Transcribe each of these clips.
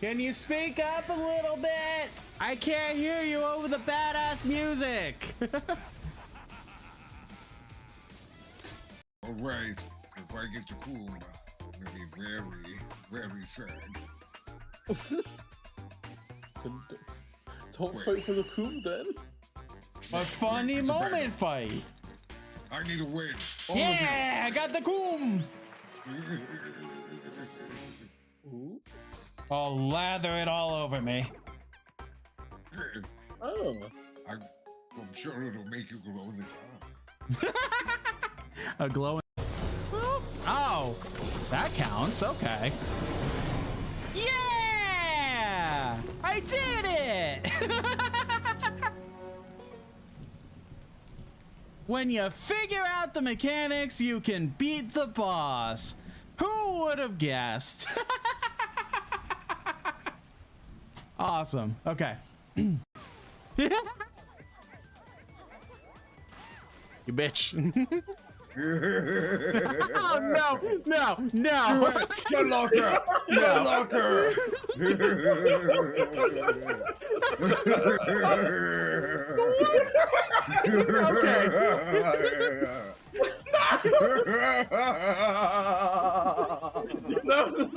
Can you speak up a little bit? I can't hear you over the badass music. All right, if I get to cool, I'll be very, very sad. Don't fight for the coup then. A funny moment fight. I need a win. Yeah, I got the coom. Ooh. I'll lather it all over me. Oh. I'm sure it'll make you glow in the dark. A glowing. Oh, that counts. Okay. Yeah, I did it. When you figure out the mechanics, you can beat the boss. Who would have guessed? Awesome. Okay. You bitch. Oh no, no, no. Good locker. Good locker. Okay. No.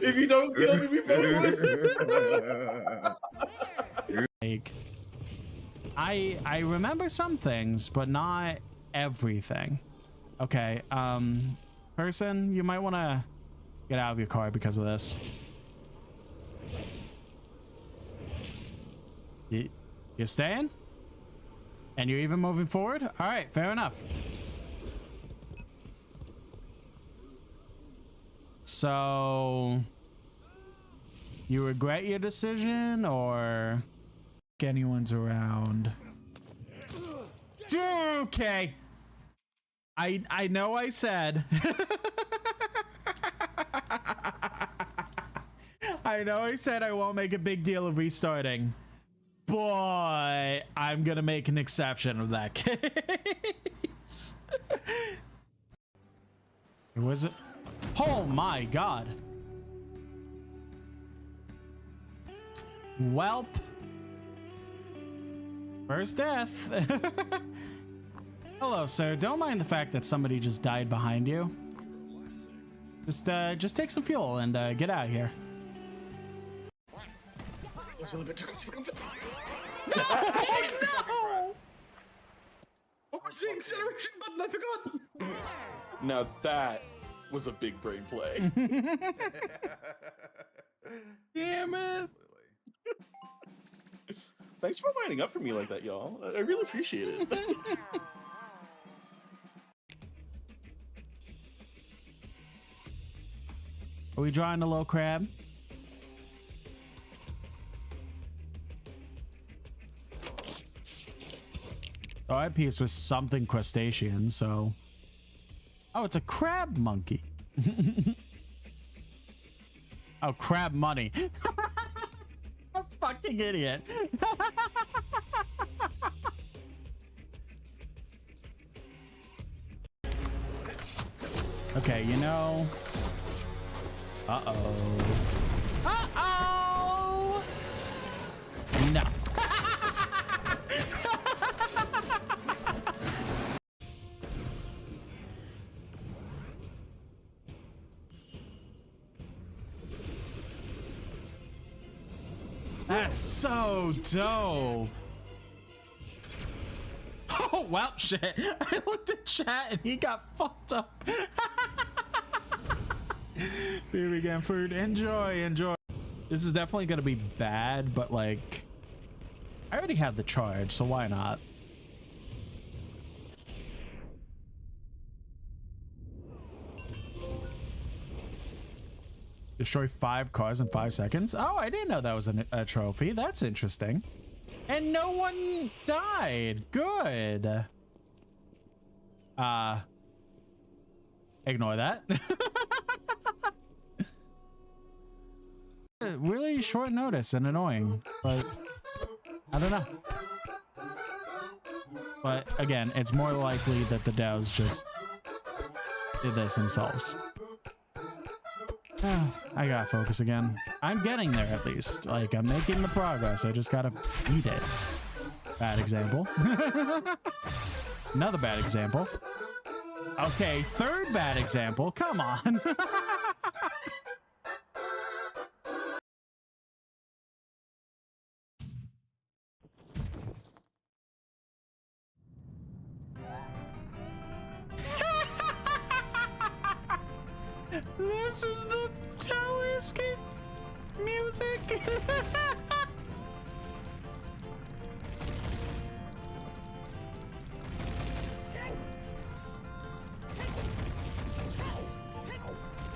If you don't kill me, we both win. Like, I remember some things, but not everything. Okay, person, you might want to get out of your car because of this. You're staying? And you're even moving forward? All right, fair enough. So, you regret your decision, or anyone's around? Okay. I know I said. I know I said I won't make a big deal of restarting, but I'm gonna make an exception of that case. Was it? Oh my god. Welp. First death. Hello, sir. Don't mind the fact that somebody just died behind you. Just take some fuel and get out of here. No! What was the acceleration button? I forgot. Now that was a big brain play. Damn it. Thanks for lining up for me like that, y'all. I really appreciate it. Are we drawing a little crab? Oh, I pieced with something crustacean, so... Oh, it's a crab monkey. Oh, crab money. A fucking idiot. Okay, you know... Uh-oh. Uh-oh! No. That's so dope. Oh, well, shit. I looked at chat and he got fucked up. Beer again, food. Enjoy, enjoy. This is definitely gonna be bad, but like, I already had the charge, so why not? Destroy 5 cars in 5 seconds. Oh, I didn't know that was a trophy. That's interesting. And no one died. Good. Ignore that. Really short notice and annoying, but I don't know. But again, it's more likely that the DAOs just did this themselves. I gotta focus again. I'm getting there at least. Like, I'm making the progress. I just gotta beat it. Bad example. Another bad example. Okay, third bad example. Come on. This is the tower escape music.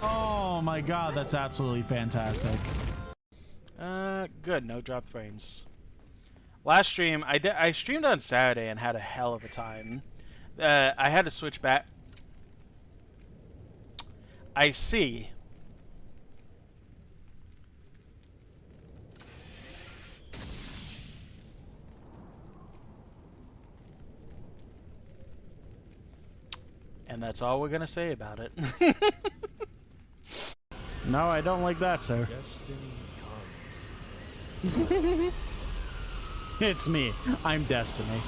Oh my god, that's absolutely fantastic. Good, no drop frames. Last stream, I streamed on Saturday and had a hell of a time. I had to switch back. I see. And that's all we're gonna say about it. No, I don't like that, sir. It's me. I'm Destiny.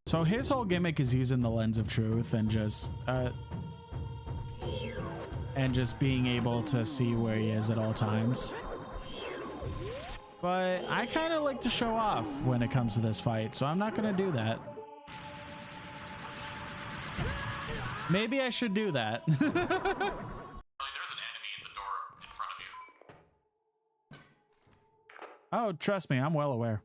So his whole gimmick is using the lens of truth and just being able to see where he is at all times. But I kind of like to show off when it comes to this fight, so I'm not gonna do that. Maybe I should do that. There's an enemy in the door in front of you. Oh, trust me, I'm well aware.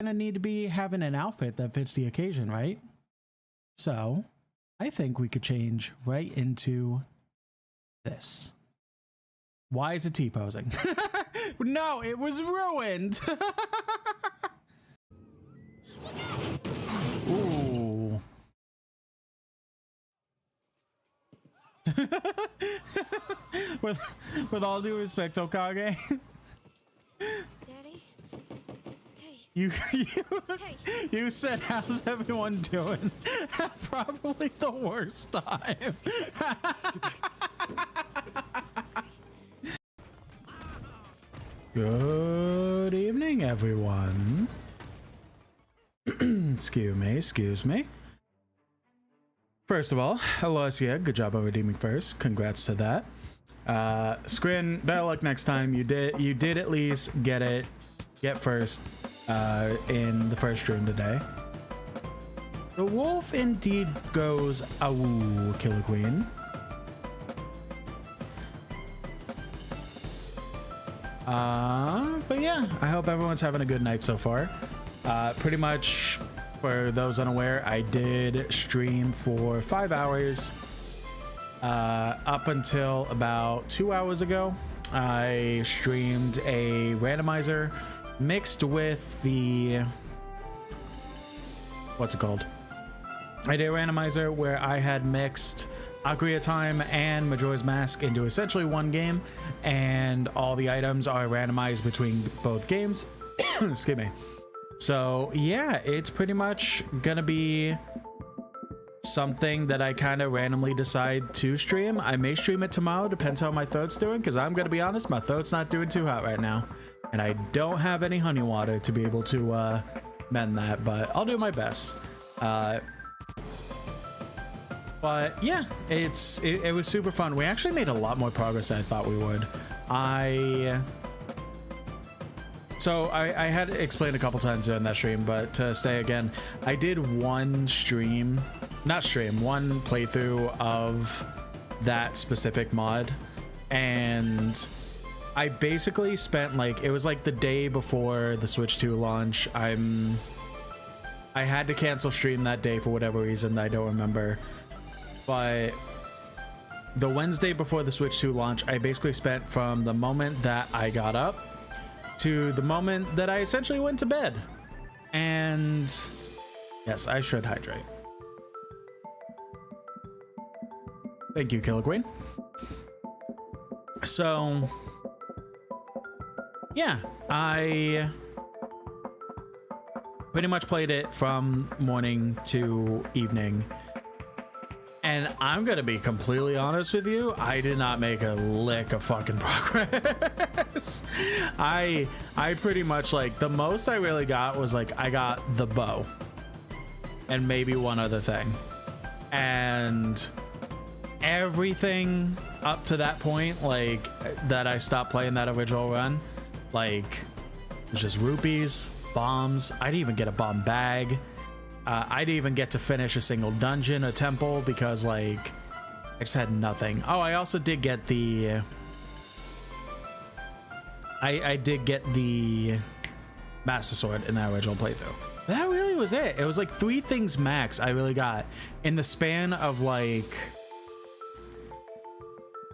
Gonna need to be having an outfit that fits the occasion, right? So I think we could change right into this. Why is it T-posing? No, it was ruined. Ooh. with all due respect, Okage. Daddy? Hey. You said, how's everyone doing? Probably the worst time. Good evening, everyone. Excuse me. First of all, Aloysia, good job on redeeming first. Congrats to that. Scrin, better luck next time. You did at least get first in the first stream today. The wolf indeed goes awoo, Killer Queen. But yeah, I hope everyone's having a good night so far. Pretty much, for those unaware, I did stream for 5 hours. Up until about 2 hours ago, I streamed a randomizer mixed with the... what's it called? I did a randomizer where I had mixed Ocarina of Time and Majora's Mask into essentially one game, and all the items are randomized between both games. Excuse me. So yeah, it's pretty much gonna be something that I kind of randomly decide to stream. I may stream it tomorrow, depends how my throat's doing, because I'm gonna be honest, my throat's not doing too hot right now, and I don't have any honey water to be able to mend that, but I'll do my best. But yeah, it was super fun. We actually made a lot more progress than I thought we would. So I had explained a couple times during that stream, but to stay again, I did one playthrough of that specific mod, and I basically spent it was like the day before the Switch 2 launch. I had to cancel stream that day for whatever reason that I don't remember, but the Wednesday before the Switch 2 launch, I basically spent from the moment that I got up to the moment that I essentially went to bed. And yes, I should hydrate. Thank you, Killer Queen. So yeah, I pretty much played it from morning to evening. And I'm gonna be completely honest with you, I did not make a lick of fucking progress. I pretty much, like, the most I really got was, like, I got the bow and maybe one other thing, and everything up to that point, like, that I stopped playing that original run, like, it was just rupees, bombs. I didn't even get a bomb bag. I didn't even get to finish a single dungeon or temple because, like, I just had nothing. Oh, I also did get the I did get the Master Sword in that original playthrough. That really was it. It was like 3 things max I really got in the span of like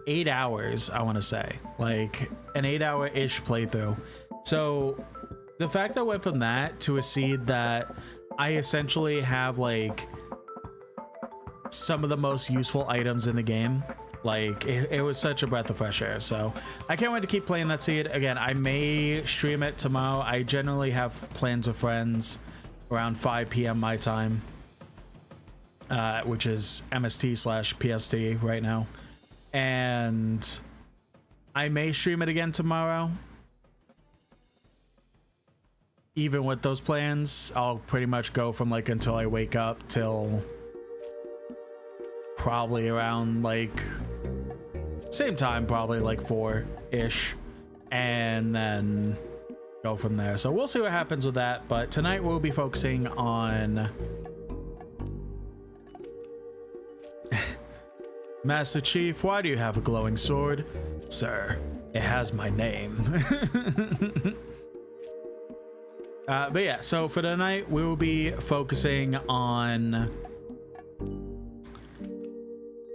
8 hours, I want to say. Like an 8-hour-ish playthrough. So the fact that I went from that to a seed that I essentially have like some of the most useful items in the game, like it was such a breath of fresh air. So I can't wait to keep playing that seed. Again, I may stream it tomorrow. I generally have plans with friends around 5 p.m. my time, which is MST/PST right now, and I may stream it again tomorrow. Even with those plans, I'll pretty much go from like until I wake up till probably around like same time, probably like 4-ish, and then go from there. So we'll see what happens with that, but tonight we'll be focusing on Master Chief. Why do you have a glowing sword? Sir, it has my name. But yeah, so for tonight we will be focusing on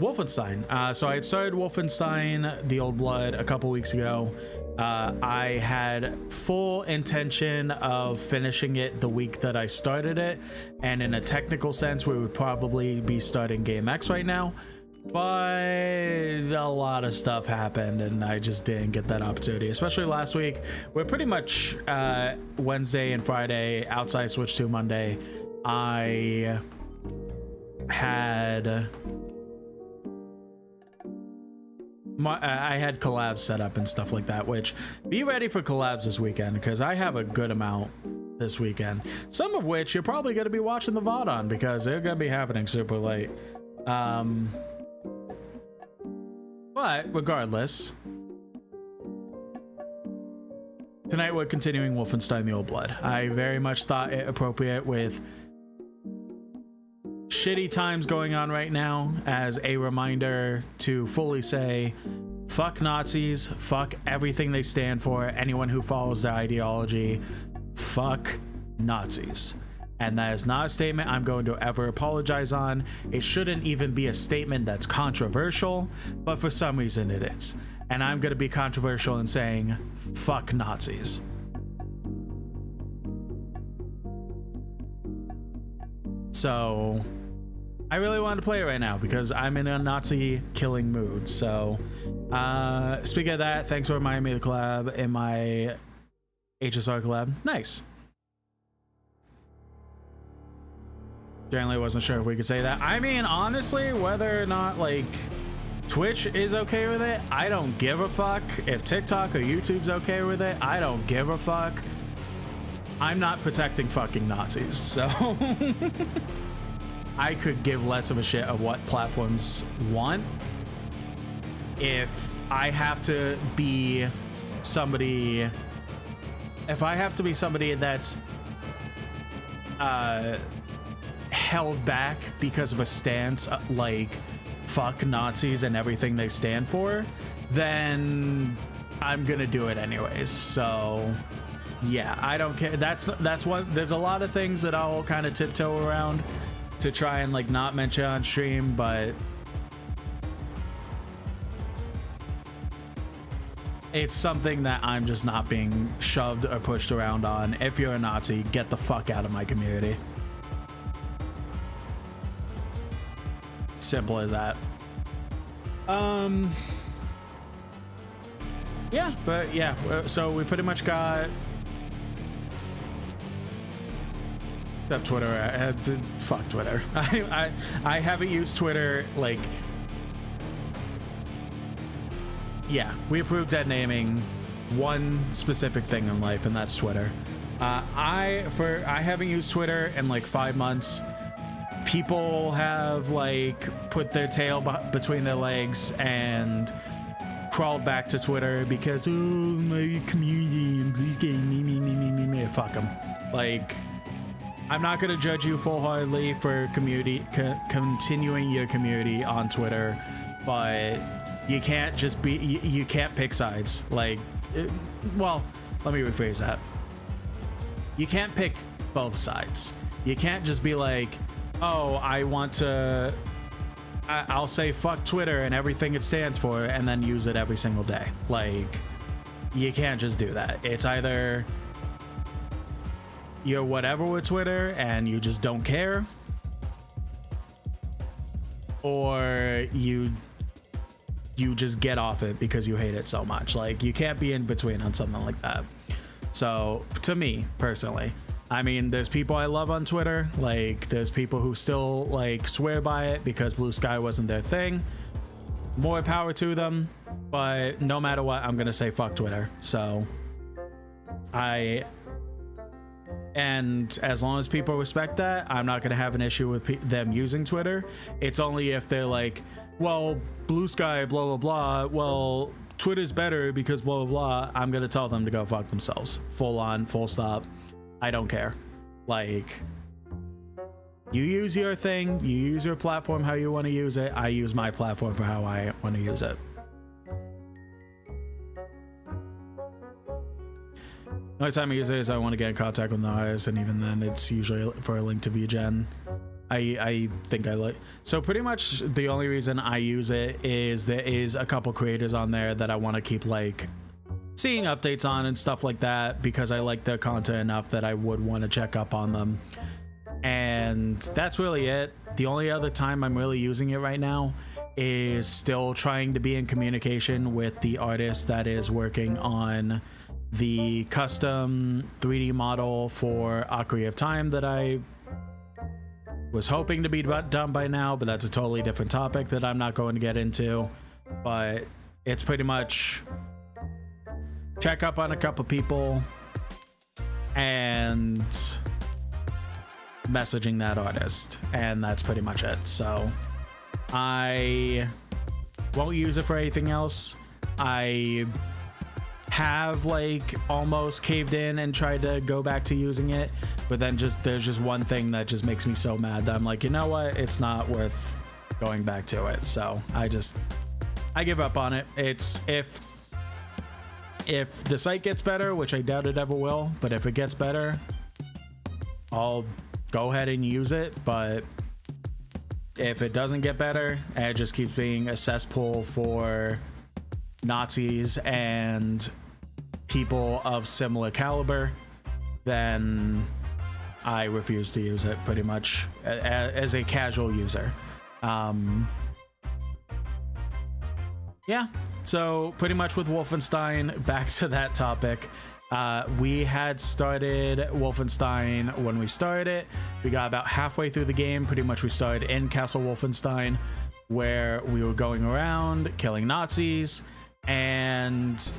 Wolfenstein. So I had started Wolfenstein The Old Blood a couple weeks ago. I had full intention of finishing it the week that I started it, and in a technical sense we would probably be starting Game X right now, but a lot of stuff happened and I just didn't get that opportunity, especially last week. We're pretty much Wednesday and Friday, outside Switch 2 Monday. I had collabs set up and stuff like that, which be ready for collabs this weekend because I have a good amount this weekend, some of which you're probably going to be watching the VOD on because they're going to be happening super late. But regardless, tonight we're continuing Wolfenstein The Old Blood. I very much thought it appropriate with shitty times going on right now as a reminder to fully say fuck Nazis, fuck everything they stand for, anyone who follows their ideology, fuck Nazis. And that is not a statement I'm going to ever apologize on. It shouldn't even be a statement that's controversial, but for some reason it is. And I'm going to be controversial in saying fuck Nazis. So I really wanted to play it right now because I'm in a Nazi killing mood. So speaking of that, thanks for reminding me of the collab in my HSR collab. Nice. Generally wasn't sure if we could say that. I mean, honestly, whether or not like Twitch is okay with it, I don't give a fuck. If TikTok or YouTube's okay with it, I don't give a fuck. I'm not protecting fucking Nazis, so I could give less of a shit of what platforms want. If I have to be somebody, that's held back because of a stance like fuck Nazis and everything they stand for, then I'm gonna do it anyways. So yeah, I don't care. That's what, there's a lot of things that I'll kind of tiptoe around to try and like not mention on stream, but it's something that I'm just not being shoved or pushed around on. If you're a Nazi, get the fuck out of my community. Simple as that. Yeah, but yeah, so we pretty much got except Twitter. Fuck Twitter. I haven't used Twitter, like, yeah, we approved dead naming one specific thing in life, and that's Twitter. I haven't used Twitter in like 5 months. People have like put their tail between their legs and crawled back to Twitter because, oh, my community, me. Fuck them. Like, I'm not gonna judge you full-heartedly for continuing your community on Twitter, but you can't just be, you can't pick sides. Like, well, let me rephrase that. You can't pick both sides. You can't just be like, oh, I want to, I'll say fuck Twitter and everything it stands for and then use it every single day. Like, you can't just do that. It's either you're whatever with Twitter and you just don't care, or you just get off it because you hate it so much. Like, you can't be in between on something like that. So to me personally, I mean, there's people I love on Twitter. Like, there's people who still like swear by it because Blue Sky wasn't their thing. More power to them, but no matter what, I'm gonna say fuck Twitter. So and as long as people respect that, I'm not gonna have an issue with them using Twitter. It's only if they're like, well, Blue Sky, blah blah blah, well, Twitter's better because blah blah blah, I'm gonna tell them to go fuck themselves. Full on, full stop. I don't care. Like, you use your thing, you use your platform how you want to use it. I use my platform for how I want to use it. The only time I use it is I want to get in contact with the artist, and even then it's usually for a link to VGen. I think I like, so pretty much the only reason I use it is there is a couple creators on there that I want to keep like seeing updates on and stuff like that, because I like their content enough that I would want to check up on them. And that's really it. The only other time I'm really using it right now is still trying to be in communication with the artist that is working on the custom 3D model for Ocarina of Time that I was hoping to be done by now, but that's a totally different topic that I'm not going to get into. But it's pretty much check up on a couple people and messaging that artist, and that's pretty much it. So I won't use it for anything else. I have like almost caved in and tried to go back to using it, but then there's just one thing that just makes me so mad that I'm like, you know what, it's not worth going back to it. So I give up on it. It's if the site gets better, which I doubt it ever will, but if it gets better, I'll go ahead and use it. But if it doesn't get better and it just keeps being a cesspool for Nazis and people of similar caliber, then I refuse to use it pretty much as a casual user. Yeah, so pretty much with Wolfenstein, back to that topic. We had started Wolfenstein when we started it. We got about halfway through the game. Pretty much we started in Castle Wolfenstein, where we were going around killing Nazis, and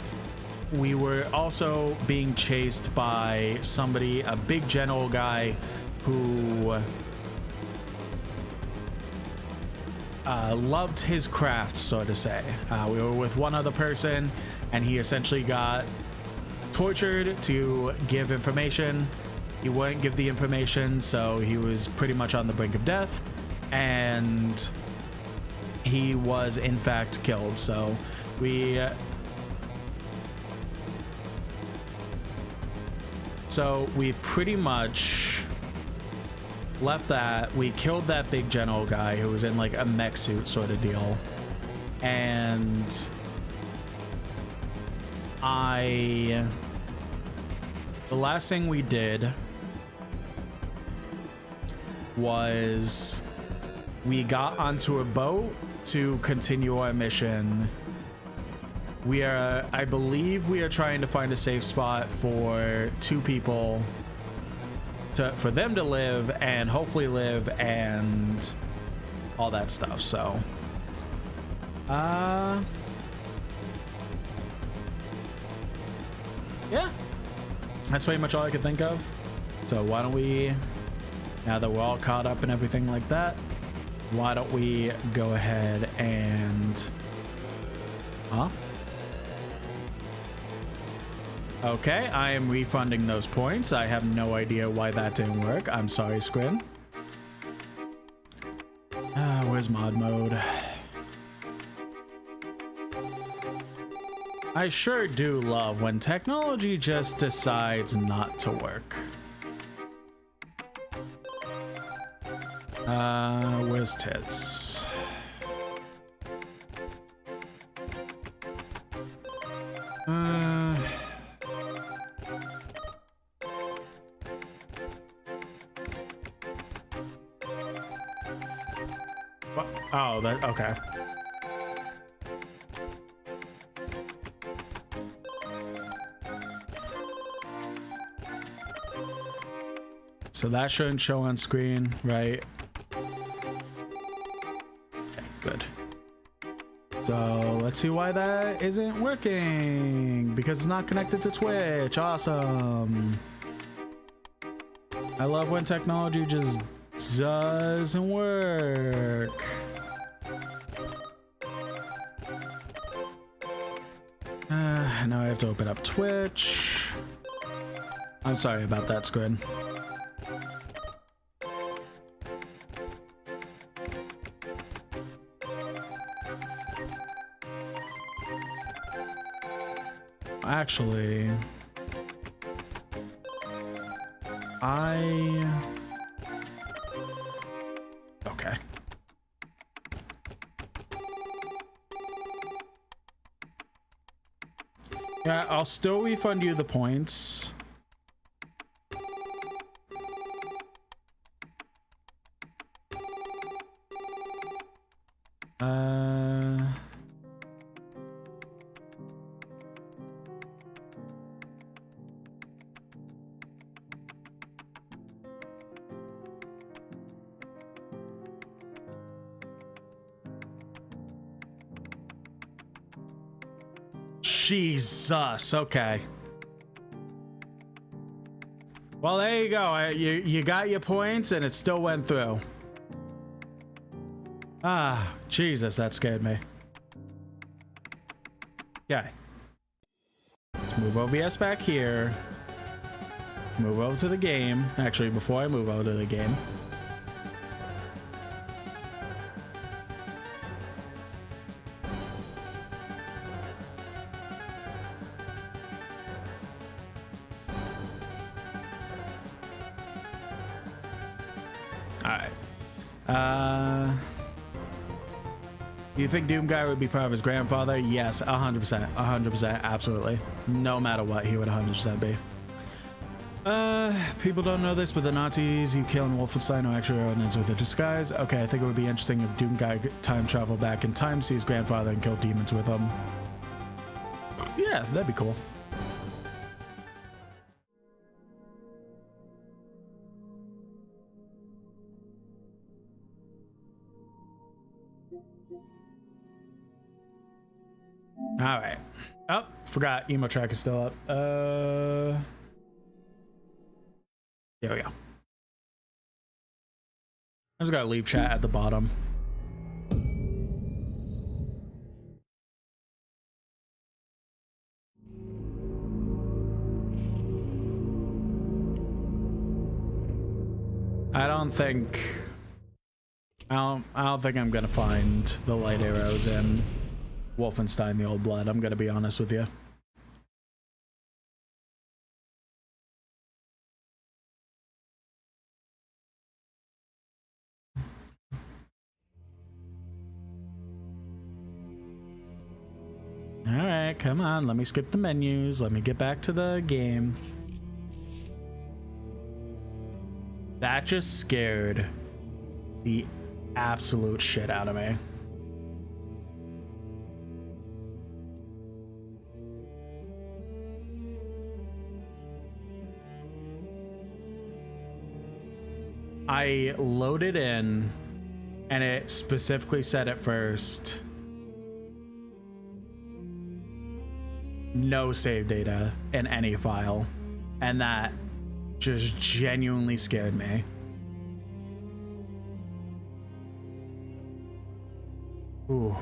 we were also being chased by somebody, a big general guy who loved his craft, so to say. We were with one other person, and he essentially got tortured to give information. He wouldn't give the information, so he was pretty much on the brink of death, and he was in fact killed. So we pretty much left that. We killed that big general guy who was in like a mech suit sort of deal, and the last thing we did was we got onto a boat to continue our mission. I believe we are trying to find a safe spot for 2 people for them to live and hopefully live and all that stuff. So yeah, that's pretty much all I could think of. So why don't we, now that we're all caught up and everything like that, why don't we go ahead and okay, I am refunding those points. I have no idea why that didn't work. I'm sorry, Scrin. Where's mod mode? I sure do love when technology just decides not to work. Where's tits? What? Oh, that, okay. So that shouldn't show on screen, right? Okay, good. So let's see why that isn't working. Because it's not connected to Twitch. Awesome. I love when technology just doesn't work. Now I have to open up Twitch. I'm sorry about that, Squid. Actually, okay. Yeah, I'll still refund you the points. Jesus, okay. Well, there you go. You got your points and it still went through. Ah, Jesus, that scared me. Okay. Let's move OBS back here. Move over to the game. Actually, before I move over to the game. Do you think Doom Guy would be proud of his grandfather? Yes, 100%. 100%. Absolutely. No matter what, he would 100% be. People don't know this, but the Nazis you kill in Wolfenstein are actually enemies with a disguise. Okay, I think it would be interesting if Doom Guy time traveled back in time, see his grandfather, and kill demons with him. Yeah, that'd be cool. All right. Oh, forgot. Emo track is still up. There we go. I just gotta leave chat at the bottom. I don't think I'm gonna find the light arrows in Wolfenstein: The Old Blood. I'm gonna be honest with you. All Alright, come on. Let me skip the menus. Let me get back to the game. That just scared the absolute shit out of me. I loaded in and it specifically said at first no save data in any file, and that just genuinely scared me. Ooh.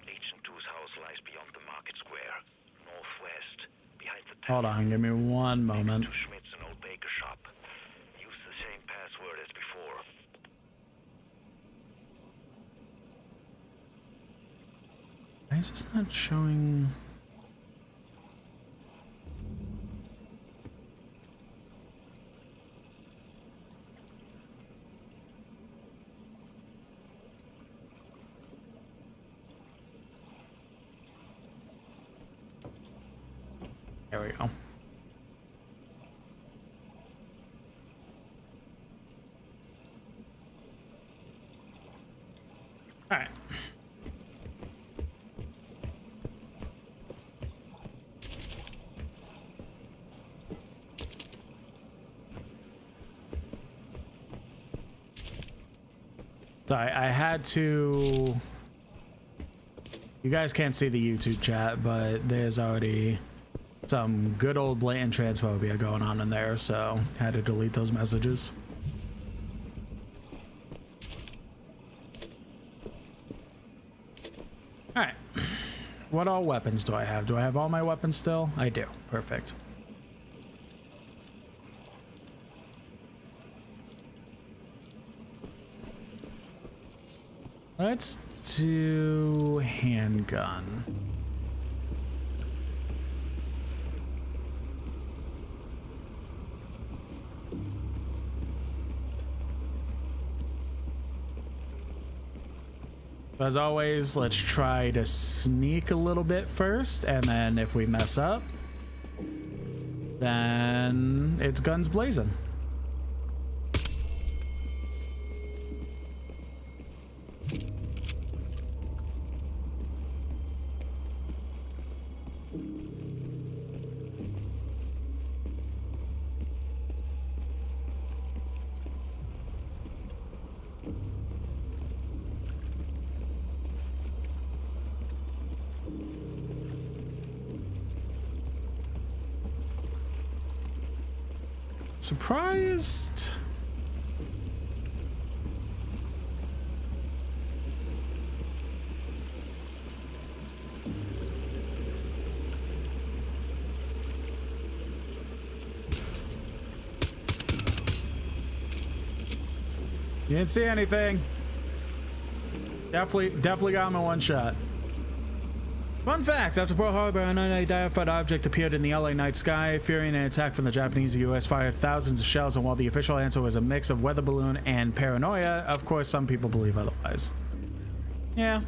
Agent 2's house lies beyond the market square, northwest, behind the Hold on, give me one moment. to Schmidt's an old baker shop. Use the same password as before. Why is this not showing? There we go. All right. So I had to. You guys can't see the YouTube chat, but there's already some good old blatant transphobia going on in there, so had to delete those messages. All right. What all weapons do I have? Do I have all my weapons still? I do. Perfect. Let's do handgun. As always, let's try to sneak a little bit first, and then if we mess up, then it's guns blazing. Surprised. You didn't see anything. Definitely got him in one shot. Fun fact, after Pearl Harbor, an unidentified object appeared in the LA night sky, fearing an attack from the Japanese. The US fired thousands of shells, and while the official answer was a mix of weather balloon and paranoia, of course some people believe otherwise. Yeah,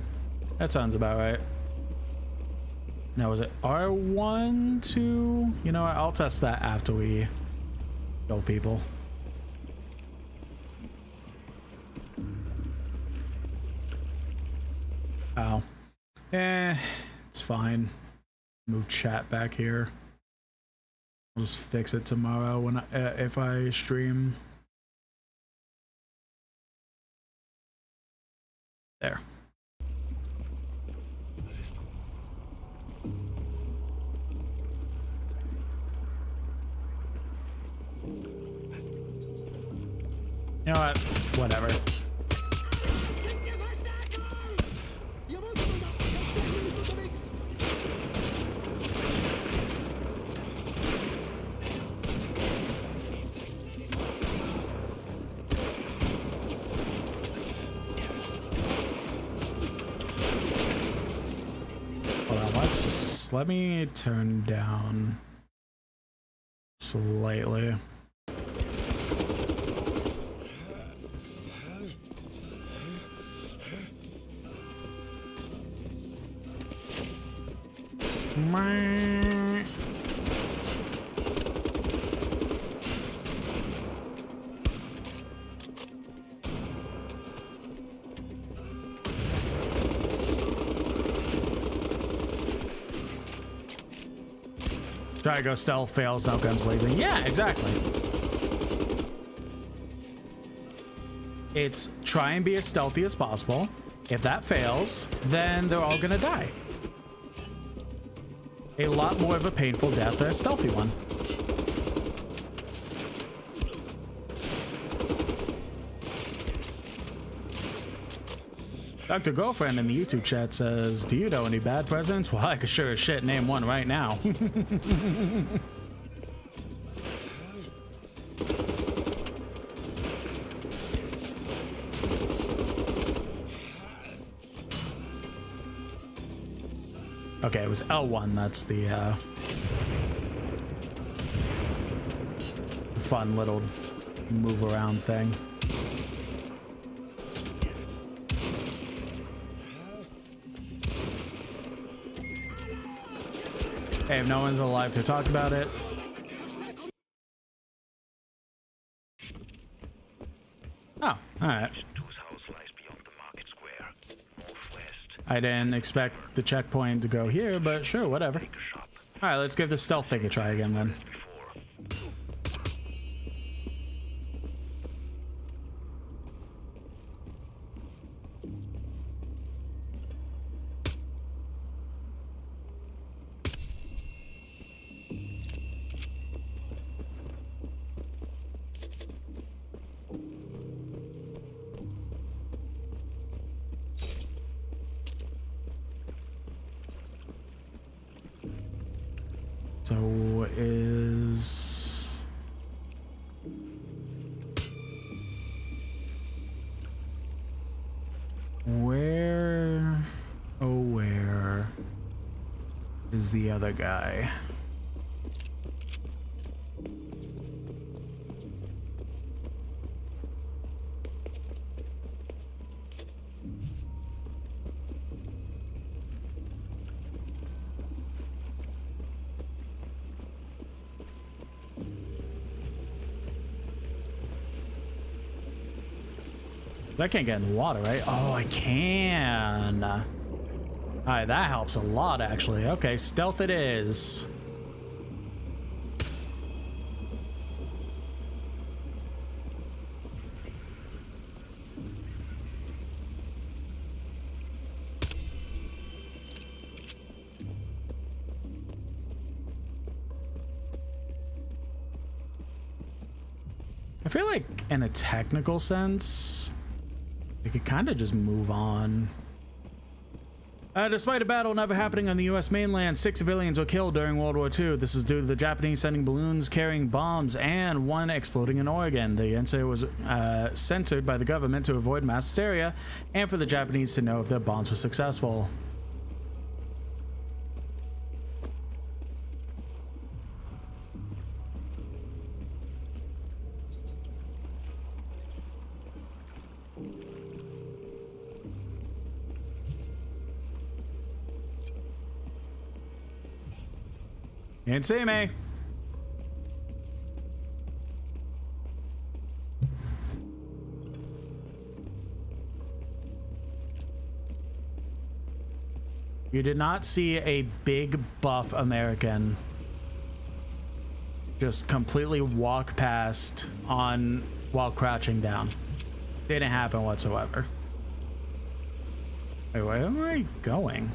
that sounds about right. Now, was it R1, 2? You know what, I'll test that after we kill people. Oh. It's fine. Move chat back here. I'll just fix it tomorrow when if I stream. There. You know what? Whatever. Hold on, let me turn down slightly. Try to go stealth, fails, now guns blazing. Yeah, exactly. It's try and be as stealthy as possible. If that fails, then they're all gonna die. A lot more of a painful death than a stealthy one. Dr. Girlfriend in the YouTube chat says, do you know any bad presidents? Well, I could sure as shit name one right now. Okay, it was L1, that's the fun little move around thing. Hey, if no one's alive to talk about it. Oh, alright. I didn't expect the checkpoint to go here, but sure, whatever. Alright, let's give the stealth thing a try again then. So is where is the other guy? I can't get in the water, right? Oh, I can. All right, that helps a lot, actually. Okay, stealth it is. I feel like in a technical sense, we could kind of just move on. Despite a battle never happening on the U.S. mainland, 6 civilians were killed during World War II. This is due to the Japanese sending balloons carrying bombs and one exploding in Oregon. The incident was censored by the government to avoid mass hysteria and for the Japanese to know if their bombs were successful. Can't see me. You did not see a big buff American just completely walk past on while crouching down. Didn't happen whatsoever. Wait, where am I going?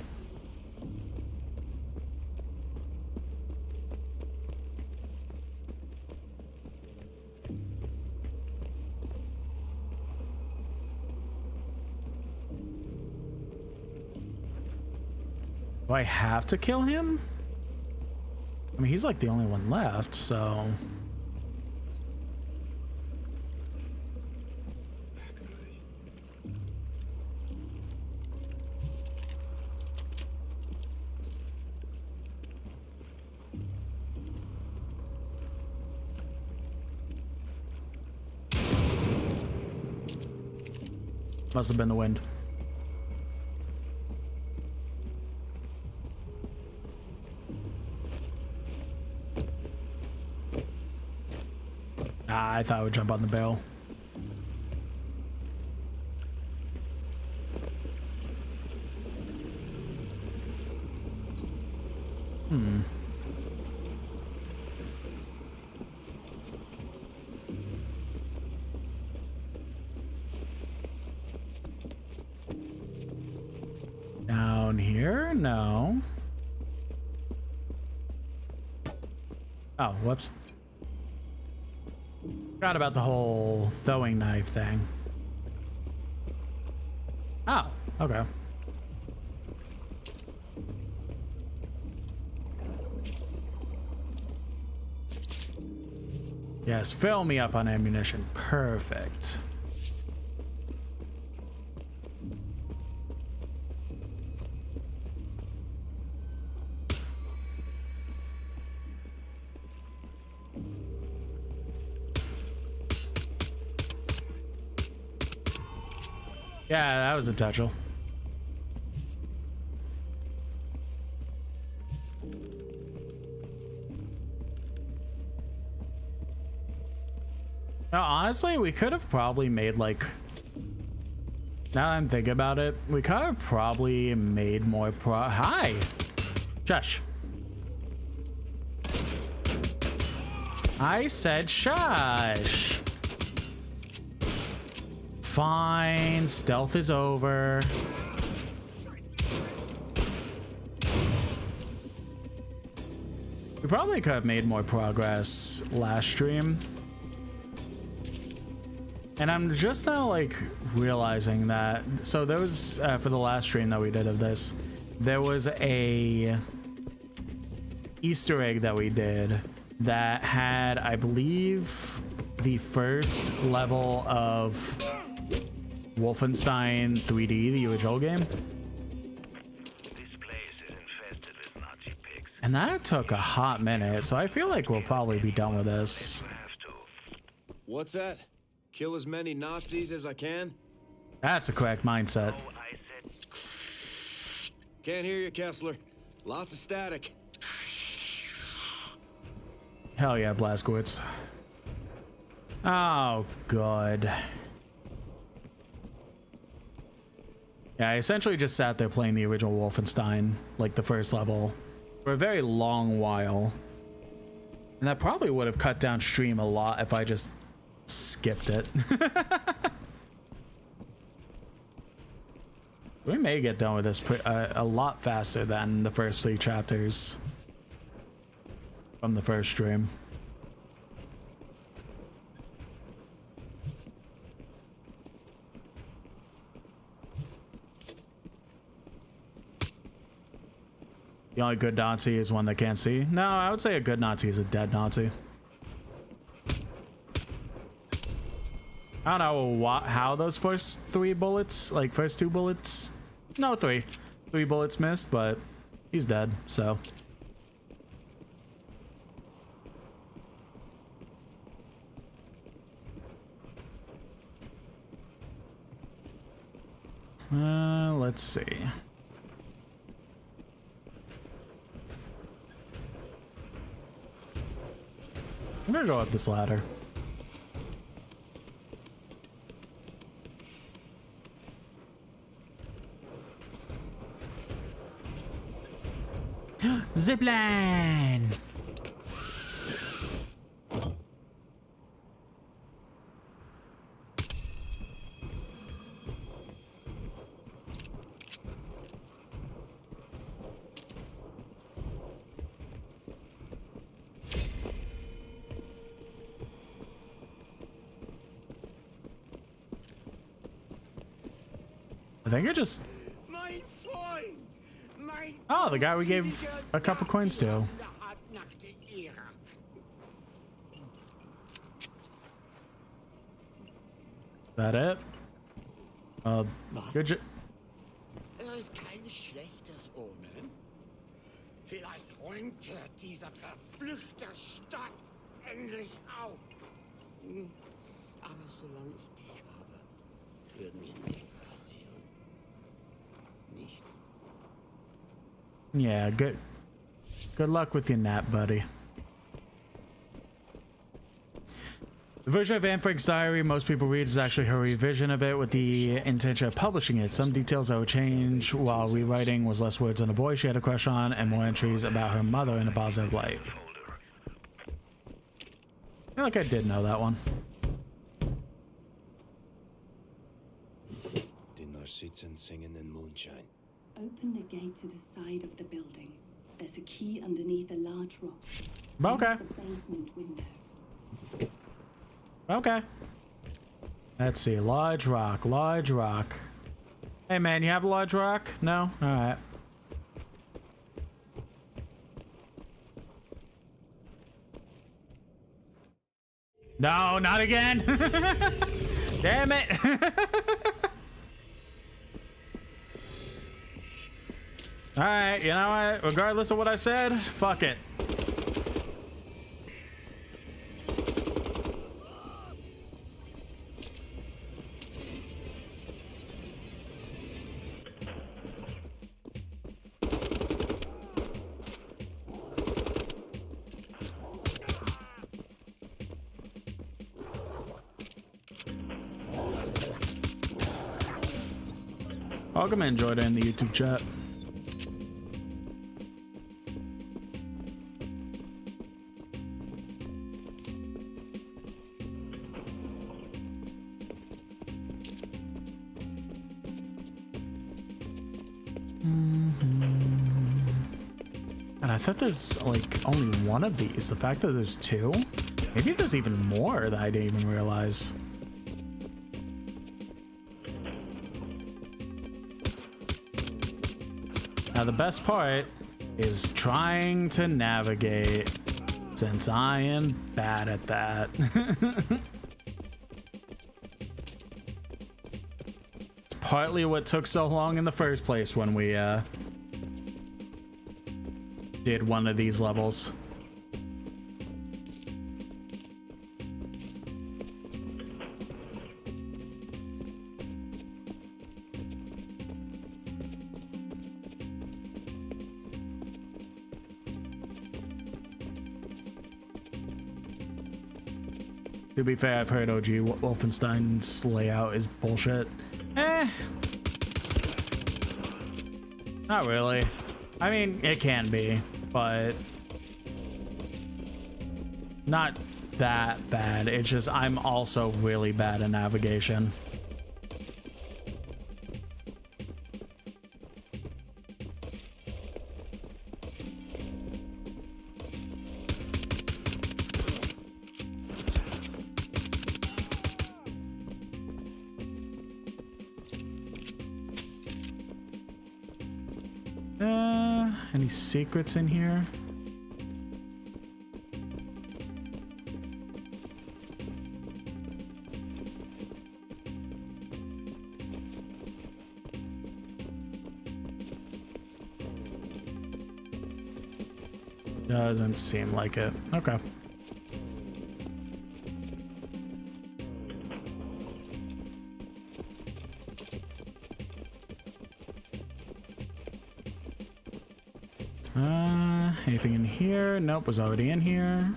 Do I have to kill him? I mean, he's like the only one left, so... Must have been the wind. Ah, I thought I would jump on the barrel. Down here? No. Oh, whoops. Forgot about the whole throwing knife thing. Oh, okay. Yes, fill me up on ammunition. Perfect. Yeah, that was a touchel. Now, honestly, we could have probably made like... Now that I'm thinking about it, we could have probably made more Hi! Shush. I said shush. Fine, stealth is over. We probably could have made more progress last stream. And I'm just now like realizing that, so there was, for the last stream that we did of this, there was a Easter egg that we did that had, I believe, the first level of Wolfenstein 3D, the original game. This place is infested with Nazi pigs. And that took a hot minute, so I feel like we'll probably be done with this. You have to. What's that? Kill as many Nazis as I can? That's a correct mindset. Oh, I said Can't hear you, Kessler. Lots of static. Hell yeah, Blazkowicz. Oh, good. Yeah, I essentially just sat there playing the original Wolfenstein, like the first level, for a very long while. And that probably would have cut down stream a lot if I just skipped it. We may get done with this a lot faster than the first 3 chapters from the first stream. The only good Nazi is one that can't see. No, I would say a good Nazi is a dead Nazi. I don't know how those first 3 bullets, like first 2 bullets, no 3 bullets missed, but he's dead, so. Let's see. I'm gonna go up this ladder. Zipline! I think I just... Mein Freund! Mein Oh, the guy we gave a couple coins to. That it? Good job. ist kein schlechtes Omen. Vielleicht räumt dieser verfluchte Stadt endlich auf. Aber solange ich dich habe, wird mir nichts passieren. Nichts. Yeah, good luck with your nap, buddy. The version of Anne Frank's diary most people read is actually her revision of it with the intention of publishing it. Some details that would change while rewriting was less words on a boy she had a crush on and more entries about her mother in a positive light. I feel like I did know that one. Dinner sits and singing in moonshine. Open the gate to the side of the building. There's a key underneath a large rock. Okay. Use the basement window. Okay. Let's see. Large rock. Large rock. Hey, man, you have a large rock? No? Alright. No, not again! Damn it! Alright, you know what? Regardless of what I said, fuck it. Welcome, enjoyed it in the YouTube chat. And I thought there's like only one of these. The fact that there's two, maybe there's even more that I didn't even realize. Now the best part is trying to navigate, since I am bad at that. It's partly what took so long in the first place when we did one of these levels. To be fair, I've heard OG Wolfenstein's layout is bullshit. Not really. I mean, it can be, but not that bad. It's just I'm also really bad at navigation. Any secrets in here? Doesn't seem like it. Okay. Anything in here? Nope, was already in here.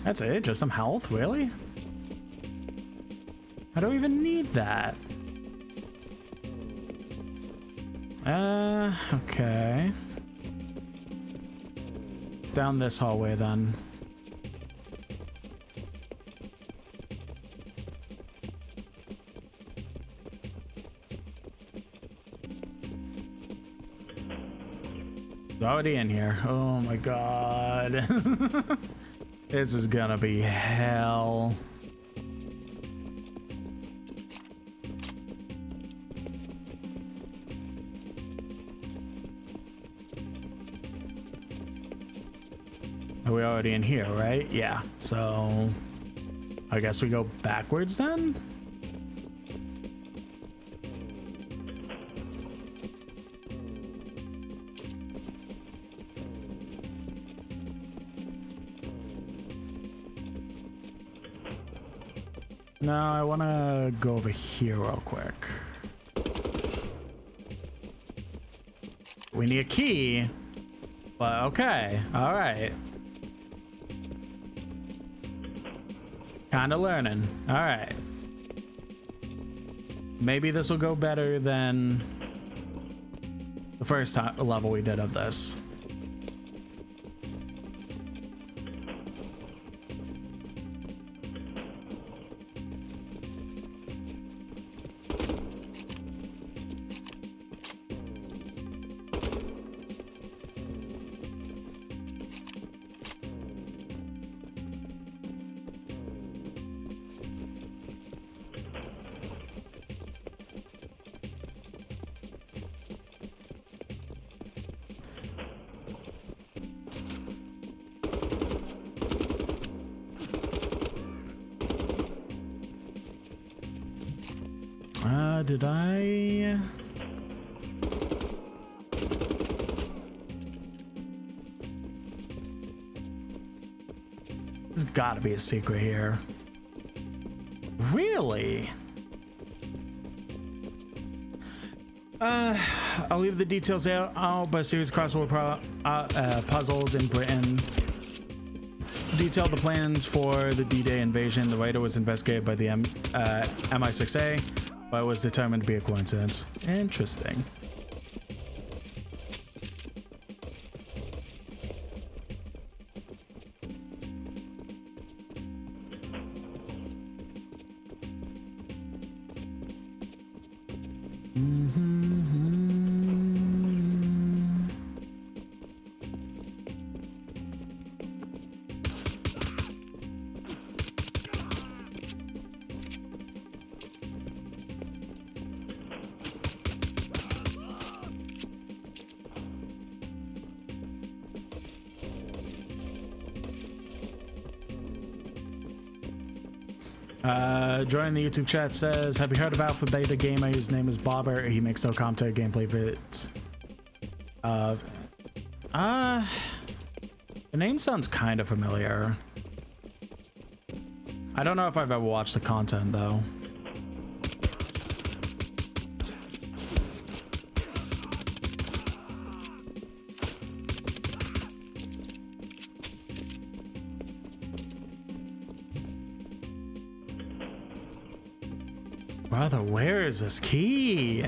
That's it? Just some health? Really? I don't even need that. Okay. It's down this hallway then. It's already in here. Oh my god. This is gonna be hell. Are we already in here, right? Yeah. So I guess we go backwards then? No, I want to go over here real quick. We need a key, but okay. All right. Kind of learning. All right. Maybe this will go better than the first level we did of this. Did I? There's gotta be a secret here. Really? I'll leave the details out, but a series of crossword puzzles in Britain detailed the plans for the D-Day invasion. The writer was investigated by the MI6A, but it was determined to be a coincidence. Interesting. Join the YouTube chat says, have you heard of Alpha Beta Gamer? His name is Bobber. He makes no commentary gameplay vids. The name sounds kind of familiar. I don't know if I've ever watched the content though. Brother, where is this key?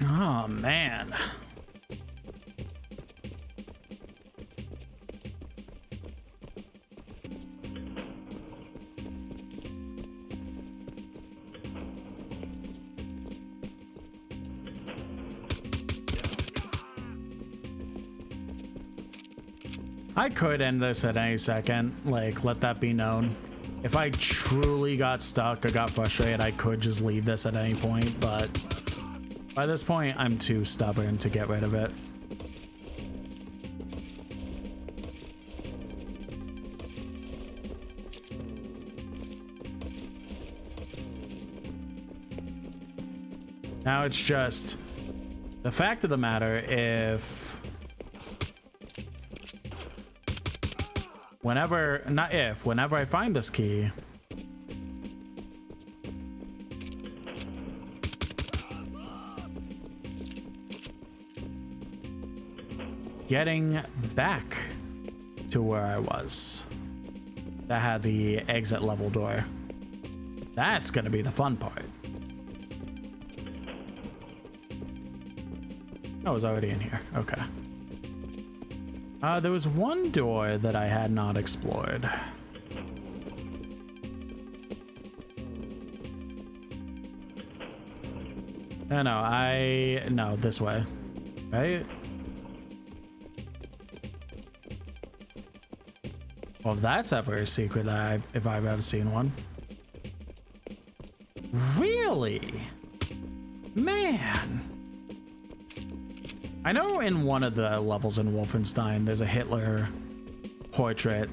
Oh, man. I could end this at any second, like, let that be known. If I truly got stuck or got frustrated, I could just leave this at any point, but by this point, I'm too stubborn to get rid of it. Now it's just the fact of the matter, whenever I find this key, getting back to where I was, that had the exit level door, that's gonna be the fun part. I was already in here. Okay. There was one door that I had not explored. No, this way. Right? Well, if that's ever a secret, if I've ever seen one. Really? Man. I know in one of the levels in Wolfenstein, there's a Hitler portrait.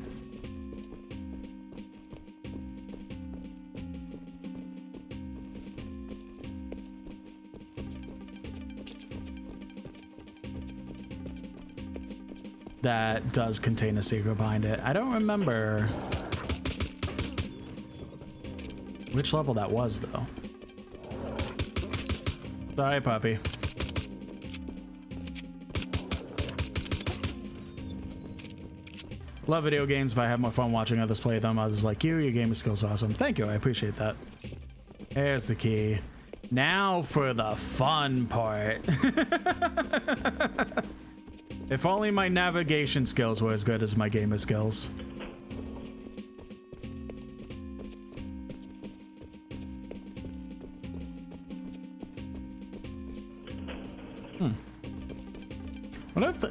That does contain a secret behind it. I don't remember which level that was, though. Sorry, puppy. Love video games, but I have more fun watching others play them. Others like you, your gaming skills awesome. Thank you, I appreciate that. There's the key. Now for the fun part. If only my navigation skills were as good as my gamer skills.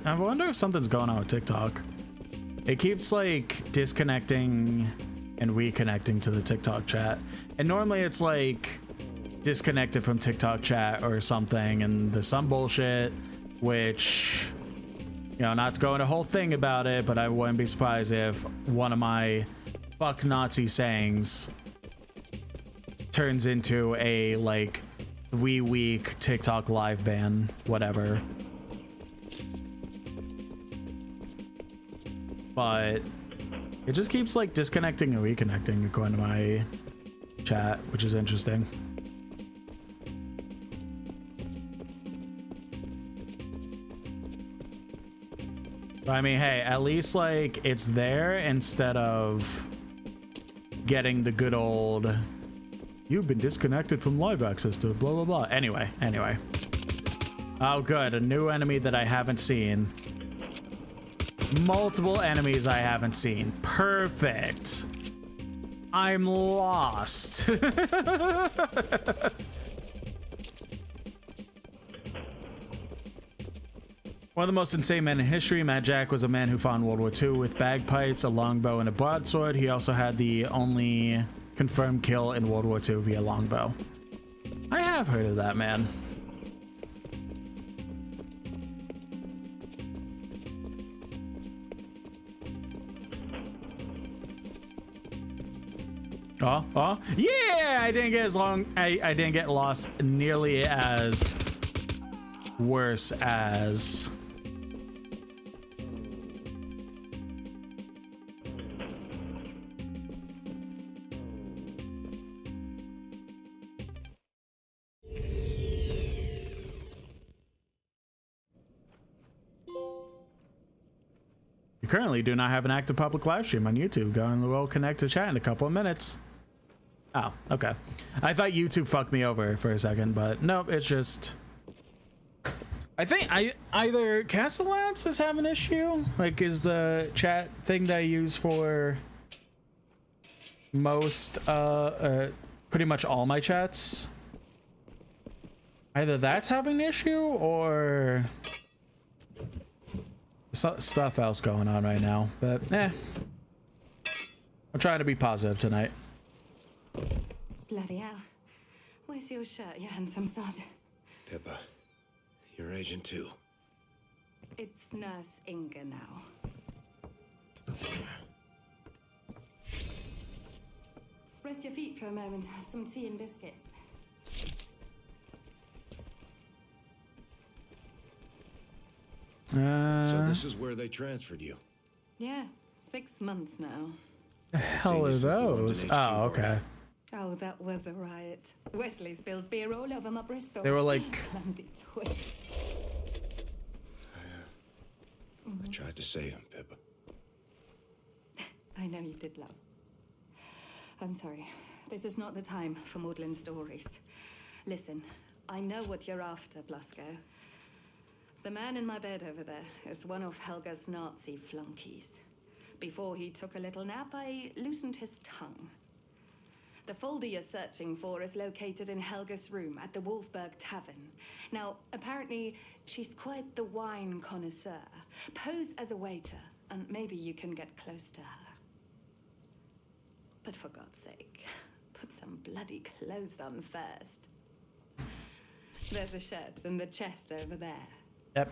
I wonder if something's going on with TikTok. It keeps like disconnecting and reconnecting to the TikTok chat. And normally it's like disconnected from TikTok chat or something, and there's some bullshit, which, you know, not to go into a whole thing about it, but I wouldn't be surprised if one of my fuck Nazi sayings turns into a like 3-week TikTok live ban, whatever. But it just keeps like disconnecting and reconnecting according to my chat, which is interesting. But I mean, hey, at least like it's there instead of getting the good old "you've been disconnected from live access to blah blah blah." Anyway. Oh good, a new enemy that I haven't seen. Multiple enemies I haven't seen. Perfect. I'm lost. One of the most insane men in history, Matt Jack was a man who fought in World War II with bagpipes, a longbow, and a broadsword. He also had the only confirmed kill in World War II via longbow. I have heard of that man. Oh, yeah! I didn't get as long. I didn't get lost nearly as worse as. You currently do not have an active public live stream on YouTube. Go and we'll connect to chat in a couple of minutes. Oh, okay. I thought YouTube fucked me over for a second, but nope, it's just... I think either Castle Labs is having an issue, like is the chat thing that I use for most, pretty much all my chats. Either that's having an issue or stuff else going on right now, but I'm trying to be positive tonight. Bloody hell. Where's your shirt, you handsome sod? Pippa, you're Agent 2. It's Nurse Inga now. Rest your feet for a moment. Have some tea and biscuits. So this is where they transferred you? Yeah, 6 months now. The hell are those? Oh, okay. Oh, that was a riot. Wesley spilled beer all over my Bristol. They were like... Clumsy twist. I tried to save him, Pippa. I know you did, love. I'm sorry. This is not the time for maudlin stories. Listen, I know what you're after, Blasco. The man in my bed over there is one of Helga's Nazi flunkies. Before he took a little nap, I loosened his tongue. The folder you're searching for is located in Helga's room at the Wolfberg Tavern. Now, apparently, she's quite the wine connoisseur. Pose as a waiter, and maybe you can get close to her. But for God's sake, put some bloody clothes on first. There's a shirt in the chest over there. Yep.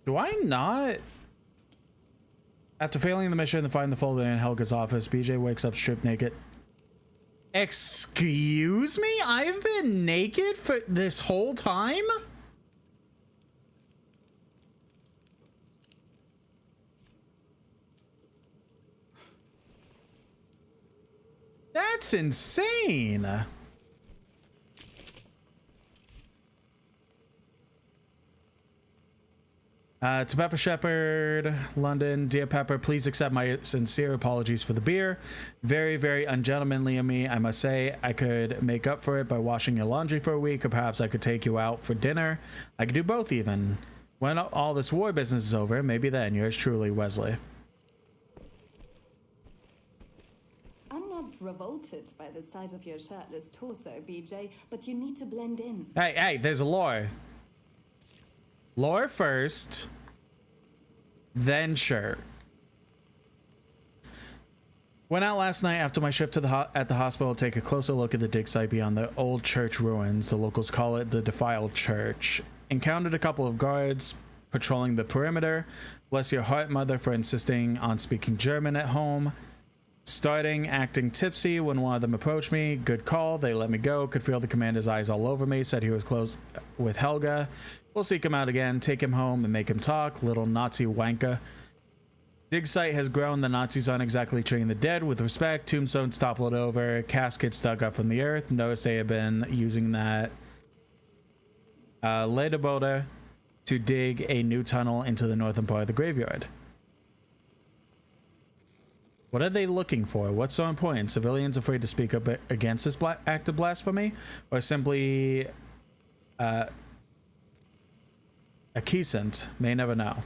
Do I not? After failing the mission to find the folder in Helga's office, BJ wakes up stripped naked. Excuse me? I've been naked for this whole time? That's insane. To Pepper Shepherd, London. Dear Pepper, please accept my sincere apologies for the beer. Very, very ungentlemanly of me, I must say. I could make up for it by washing your laundry for a week, or perhaps I could take you out for dinner. I could do both even. When all this war business is over, maybe then. Yours truly, Wesley. I'm not revolted by the sight of your shirtless torso, BJ, but you need to blend in. Hey, there's a lore. Lore first, then shirt. Went out last night after my shift to at the hospital to take a closer look at the dig site beyond the old church ruins. The locals call it the Defiled Church. Encountered a couple of guards patrolling the perimeter. Bless your heart, mother, for insisting on speaking German at home. Starting acting tipsy when one of them approached me. Good call. They let me go. Could feel the commander's eyes all over me. Said he was close with Helga. We'll seek him out again, take him home, and make him talk. Little Nazi wanker. Dig site has grown. The Nazis aren't exactly treating the dead with respect. Tombstones toppled over. Caskets dug up from the earth. Notice they have been using that Lederboulder to dig a new tunnel into the northern part of the graveyard. What are they looking for? What's so important? Civilians afraid to speak up against this act of blasphemy? Or simply acquiescent? May never know.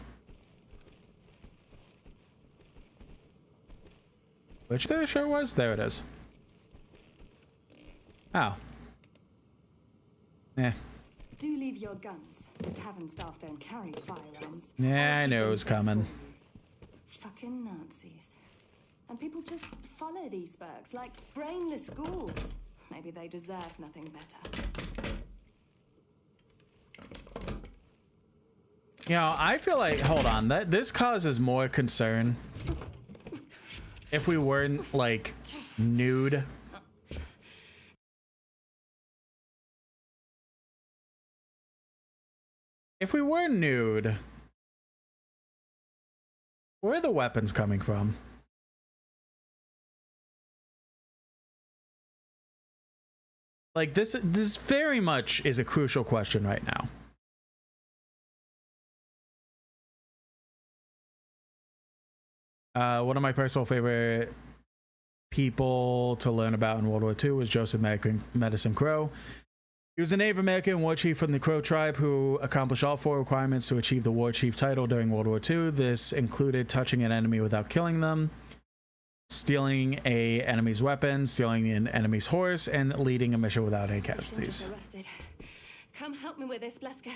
Which there sure was? There it is. Oh. Eh. Do leave your guns. The tavern staff don't carry firearms. Yeah, I knew it was coming. Fucking Nazis. And people just follow these Bergs like brainless ghouls. Maybe they deserve nothing better. You know, I feel like, hold on, that this causes more concern if we weren't like nude. If we were nude, where are the weapons coming from? Like this very much is a crucial question right now. One of my personal favorite people to learn about in World War II was Joseph Medicine Crow. He was a Native American war chief from the Crow tribe who accomplished all 4 requirements to achieve the war chief title during World War II. This included touching an enemy without killing them, stealing an enemy's weapon, stealing an enemy's horse, and leading a mission without any casualties. Come help me with this, Blasco.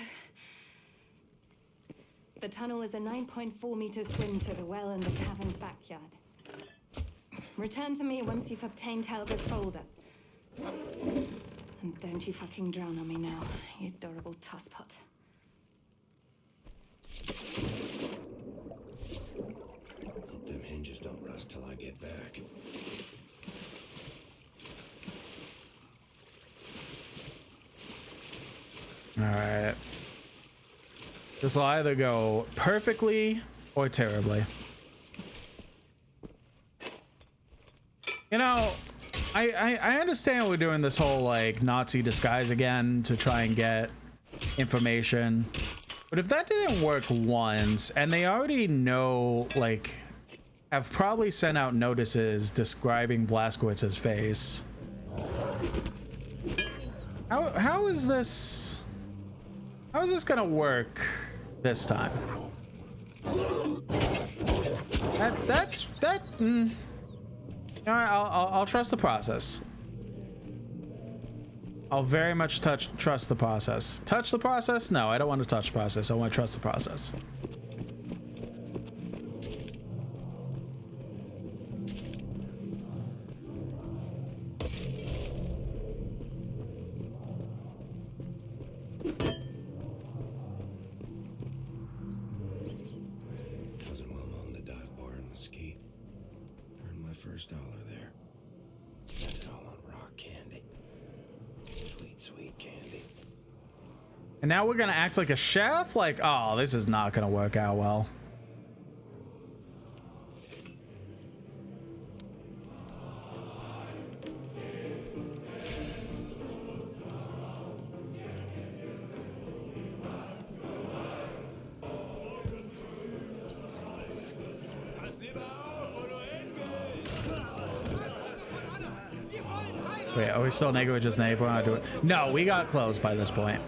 The tunnel is a 9.4 meter swim to the well in the tavern's backyard. Return to me once you've obtained Helga's folder. And don't you fucking drown on me now, you adorable tosspot. Hope them hinges don't rust till I get back. Alright. This will either go perfectly or terribly. You know, I understand we're doing this whole like Nazi disguise again to try and get information. But if that didn't work once and they already know, like, have probably sent out notices describing Blazkowicz's face. How is this gonna work this time. All right, I'll trust the process. I'll very much trust the process. Touch the process? No, I don't want to touch the process. I want to trust the process. Cousin Wilma owned the dive bar in Mesquite. Earned my first $1 there. Spent it all on rock candy. Sweet, sweet candy. And now we're gonna act like a chef? Like, oh, this is not gonna work out well. Wait, are we still naked with just neighbor? No, we got clothes by this point.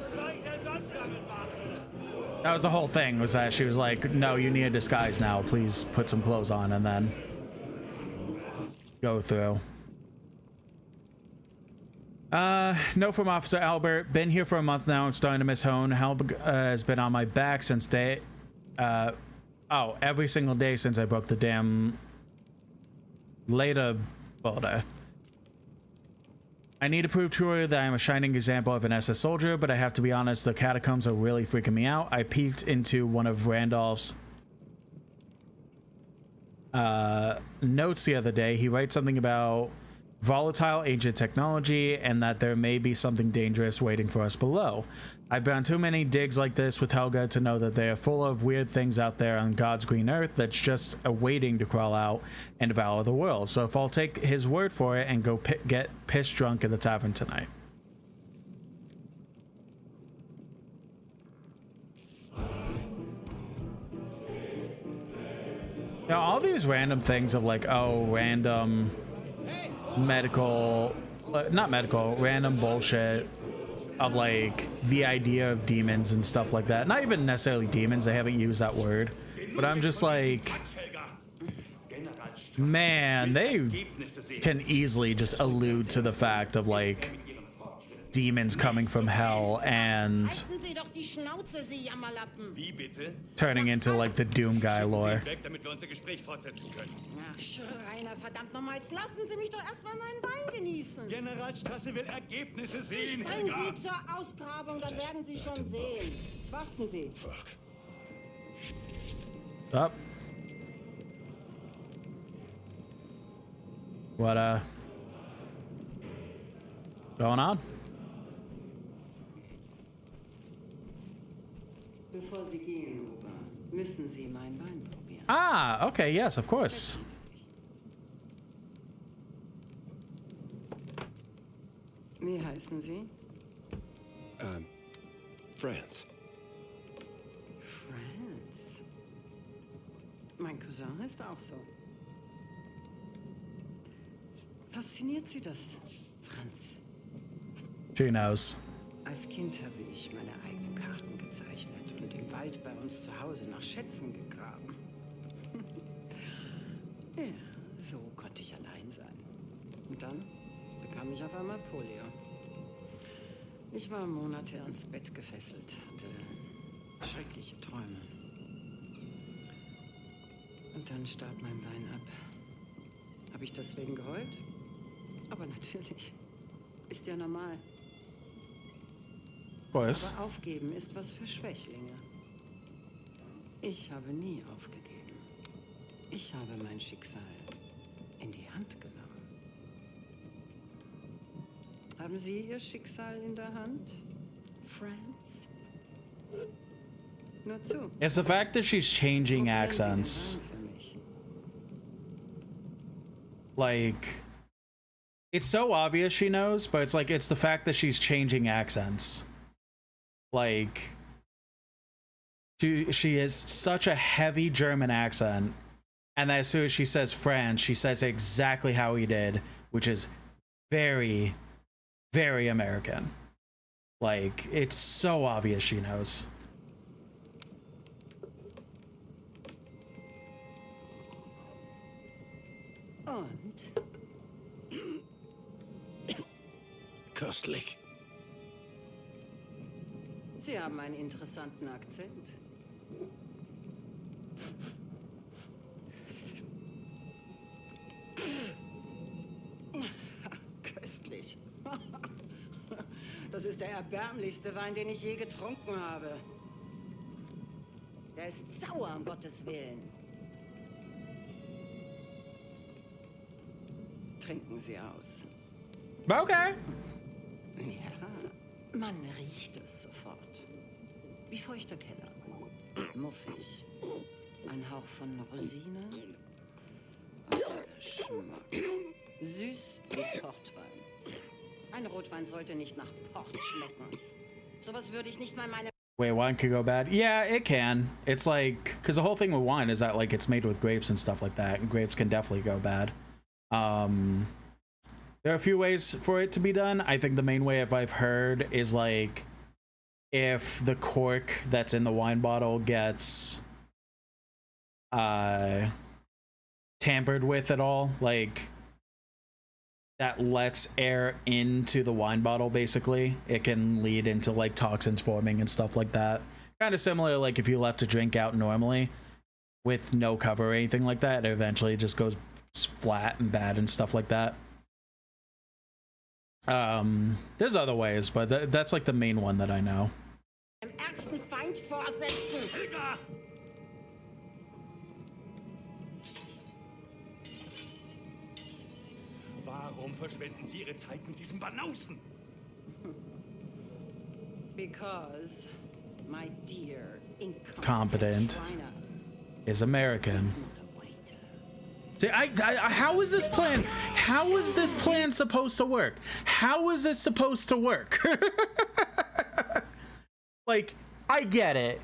That was the whole thing, was that she was like, no, you need a disguise now. Please put some clothes on and then go through. Note from Officer Albert. Been here for a month now. I'm starting to miss home. Help has been on my back since every single day since I broke the damn later folder. I need to prove to her that I'm a shining example of an SS soldier, but I have to be honest, the catacombs are really freaking me out. I peeked into one of Randolph's notes the other day. He writes something about volatile ancient technology and that there may be something dangerous waiting for us below. I've been on too many digs like this with Helga to know that they are full of weird things out there on God's green earth that's just waiting to crawl out and devour the world. So if I'll take his word for it and go get pissed drunk at the tavern tonight. Now all these random things of like, oh, random medical, not medical, random bullshit of like the idea of demons and stuff like that. Not even necessarily demons, they haven't used that word, but I'm just like, man, they can easily just allude to the fact of like demons coming from hell and turning into like the Doom guy lore. Verdammt nochmal, jetzt lassen Sie mich doch erstmal meinen Wein genießen. Generalstraße will Ergebnisse sehen. Ich bringe Sie zur Ausgrabung, dann werden Sie schon sehen. Warten Sie. Up. What going on? Bevor Sie gehen, Ober, müssen Sie meinen Wein probieren. Ah, okay, yes, of course. Wie heißen Sie? France. France. Mein Cousin ist auch so. Fasziniert Sie das, Franz? She knows. Als Kind habe ich meine eigenen Karten gezeichnet und im Wald bei uns zu Hause nach Schätzen gegraben. Ja, so konnte ich allein sein. Und dann bekam ich auf einmal Polio. Ich war Monate ans Bett gefesselt, hatte schreckliche Träume. Und dann starb mein Bein ab. Habe ich deswegen geheult? Aber natürlich. Ist ja normal. Was? Aber aufgeben ist was für Schwächlinge. Ich habe nie aufgegeben. Ich habe mein Schicksal in die Hand genommen. Haben Sie Ihr Schicksal in der Hand, Friends? Nur zu. It's the fact that she's changing accents. Like, it's so obvious she knows, but it's like, it's the fact that she's changing accents. Like, she is such a heavy German accent, and as soon as she says French, she says exactly how he did, which is very, very American. Like, it's so obvious she knows. Und? Köstlich. Sie haben einen interessanten Akzent. Köstlich. Das ist der erbärmlichste Wein, den ich je getrunken habe. Der ist sauer, um Gottes Willen. Trinken Sie aus. Okay. Ja, man riecht es sofort. Wie feuchter Keller. Muffig. Ein Hauch von Rosine. Und der Geschmack. Süß wie Portwein. Ein Rotwein sollte nicht nach Port schmecken. Sowas würde ich nicht mal meine... Wait, wine could go bad? Yeah, it can. It's like, because the whole thing with wine is that like it's made with grapes and stuff like that, and grapes can definitely go bad. There are a few ways for it to be done. I think the main way I've heard is like if the cork that's in the wine bottle gets tampered with at all, like that lets air into the wine bottle, basically it can lead into like toxins forming and stuff like that. Kind of similar like if you left a drink out normally with no cover or anything like that, it eventually just goes flat and bad and stuff like that. There's other ways, but that's like the main one that I know. Dem ärgsten Feind vorsetzen. Warum verschwenden Sie Ihre Zeit mit diesem Banausen? Because, my dear, Competent is American. See, how is this plan? How is this plan supposed to work? How is this supposed to work? Like, I get it.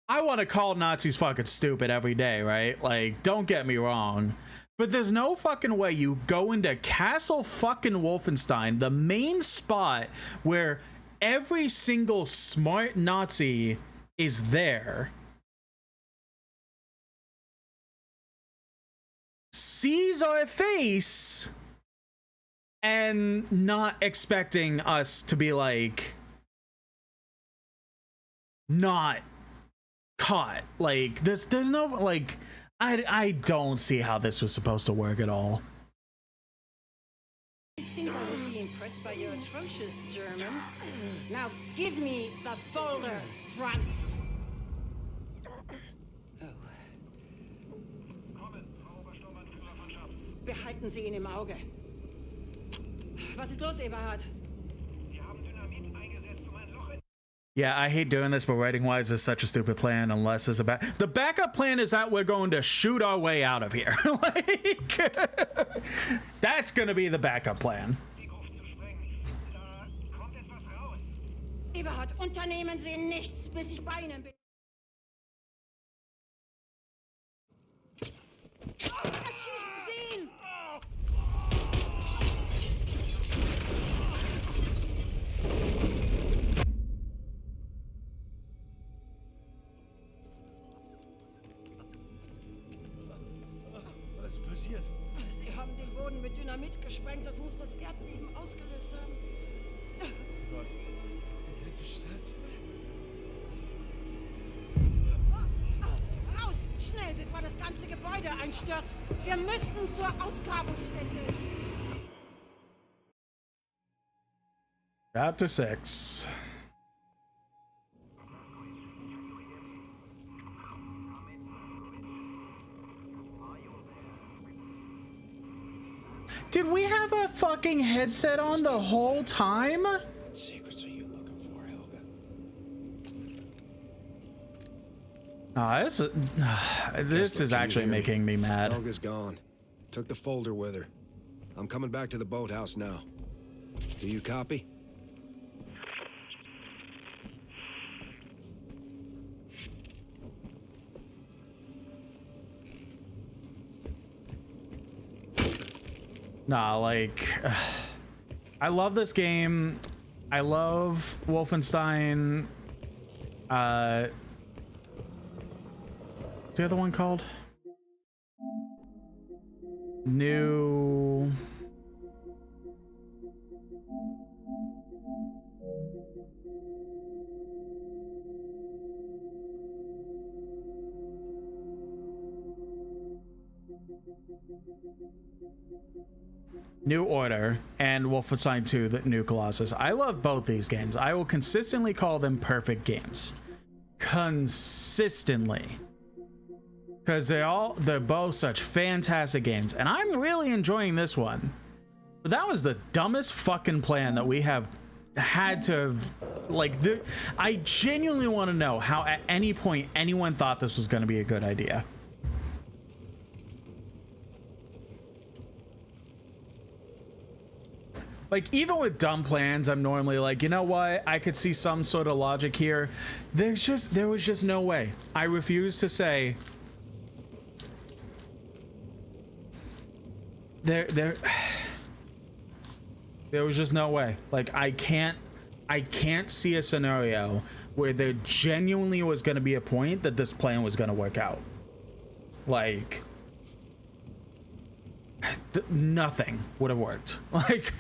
I want to call Nazis fucking stupid every day, right? Like, don't get me wrong. But there's no fucking way you go into Castle fucking Wolfenstein, the main spot where every single smart Nazi is there, sees our face, and not expecting us to be like, not caught. Like, there's no, like, I don't see how this was supposed to work at all. I think I would be impressed by your atrocious German. Now give me the folder, Franz. Oh. Behalten Sie ihn im Auge. Was ist los, Eberhard? Yeah, I hate doing this, but writing-wise, is such a stupid plan unless there's the backup plan is that we're going to shoot our way out of here. Like, that's gonna be the backup plan. Eberhard, unternehmen Sie nichts, bis ich bei Ihnen bin. Erschießen Sie ihn! Was ist passiert? Sie haben den Boden mit Dynamit gesprengt. Das muss das Erdbeben ausgelöst haben. Gott, diese Stadt. Raus! Schnell, bevor das ganze Gebäude einstürzt. Wir müssen zur Ausgrabungsstätte. Chapter 6. Did we have a fucking headset on the whole time? What secrets are you looking for, Helga? This is actually making me mad. Helga's gone. Took the folder with her. I'm coming back to the boathouse now. Do you copy? Nah, like, I love this game. I love Wolfenstein. What's the other one called? New... New Order and Wolfenstein 2, the New Colossus. I love both these games. I will consistently call them perfect games. Consistently. Because they're both such fantastic games. And I'm really enjoying this one. But that was the dumbest fucking plan that we have had to have, like, I genuinely want to know how at any point anyone thought this was going to be a good idea. Like, even with dumb plans, I'm normally like, you know what? I could see some sort of logic here. There was just no way. I refuse to say there was just no way. Like, I can't see a scenario where there genuinely was going to be a point that this plan was going to work out. Like, nothing would have worked. Like,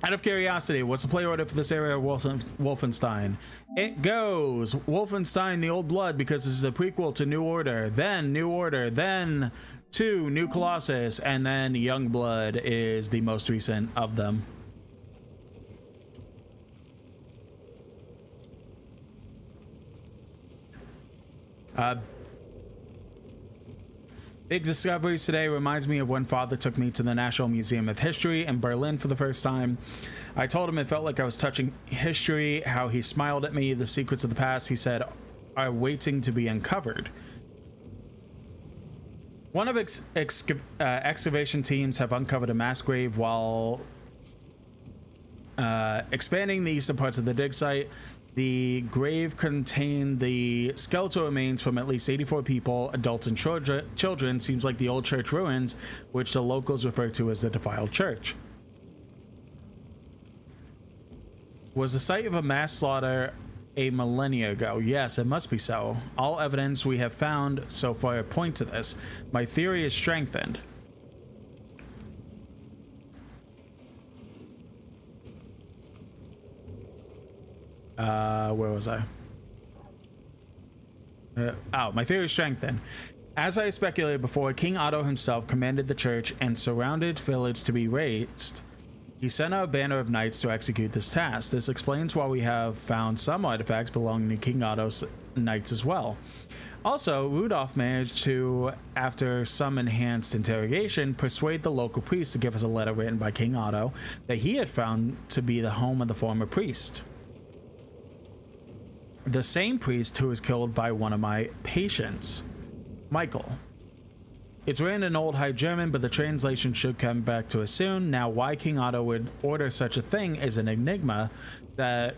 out of curiosity, what's the play order for this area of Wolfenstein? It goes Wolfenstein: The Old Blood, because this is the prequel to New Order, then New Order, then 2 New Colossus, and then Young Blood is the most recent of them. Big discoveries today reminds me of when Father took me to the National Museum of History in Berlin for the first time. I told him it felt like I was touching history, how he smiled at me. The secrets of the past, he said, are waiting to be uncovered. One of excavation teams have uncovered a mass grave while expanding the eastern parts of the dig site. The grave contained the skeletal remains from at least 84 people, adults and children. Seems like the old church ruins, which the locals refer to as the defiled church. Was the site of a mass slaughter a millennia ago? Yes, it must be so. All evidence we have found so far point to this. My theory is strengthened. Where was I? My theory is strengthened. As I speculated before, King Otto himself commanded the church and surrounded village to be razed. He sent out a banner of knights to execute this task. This explains why we have found some artifacts belonging to King Otto's knights as well. Also, Rudolph managed to, after some enhanced interrogation, persuade the local priest to give us a letter written by King Otto that he had found to be the home of the former priest. The same priest who was killed by one of my patients, Michael. It's written in Old High German, but the translation should come back to us soon. Now, why King Otto would order such a thing is an enigma that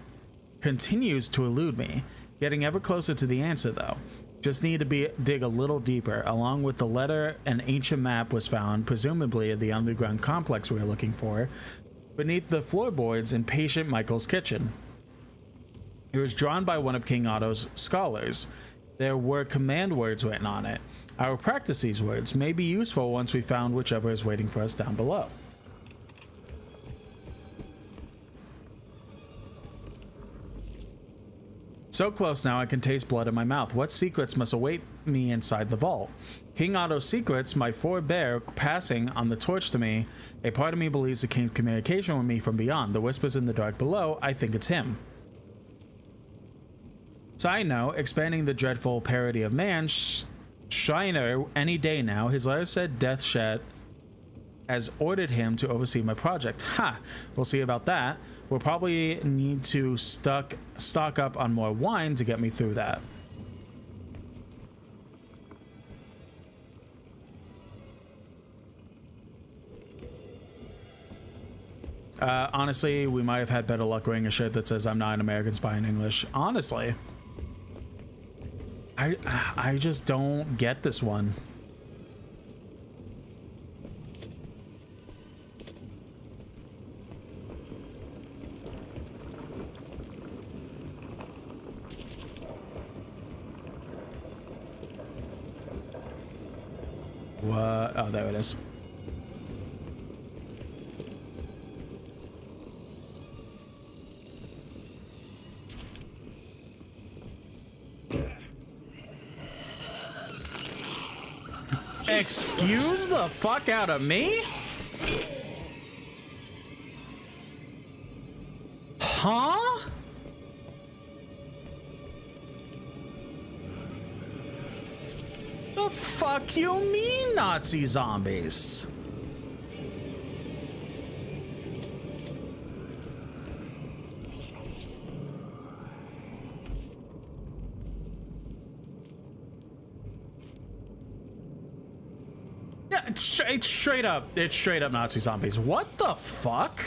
continues to elude me. Getting ever closer to the answer, though. Just need to dig a little deeper. Along with the letter, an ancient map was found, presumably of the underground complex we were looking for, beneath the floorboards in patient Michael's kitchen. It was drawn by one of King Otto's scholars. There were command words written on it. I will practice these words. May be useful once we found whichever is waiting for us down below. So close now I can taste blood in my mouth. What secrets must await me inside the vault? King Otto's secrets, my forebear passing on the torch to me. A part of me believes the king's communication with me from beyond. The whispers in the dark below, I think it's him. Side note, expanding the dreadful parody of man, Schreiner, any day now. His letter said Deathshed has ordered him to oversee my project. Ha! We'll see about that. We'll probably need to stock up on more wine to get me through that. Honestly, we might have had better luck wearing a shirt that says I'm not an American spy in English. Honestly. I just don't get this one. Oh, there it is. Excuse the fuck out of me? Huh? The fuck you mean, Nazi zombies? Yeah, it's straight up. It's straight up Nazi zombies. What the fuck?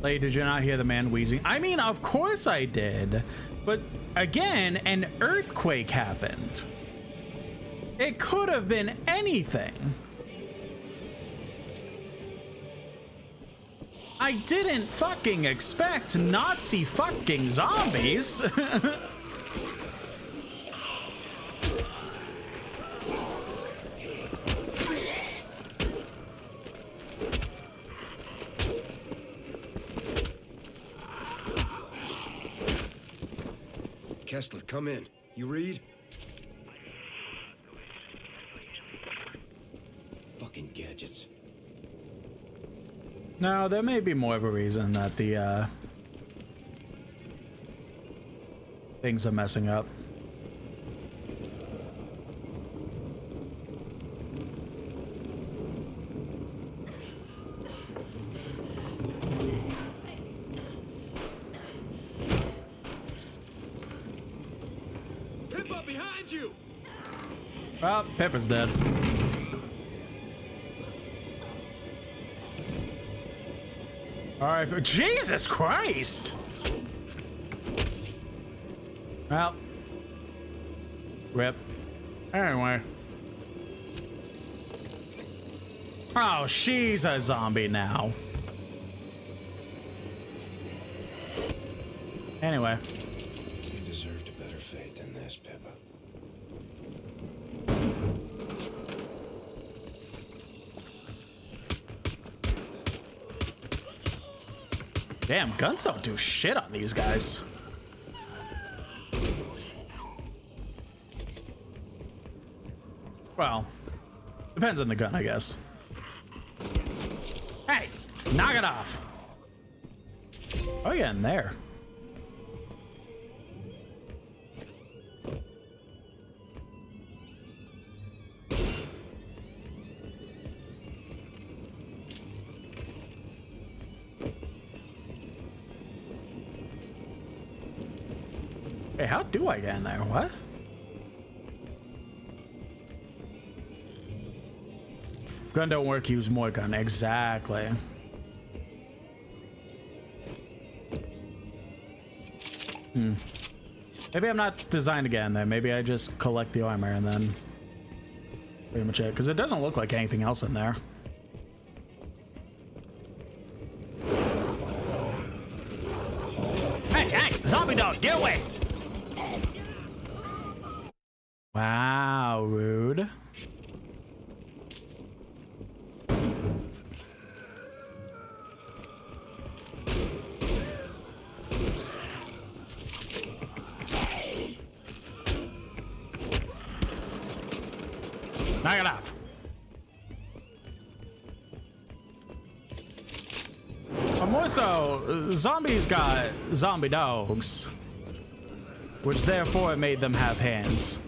Like, did you not hear the man wheezing? I mean, of course I did. But again, an earthquake happened. It could have been anything. I didn't fucking expect Nazi fucking zombies. Kessler, come in. You read? Fucking gadgets. No, there may be more of a reason that the things are messing up. Pippa, behind you! Well, Pepper's dead. All right, but Jesus Christ! Well, rip. Anyway. Oh, she's a zombie now. Anyway. You deserved a better fate than this, Pippa. Damn, guns don't do shit on these guys. Well, depends on the gun, I guess. Hey, knock it off. Oh, yeah, in there. Hey, how do I get in there? What? If gun don't work, use more gun. Exactly. Maybe I'm not designed to get in there. Maybe I just collect the armor and then pretty much it. Because it doesn't look like anything else in there. Hey, hey! Zombie dog, get away! Wow, rude. Knock it off. But more so, zombies got zombie dogs, which therefore made them have hands.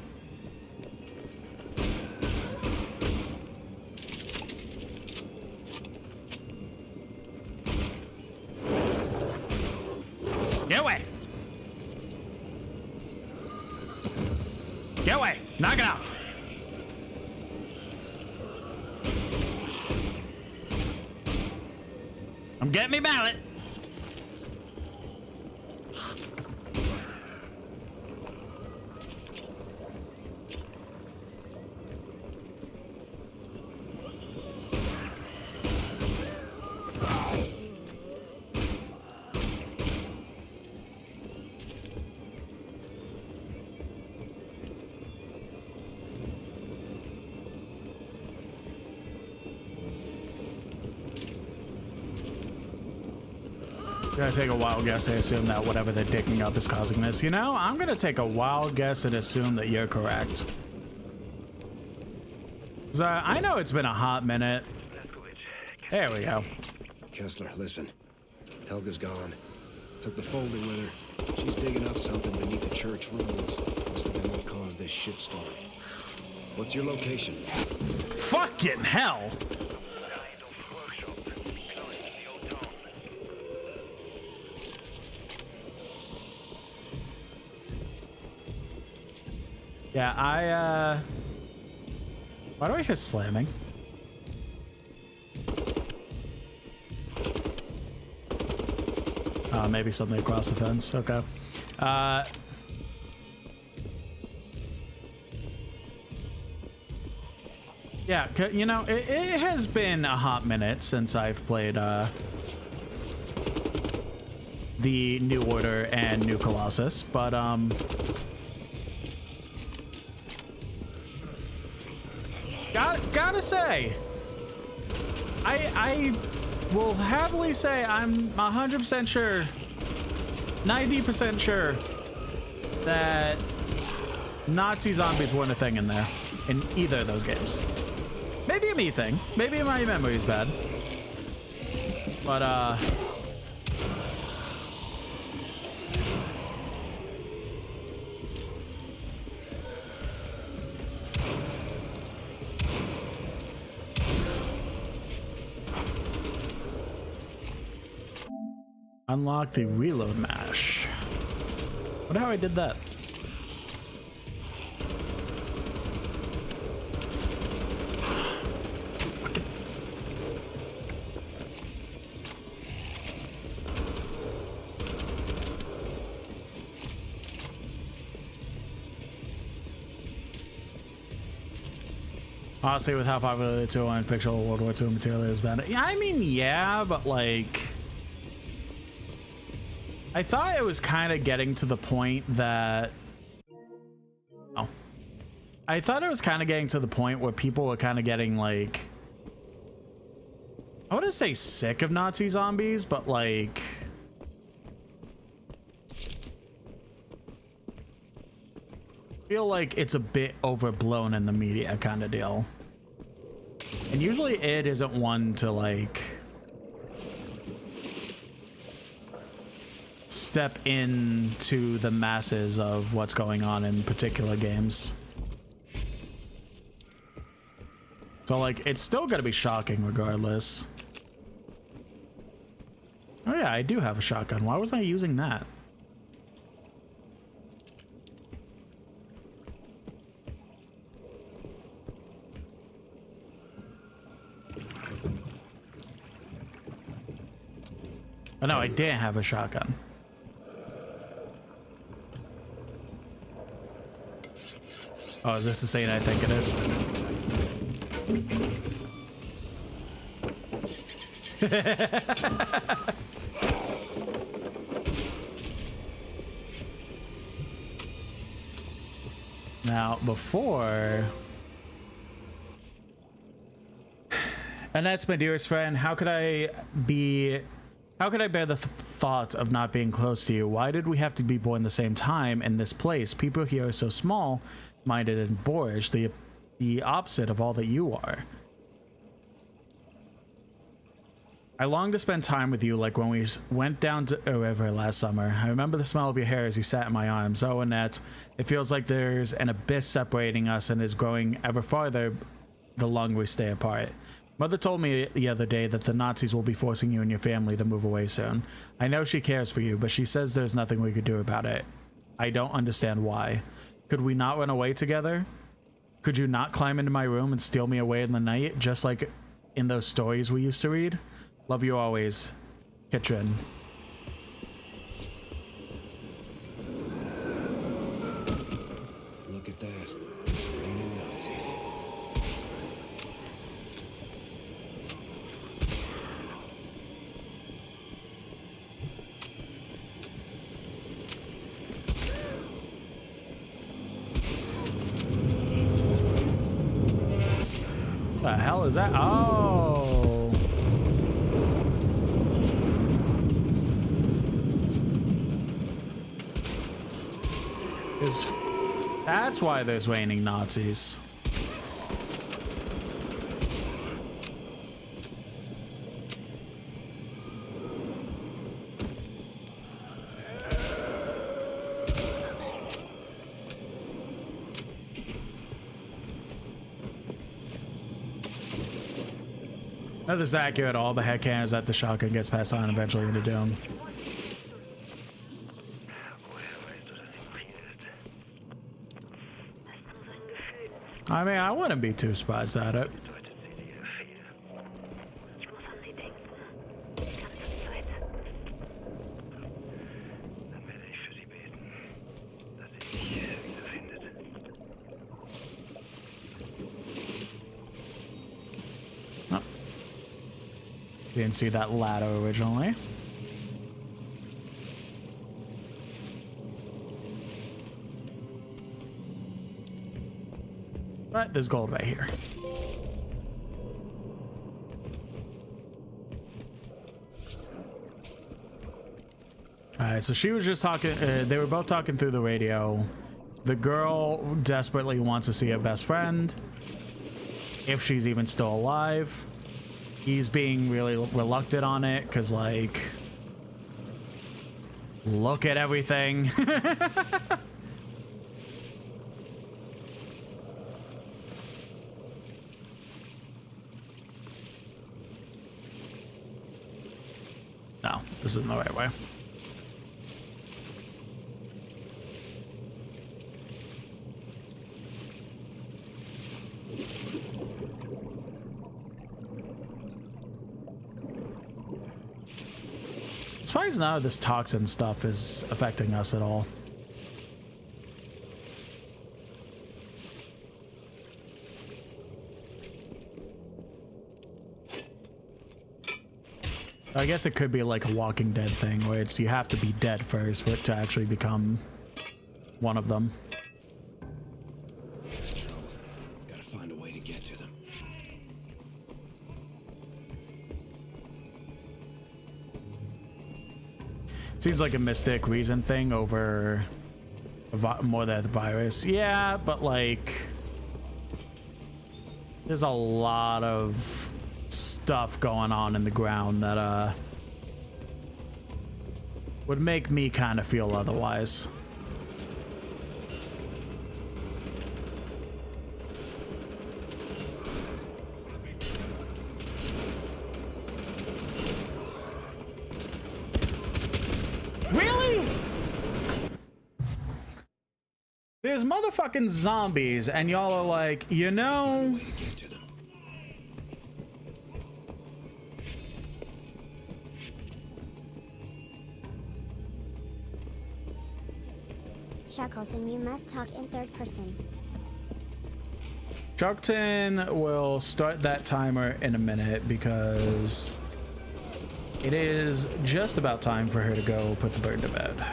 Get away! Get away! Knock it off! I'm getting me mallet. Gonna take a wild guess. I assume that whatever they're digging up is causing this. You know, I'm gonna take a wild guess and assume that you're correct. 'Cause, I know it's been a hot minute. There we go. Kessler, listen. Helga's gone. Took the folder with her. She's digging up something beneath the church ruins. Must have been what caused this shitstorm. What's your location? Fucking hell! Yeah, why do I hear slamming? Maybe something across the fence. Okay. Yeah, you know, it has been a hot minute since I've played the New Order and New Colossus, but gotta say, I will happily say I'm 100% sure, 90% sure that Nazi zombies weren't a thing in there, in either of those games. Maybe a me thing. Maybe my memory's bad. But, unlock the reload mash. Wonder how I did that. Honestly, with how popular the 2 and fictional World War II material has been, yeah, I mean, yeah, but like, I thought it was kind of getting to the point that, oh, I thought it was kind of getting to the point where people were kind of getting like, I wouldn't say sick of Nazi zombies, but like, feel like it's a bit overblown in the media kind of deal. And usually it isn't one to like step into the masses of what's going on in particular games. So like, it's still gonna be shocking regardless. Oh yeah, I do have a shotgun. Why wasn't I using that? Oh no, I didn't have a shotgun. Oh, is this the same I think it is? Now, before... And that's my dearest friend. How could I bear the thought of not being close to you? Why did we have to be born the same time in this place? People here are so small-minded and boorish, the opposite of all that you are. I long to spend time with you like when we went down to a river last summer. I remember the smell of your hair as you sat in my arms. Oh, Annette, it feels like there's an abyss separating us and is growing ever farther the longer we stay apart. Mother told me the other day that the Nazis will be forcing you and your family to move away soon. I know she cares for you, but she says there's nothing we could do about it. I don't understand why. Could we not run away together? Could you not climb into my room and steal me away in the night, just like in those stories we used to read? Love you always, Kitchen. Look at that. Raining Nazis. The hell is that? Oh. That's why there's raining Nazis. That is accurate. All the head cannons that the shotgun gets passed on eventually into Doom. I mean, I wouldn't be too surprised at it. Oh. Didn't see that ladder originally. But there's gold right here. Alright, so she was just talking, they were both talking through the radio. The girl desperately wants to see her best friend, if she's even still alive. He's being really reluctant on it, because, like, look at everything. No, this isn't the right way. It's surprised none of this toxin stuff is affecting us at all. I guess it could be like a Walking Dead thing, where it's you have to be dead first for it to actually become one of them. Gotta find a way to get to them. Seems like a Mystic reason thing over more than the virus. Yeah, but like there's a lot of stuff going on in the ground that would make me kind of feel otherwise. Really? There's motherfucking zombies and y'all are like, you know, Shackleton, you must talk in third person. Chuckton will start that timer in a minute because it is just about time for her to go put the bird to bed.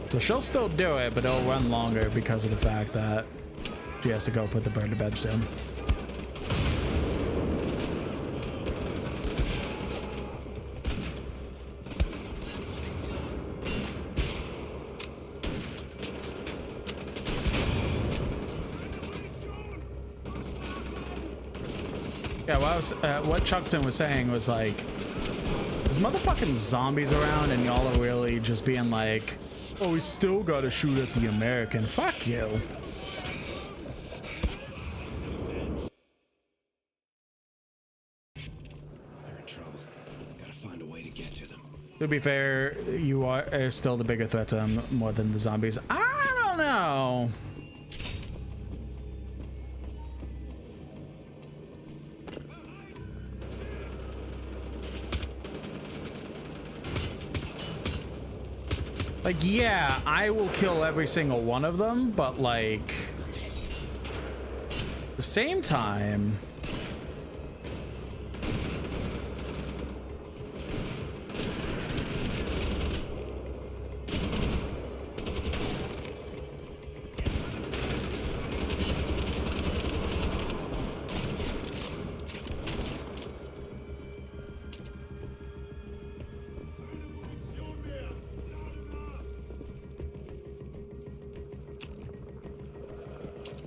So she'll still do it, but it'll run longer because of the fact that she has to go put the bird to bed soon. Yeah, what Chuckton was saying was like, there's motherfucking zombies around and y'all are really just being like, oh, we still gotta shoot at the American. Fuck you. They're in trouble. Gotta find a way to get to them. To be fair, you are still the bigger threat to them more than the zombies. I don't know. Like, yeah, I will kill every single one of them, but like, at the same time,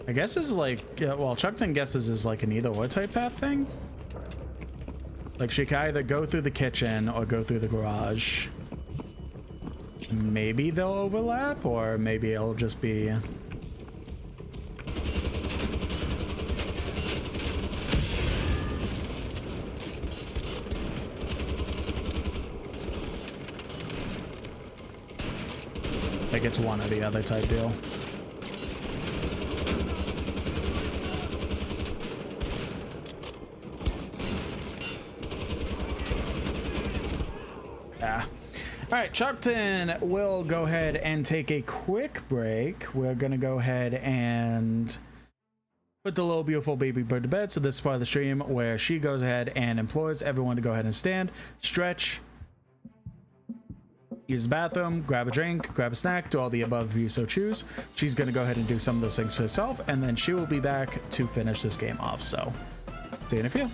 I guess this is like, yeah, well, Chuck then guesses is like an either or type path thing. Like she can either go through the kitchen or go through the garage. Maybe they'll overlap, or maybe it'll just be... like it's one or the other type deal. Yeah. All right, Chuckton will go ahead and take a quick break. We're gonna go ahead and put the little beautiful baby bird to bed. So this is part of the stream where she goes ahead and implores everyone to go ahead and stand, stretch, use the bathroom, grab a drink, grab a snack, do all the above if you so choose. She's gonna go ahead and do some of those things for herself, and then she will be back to finish this game off. So see you in a few.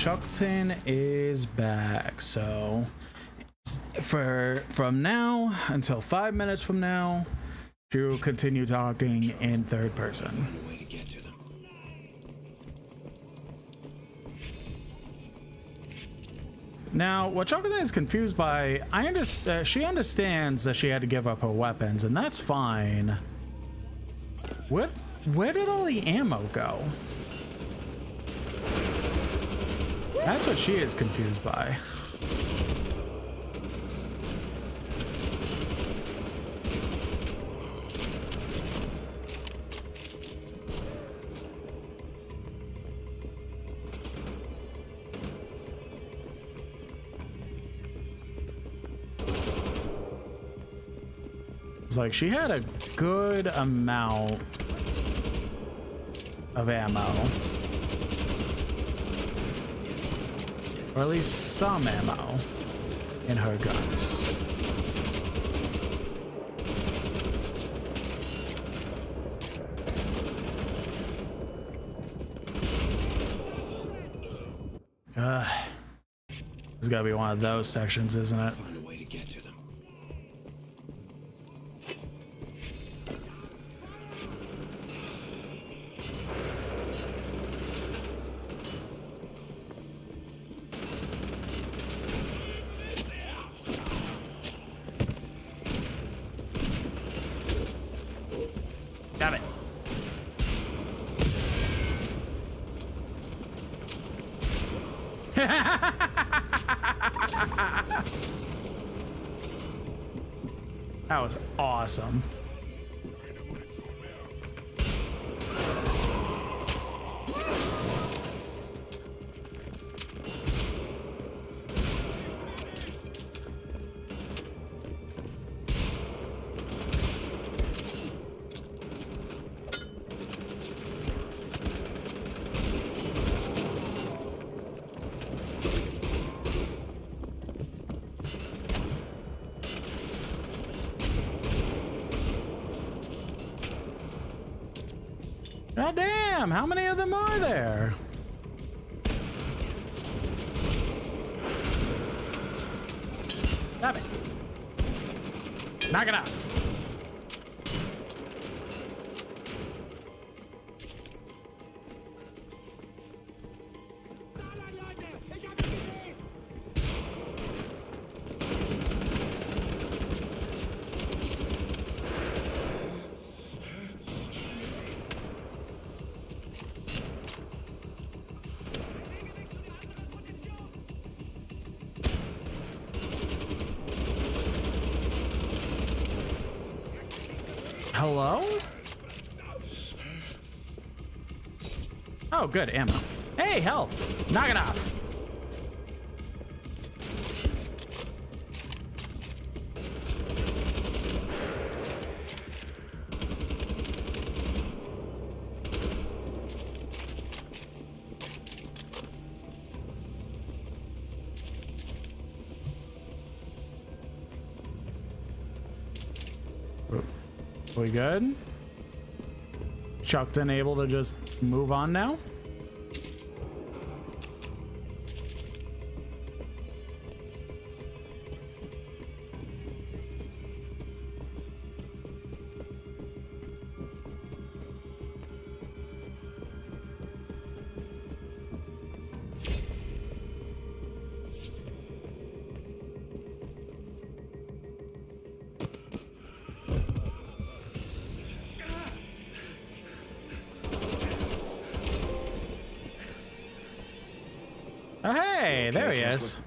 Chuckton is back. So from now until 5 minutes from now, she will continue talking in third person. Now, what Chocolate is confused by, she understands that she had to give up her weapons, and that's fine. Where did all the ammo go? That's what she is confused by. It's like she had a good amount of ammo. Or at least some ammo in her guns. This has got to be one of those sections, isn't it? Find a way to get to them. Damn it. That was awesome. God damn, how many of them are there? Stop it. Knock it off. Hello? Oh, good, ammo. Hey, health. Knock it off. We good? Chuckton able to just move on now? Oh, hey, there he is.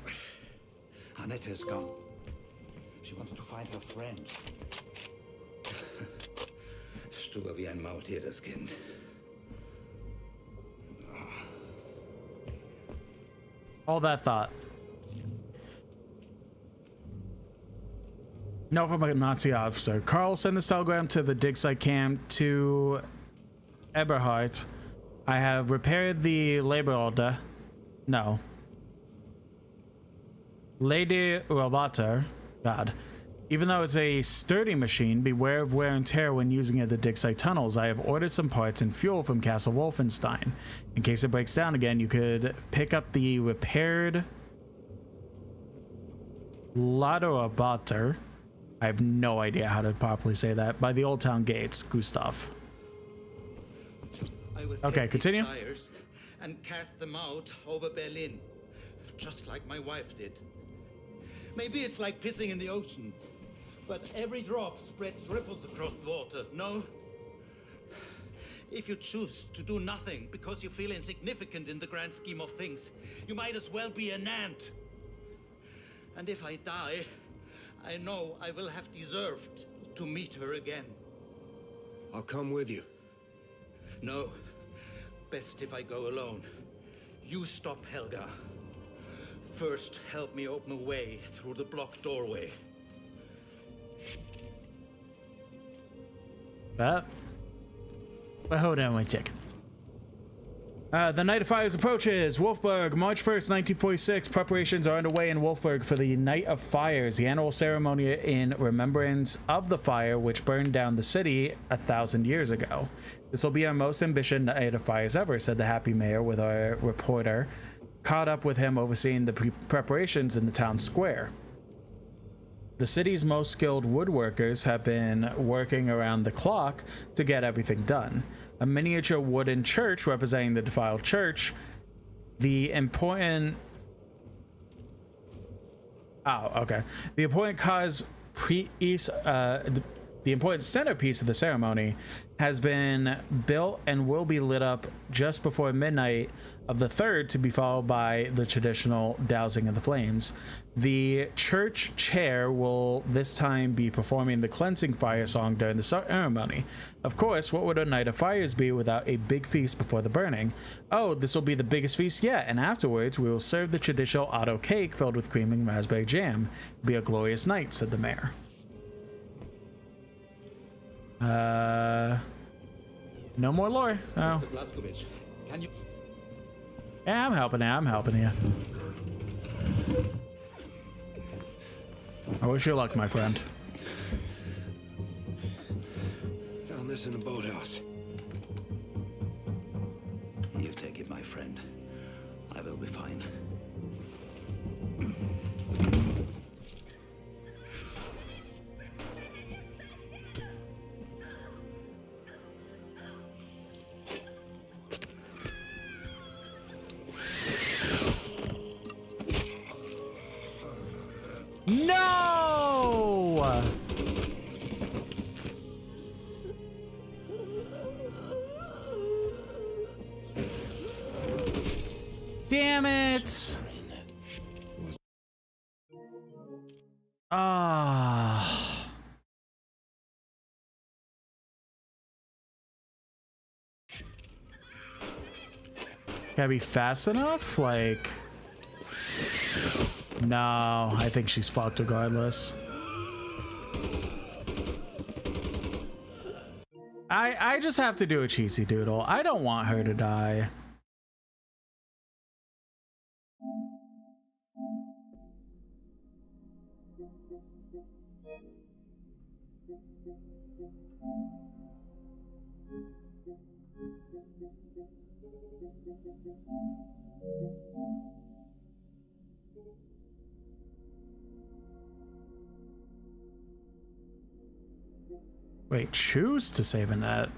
Annette is gone. She wanted to find her friend. Stur wie ein Maultier, das Kind. All that thought. Note from a Nazi officer. Carl sent this telegram to the dig site camp to Eberhardt. I have repaired the labor order. No. Lady Roboter. God. Even though it's a sturdy machine, beware of wear and tear when using it to dig site tunnels. I have ordered some parts and fuel from Castle Wolfenstein. In case it breaks down again, you could pick up the repaired Laderabater. I have no idea how to properly say that. By the Old Town Gates, Gustav. Okay, continue. Tires and cast them out over Berlin, just like my wife did. Maybe it's like pissing in the ocean, but every drop spreads ripples across the water, no? If you choose to do nothing because you feel insignificant in the grand scheme of things, you might as well be an ant. And if I die, I know I will have deserved to meet her again. I'll come with you. No. Best if I go alone. You stop Helga. First, help me open a way through the blocked doorway. But hold on one second. The Night of Fires approaches. Wolfburg, March 1st, 1946. Preparations are underway in Wolfburg for the Night of Fires, the annual ceremony in remembrance of the fire which burned down the city 1,000 years ago. This will be our most ambitious Night of Fires ever, said the happy mayor with our reporter caught up with him overseeing the preparations in the town square. The city's most skilled woodworkers have been working around the clock to get everything done. A miniature wooden church representing the defiled church, the important the important centerpiece of the ceremony has been built and will be lit up just before midnight of the 3rd, to be followed by the traditional dousing of the flames. The church chair will this time be performing the cleansing fire song during the ceremony. Of course, what would a Night of Fires be without a big feast before the burning? Oh, this will be the biggest feast yet, and afterwards we will serve the traditional Otto cake filled with cream and raspberry jam. It'll be a glorious night, said the mayor. No more lore. So. Mr. Blaskovich, can you... Yeah, I'm helping you. I'm helping you. I wish you luck, my friend. Found this in the boathouse. You take it, my friend. I will be fine. No! Damn it! Ah. Gotta be fast enough? Like... No, I think she's fucked regardless. I just have to do a cheesy doodle. I don't want her to die. Wait, choose to save a net.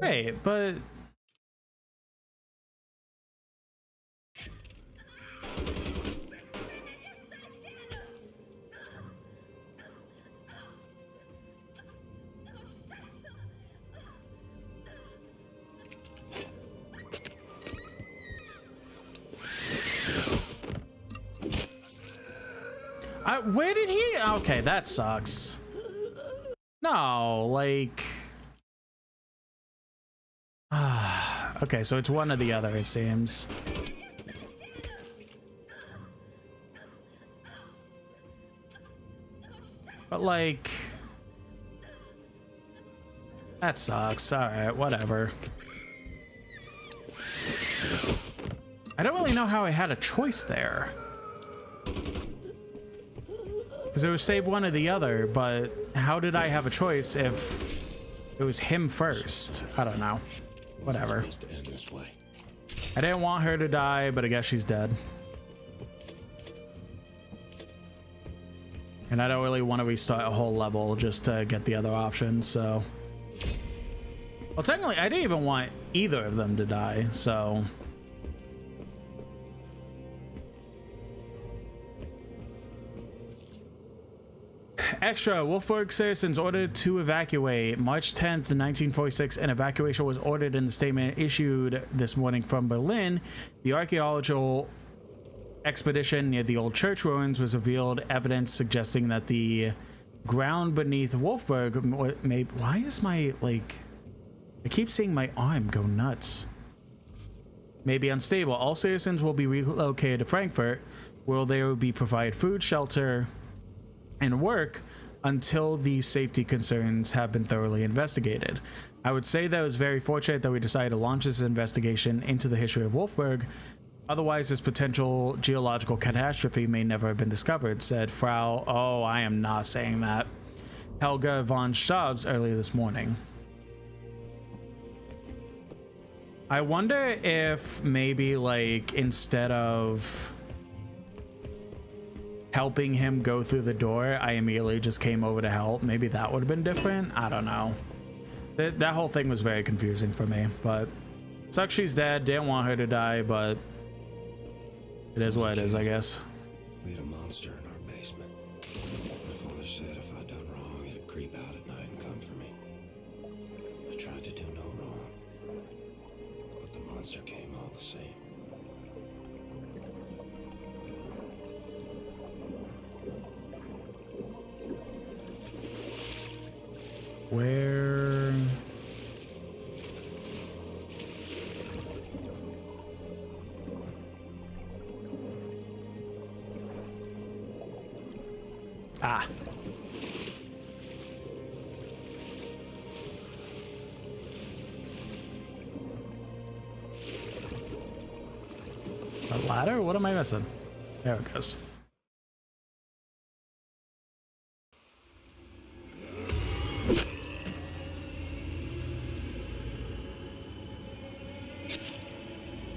Wait, but... where did he... Okay, that sucks. No, like... Okay, so it's one or the other, it seems. But, like... That sucks. Alright, whatever. I don't really know how I had a choice there. Because it was save one or the other, but how did I have a choice if it was him first? I don't know. Whatever. I didn't want her to die, but I guess she's dead. And I don't really want to restart a whole level just to get the other options, so... Well, technically, I didn't even want either of them to die, so... Extra, Wolfsburg citizens ordered to evacuate. March 10th, 1946, an evacuation was ordered in the statement issued this morning from Berlin. The archaeological expedition near the old church ruins was revealed evidence suggesting that the ground beneath Wolfsburg may... Why is my, like... I keep seeing my arm go nuts. May be unstable. All citizens will be relocated to Frankfurt, where they will be provided food, shelter, and work until these safety concerns have been thoroughly investigated. I would say that it was very fortunate that we decided to launch this investigation into the history of Wolfsburg. Otherwise, this potential geological catastrophe may never have been discovered, said Frau, oh, I am not saying that, Helga von Staubs earlier this morning. I wonder if maybe, like, instead of helping him go through the door, I immediately just came over to help. Maybe that would have been different. I don't know. That whole thing was very confusing for me, but sucks she's dead. Didn't want her to die, but it is what it is, I guess. We had a monster in our basement. My father said if I'd done wrong, it'd creep out at night and come for me. I tried to do no wrong, but the monster came all the same. Where... Ah. A ladder? What am I missing? There it goes.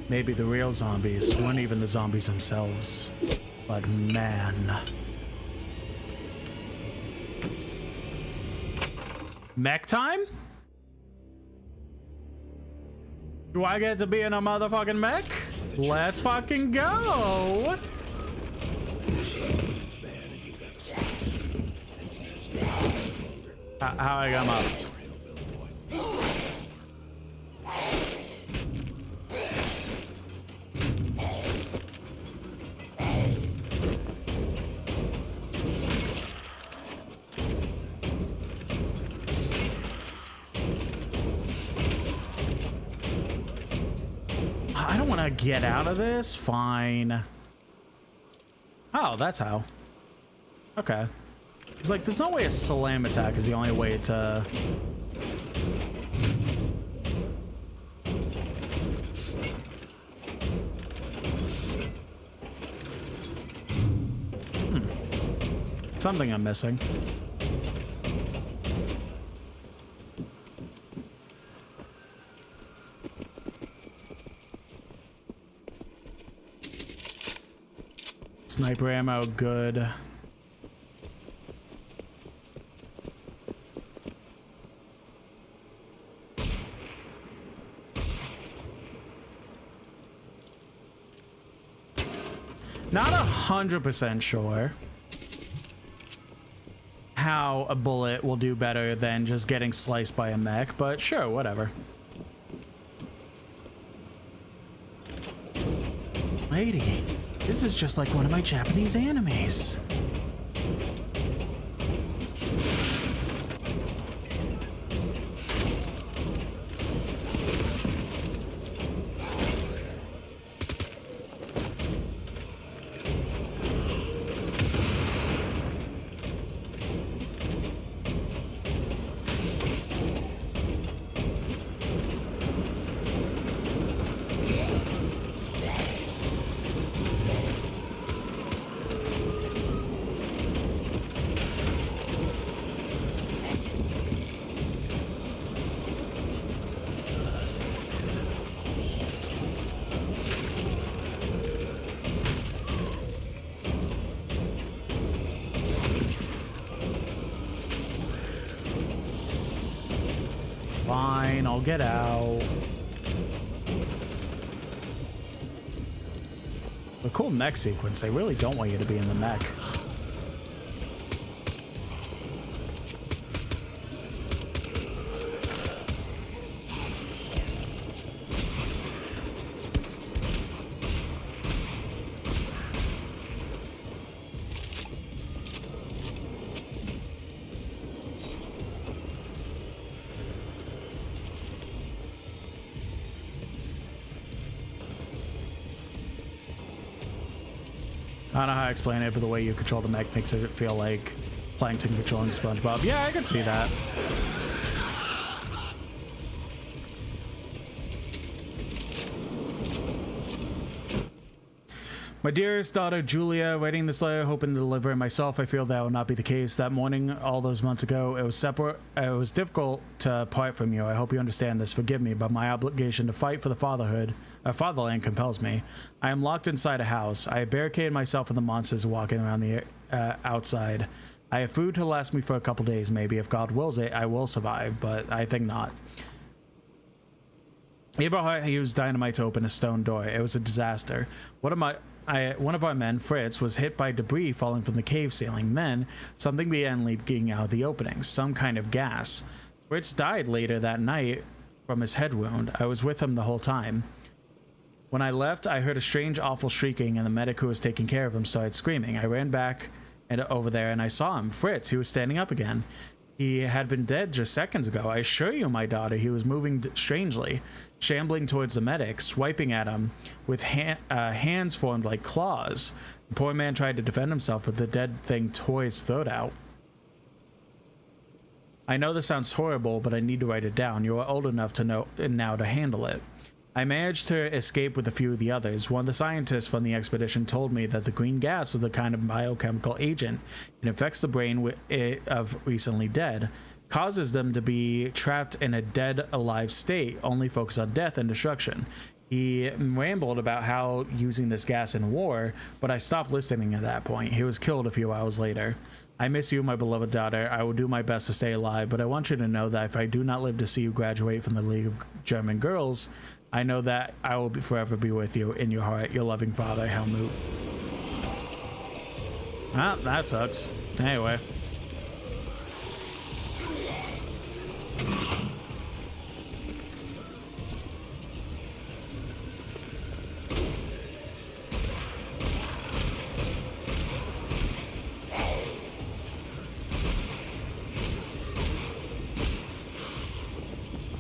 Maybe the real zombies weren't even the zombies themselves, but man. Mech time? Do I get to be in a motherfucking mech? Let's fucking go! How I got him up? I don't want to get out of this. Fine. Oh, that's how. Okay. It's like, there's no way a slam attack is the only way to... Something I'm missing. Sniper ammo, good. Not 100% sure how a bullet will do better than just getting sliced by a mech, but sure, whatever. Lady, this is just like one of my Japanese animes. fine. I'll get out. A cool mech sequence. They really don't want you to be in the mech. I don't know how to explain it, but the way you control the mech makes it feel like Plankton controlling SpongeBob. Yeah, I can see that. My dearest daughter, Julia, writing this letter, hoping to deliver it myself. I feel that will not be the case. That morning, all those months ago, it was difficult to part from you. I hope you understand this. Forgive me, but my obligation to fight for the fatherland compels me. I am locked inside a house. I have barricaded myself from the monsters walking around the outside. I have food to last me for a couple days, maybe. If God wills it, I will survive, but I think not. Abraham used dynamite to open a stone door. It was a disaster. One of our men, Fritz, was hit by debris falling from the cave ceiling. Then, something began leaking out of the opening, some kind of gas. Fritz died later that night from his head wound. I was with him the whole time. When I left, I heard a strange, awful shrieking, and the medic who was taking care of him started screaming. I ran back and over there, and I saw him. Fritz, he was standing up again. He had been dead just seconds ago. I assure you, my daughter, he was moving strangely, shambling towards the medic, swiping at him with hands formed like claws. The poor man tried to defend himself, but the dead thing tore his throat out. I know this sounds horrible, but I need to write it down. You are old enough to know now to handle it. I managed to escape with a few of the others. One of the scientists from the expedition told me that the green gas was a kind of biochemical agent. It affects the brain of recently dead, causes them to be trapped in a dead alive state, only focused on death and destruction. He rambled about how using this gas in war, but I stopped listening at that point. He was killed a few hours later. I miss you, my beloved daughter. I will do my best to stay alive, but I want you to know that if I do not live to see you graduate from the League of German Girls, I know that I will forever be with you in your heart. Your loving father, Helmut. Ah, that sucks. Anyway.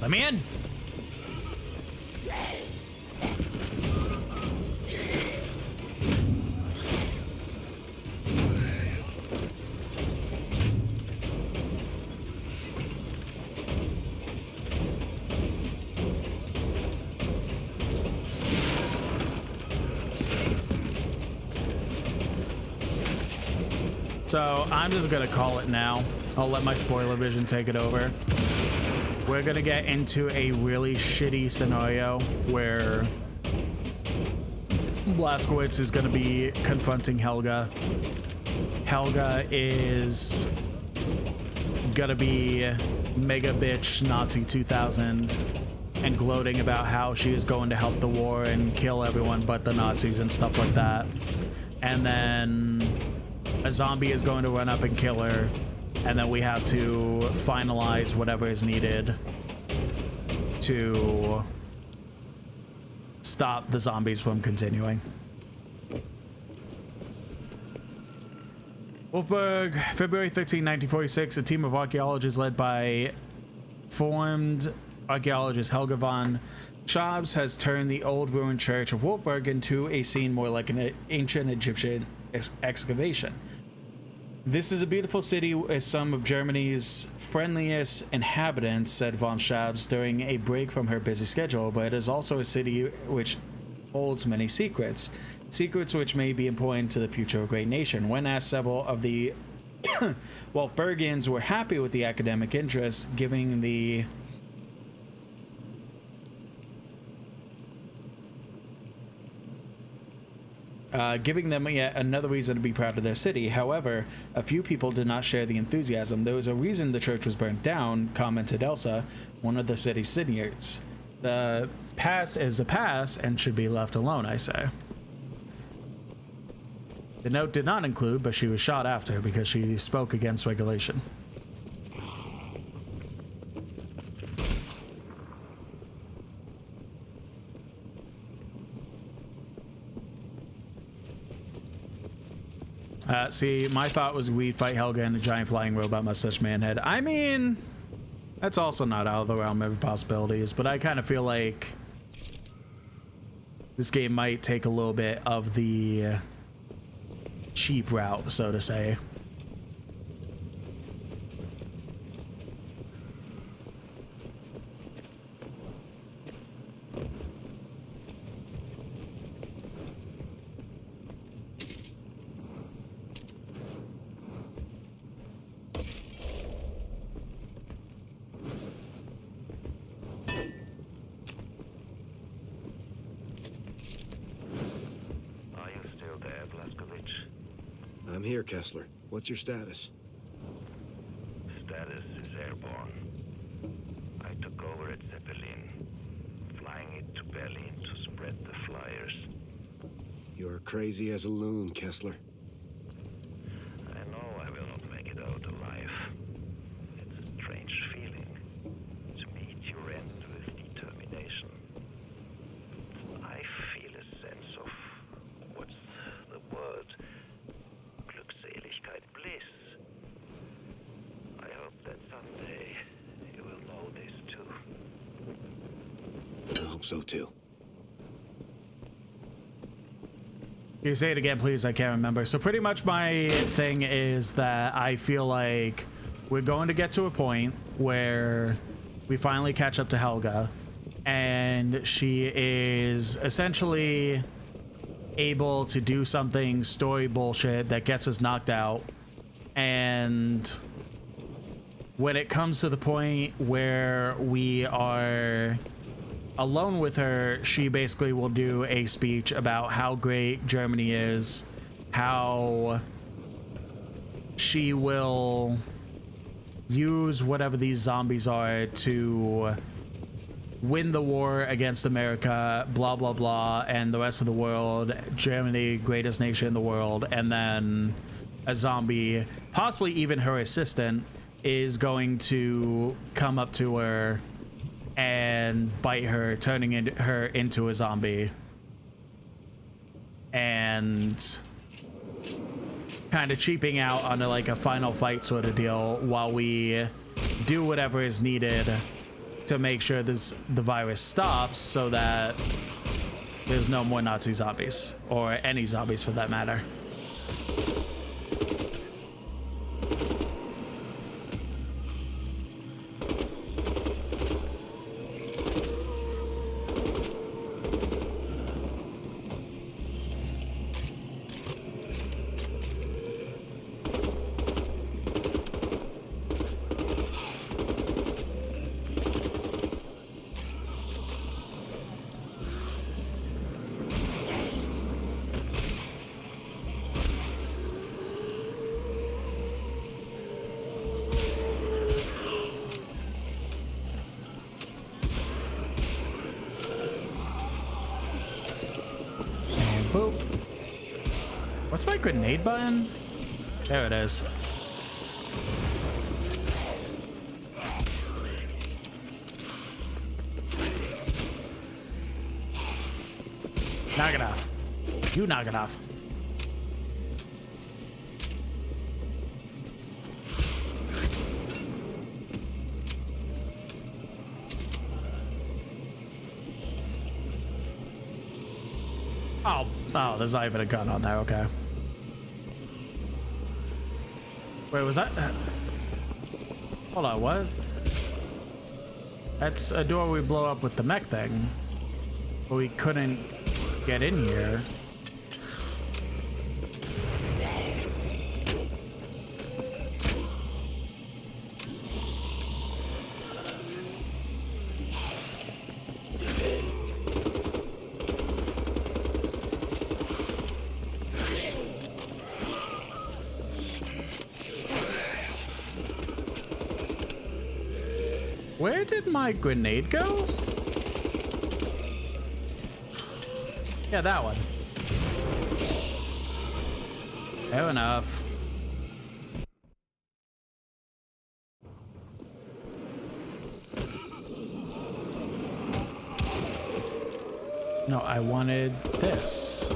Let me in. So I'm just gonna call it now. I'll let my spoiler vision take it over. We're gonna get into a really shitty scenario where Blazkowicz is gonna be confronting Helga. Helga is gonna be mega bitch Nazi 2000 and gloating about how she is going to help the war and kill everyone but the Nazis and stuff like that. And then a zombie is going to run up and kill her, and then we have to finalize whatever is needed to stop the zombies from continuing. Wolfsburg, February 13, 1946, a team of archaeologists led by formed archaeologist Helga von Schabs has turned the old ruined church of Wolfsburg into a scene more like an ancient Egyptian excavation. This is a beautiful city with some of Germany's friendliest inhabitants, said von Schabs during a break from her busy schedule, but it is also a city which holds many secrets. Secrets which may be important to the future of a great nation. When asked, several of the Wolfsburgians were happy with the academic interest, giving the giving them yet another reason to be proud of their city. However, a few people did not share the enthusiasm. There was a reason the church was burnt down, commented Elsa, one of the city's seniors. The past is the past and should be left alone, I say. The note did not include, but she was shot after because she spoke against regulation. See, my thought was we'd fight Helga and a giant flying robot mustache man head. I mean, that's also not out of the realm of possibilities, but I kind of feel like this game might take a little bit of the cheap route, so to say. I'm here, Kessler. What's your status? Status is airborne. I took over at Zeppelin, flying it to Berlin to spread the flyers. You're crazy as a loon, Kessler. I know I will not make it out alive. It's a strange feeling to meet your end with determination. I feel a sense of, what's the word? Glückseligkeit, bliss. I hope that someday you will know this too. I hope so too. Can you say it again, please? I can't remember. So pretty much my thing is that I feel like we're going to get to a point where we finally catch up to Helga, and she is essentially able to do something story bullshit that gets us knocked out. And when it comes to the point where we are alone with her, she basically will do a speech about how great Germany is, how she will use whatever these zombies are to win the war against America, blah blah blah, and the rest of the world, Germany, greatest nation in the world. And then a zombie, possibly even her assistant, is going to come up to her and bite her, turning her into a zombie, and kind of cheaping out on like a final fight sort of deal while we do whatever is needed to make sure the virus stops, so that there's no more Nazi zombies, or any zombies for that matter. Boop. What's my grenade button? There it is. Knock it off. You knock it off. Oh, there's not even a gun on there, okay. Wait, was that? Hold on, what? That's a door we blow up with the mech thing. But we couldn't get in here. Where did my grenade go? Yeah, that one. Fair enough. No, I wanted this.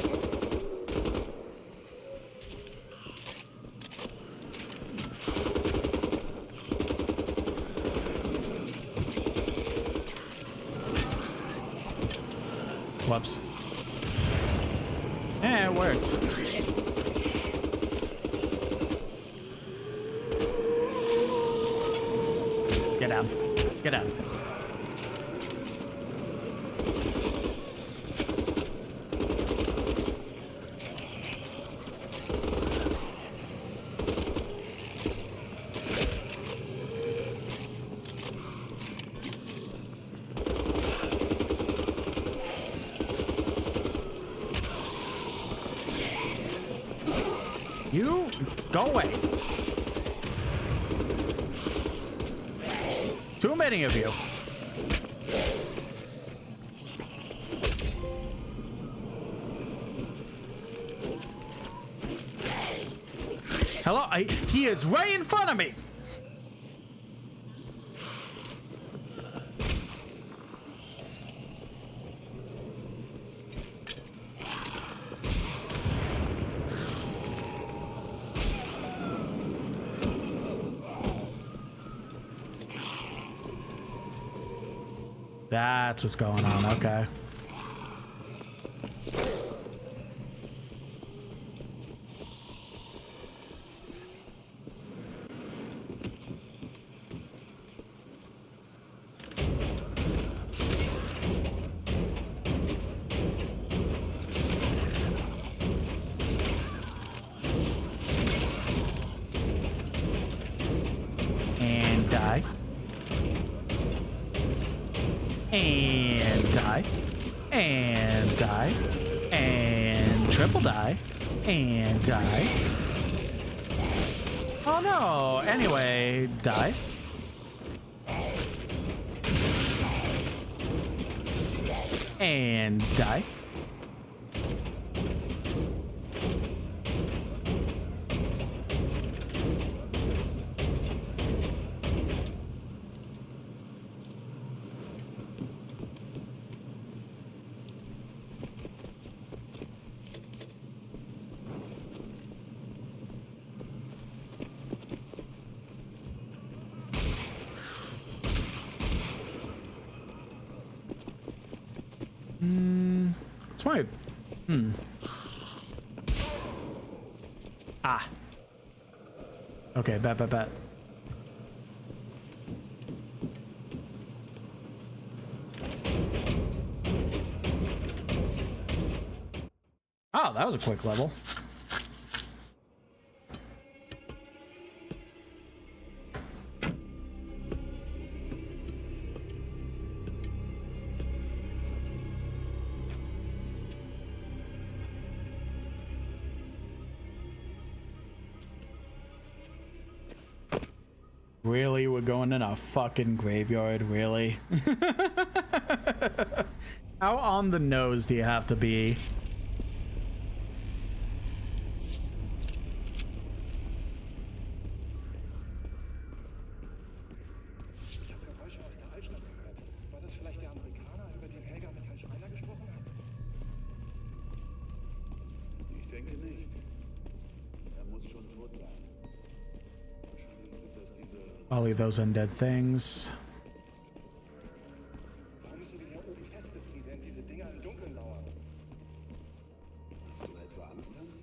Whoops. Yeah, it worked. Get down. Get down. You go away. Too many of you. Hello? He is right in front of me. That's what's going on, okay. And die. And die. And die. And triple die. And die. Oh no. Anyway, die. And die. It's my... Ah. Okay, bet. Oh, that was a quick level. Really? We're going in a fucking graveyard? Really? How on the nose do you have to be? Ich habe Geräusche aus der Altstadt gehört. War das vielleicht der Amerikaner, über den Helga mit Herrn Schreiner gesprochen hat? Ich denke nicht. Er muss schon tot sein. Wahrscheinlich sind das diese... Probably those undead things. Warum müssen wir hier oben festsitzen, während diese Dinger im Dunkeln lauern? Hast du etwa Angst, Hans?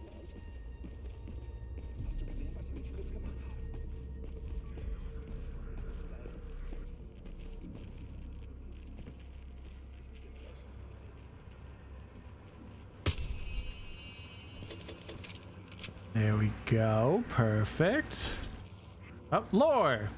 Vielleicht? Hast du gesehen, was sie mit Fritz gemacht haben? There we go. Perfect. Oh, lore.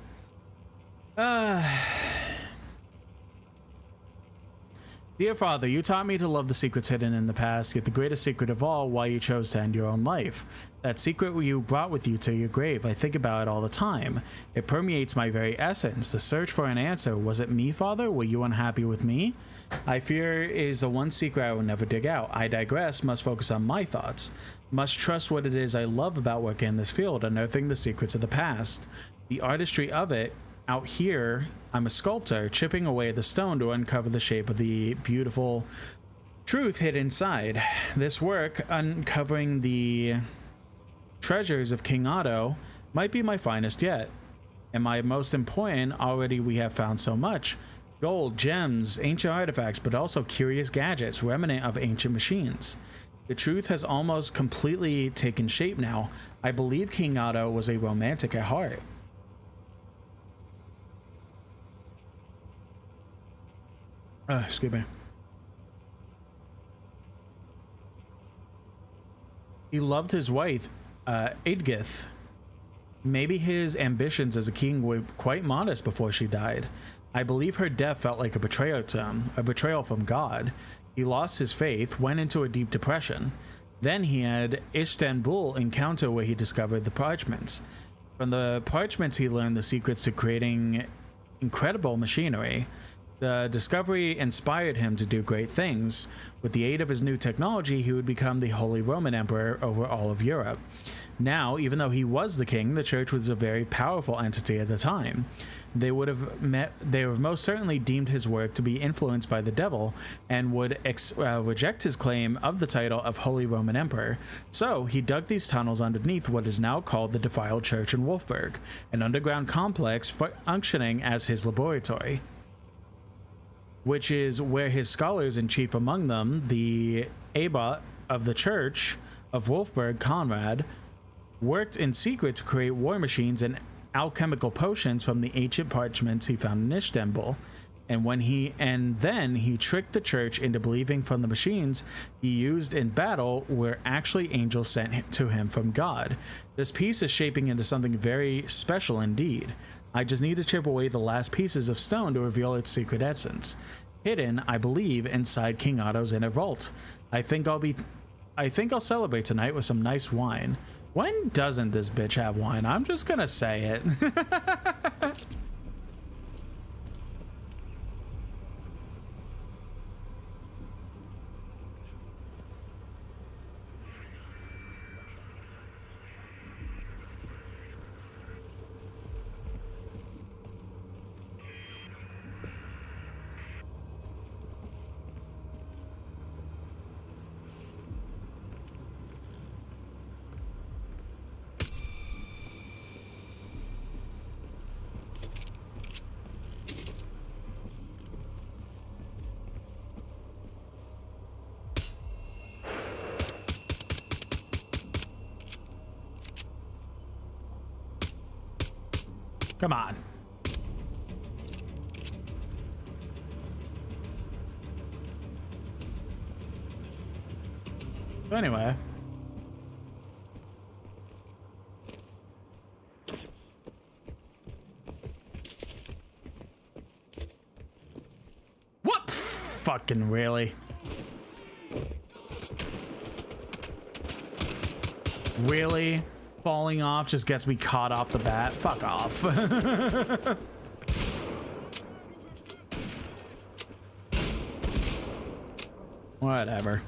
Dear Father, you taught me to love the secrets hidden in the past, yet the greatest secret of all, why you chose to end your own life. That secret you brought with you to your grave, I think about it all the time. It permeates my very essence. The search for an answer. Was it me, Father? Were you unhappy with me? I fear is the one secret I will never dig out. I digress, must focus on my thoughts. Must trust what it is I love about working in this field, unearthing the secrets of the past. The artistry of it. Out here, I'm a sculptor, chipping away the stone to uncover the shape of the beautiful truth hid inside. This work, uncovering the treasures of King Otto, might be my finest yet. And my most important, already we have found so much. Gold, gems, ancient artifacts, but also curious gadgets, remnant of ancient machines. The truth has almost completely taken shape now. I believe King Otto was a romantic at heart. Excuse me. He loved his wife, Edgith. Maybe his ambitions as a king were quite modest before she died. I believe her death felt like a betrayal to him, a betrayal from God. He lost his faith, went into a deep depression. Then he had Istanbul encounter where he discovered the parchments. From the parchments he learned the secrets to creating incredible machinery. The discovery inspired him to do great things. With the aid of his new technology, he would become the Holy Roman Emperor over all of Europe. Now, even though he was the king, the church was a very powerful entity at the time. They would have most certainly deemed his work to be influenced by the devil and would reject his claim of the title of Holy Roman Emperor. So he dug these tunnels underneath what is now called the Defiled Church in Wolfsburg, an underground complex functioning as his laboratory, which is where his scholars, and chief among them, the abbot of the church of Wolfsburg, Conrad, worked in secret to create war machines and alchemical potions from the ancient parchments he found in Istanbul. And then he tricked the church into believing from the machines he used in battle were actually angels sent to him from God. This piece is shaping into something very special indeed. I just need to chip away the last pieces of stone to reveal its secret essence. Hidden, I believe, inside King Otto's inner vault. I think I'll celebrate tonight with some nice wine. When doesn't this bitch have wine? I'm just gonna say it. Come on. So anyway. What? Fucking really? Really? Falling off just gets me caught off the bat. Fuck off. Whatever.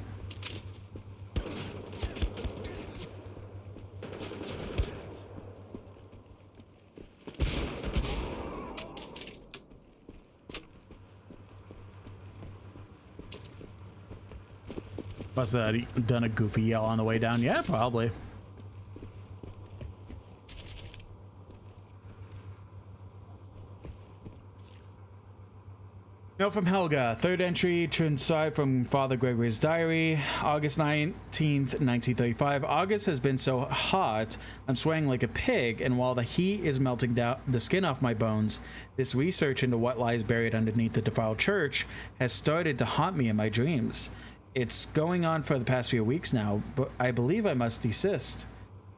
Must have done a goofy yell on the way down. Yeah, probably. Note from Helga, third entry transcribed from Father Gregory's diary, August 19th, 1935. August has been so hot, I'm sweating like a pig, and while the heat is melting down the skin off my bones, this research into what lies buried underneath the defiled church has started to haunt me in my dreams. It's going on for the past few weeks now, but I believe I must desist.